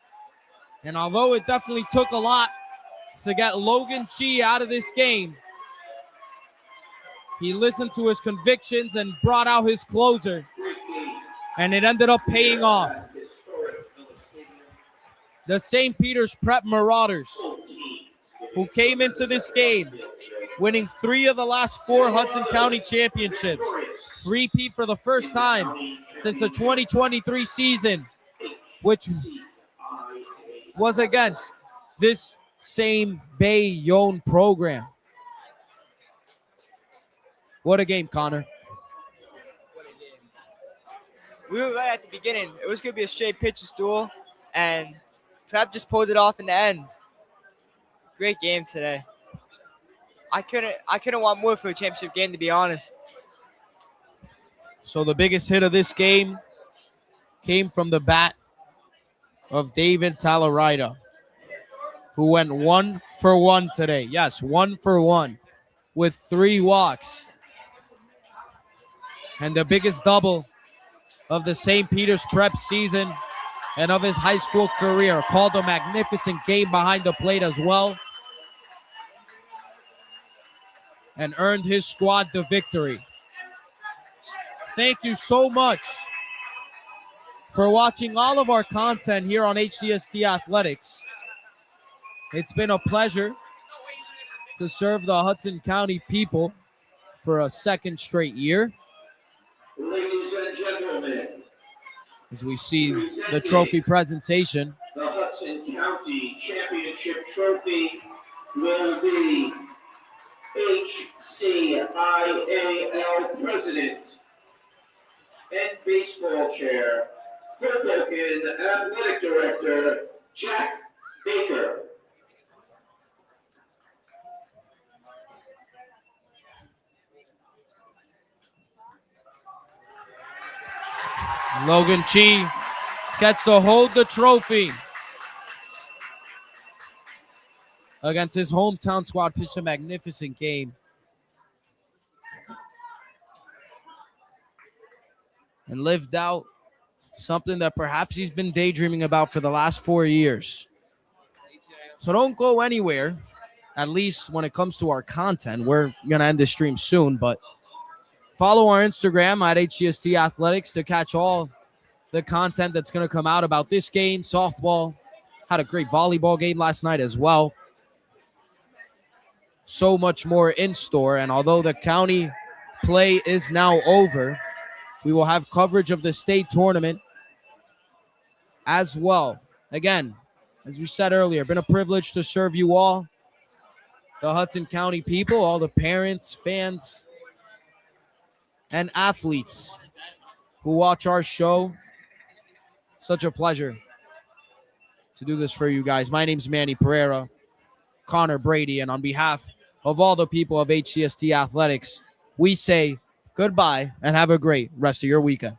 And although it definitely took a lot to get Logan Chi out of this game, he listened to his convictions and brought out his closer. And it ended up paying off. The St. Peter's Prep Marauders, who came into this game winning 3 of the last 4 Hudson County championships. Repeat for the first time since the 2023 season, which was against this same Bayonne program. What a game, Connor. What a game. We were right at the beginning. It was going to be a straight pitches duel, and Prep just pulled it off in the end. Great game today. I couldn't want more for a championship game, to be honest. So the biggest hit of this game came from the bat of David Talarida, who went 1 for 1 today. Yes, 1 for 1 with 3 walks. And the biggest double of the St. Peter's Prep season and of his high school career. Called a magnificent game behind the plate as well. And earned his squad the victory. Thank you so much for watching all of our content here on HCST Athletics. It's been a pleasure to serve the Hudson County people for a second straight year. Ladies and gentlemen, as we see the trophy presentation. The Hudson County Championship Trophy will be HCIAL President and Baseball Chair, Hoboken Athletic Director, Jack Baker. Logan Chi gets to hold the trophy against his hometown squad. Pitched a magnificent game. And lived out something that perhaps he's been daydreaming about for the last 4 years. So don't go anywhere, at least when it comes to our content. We're going to end the stream soon, but follow our Instagram at HCST Athletics to catch all the content that's going to come out about this game. Softball, had a great volleyball game last night as well. So much more in store, and although the county play is now over, we will have coverage of the state tournament as well. Again, as we said earlier, been a privilege to serve you all, the Hudson County people, all the parents, fans, and athletes who watch our show. Such a pleasure to do this for you guys. My name's Manny Pereira, Connor Brady, and on behalf of all the people of HCST Athletics, we say goodbye and have a great rest of your weekend.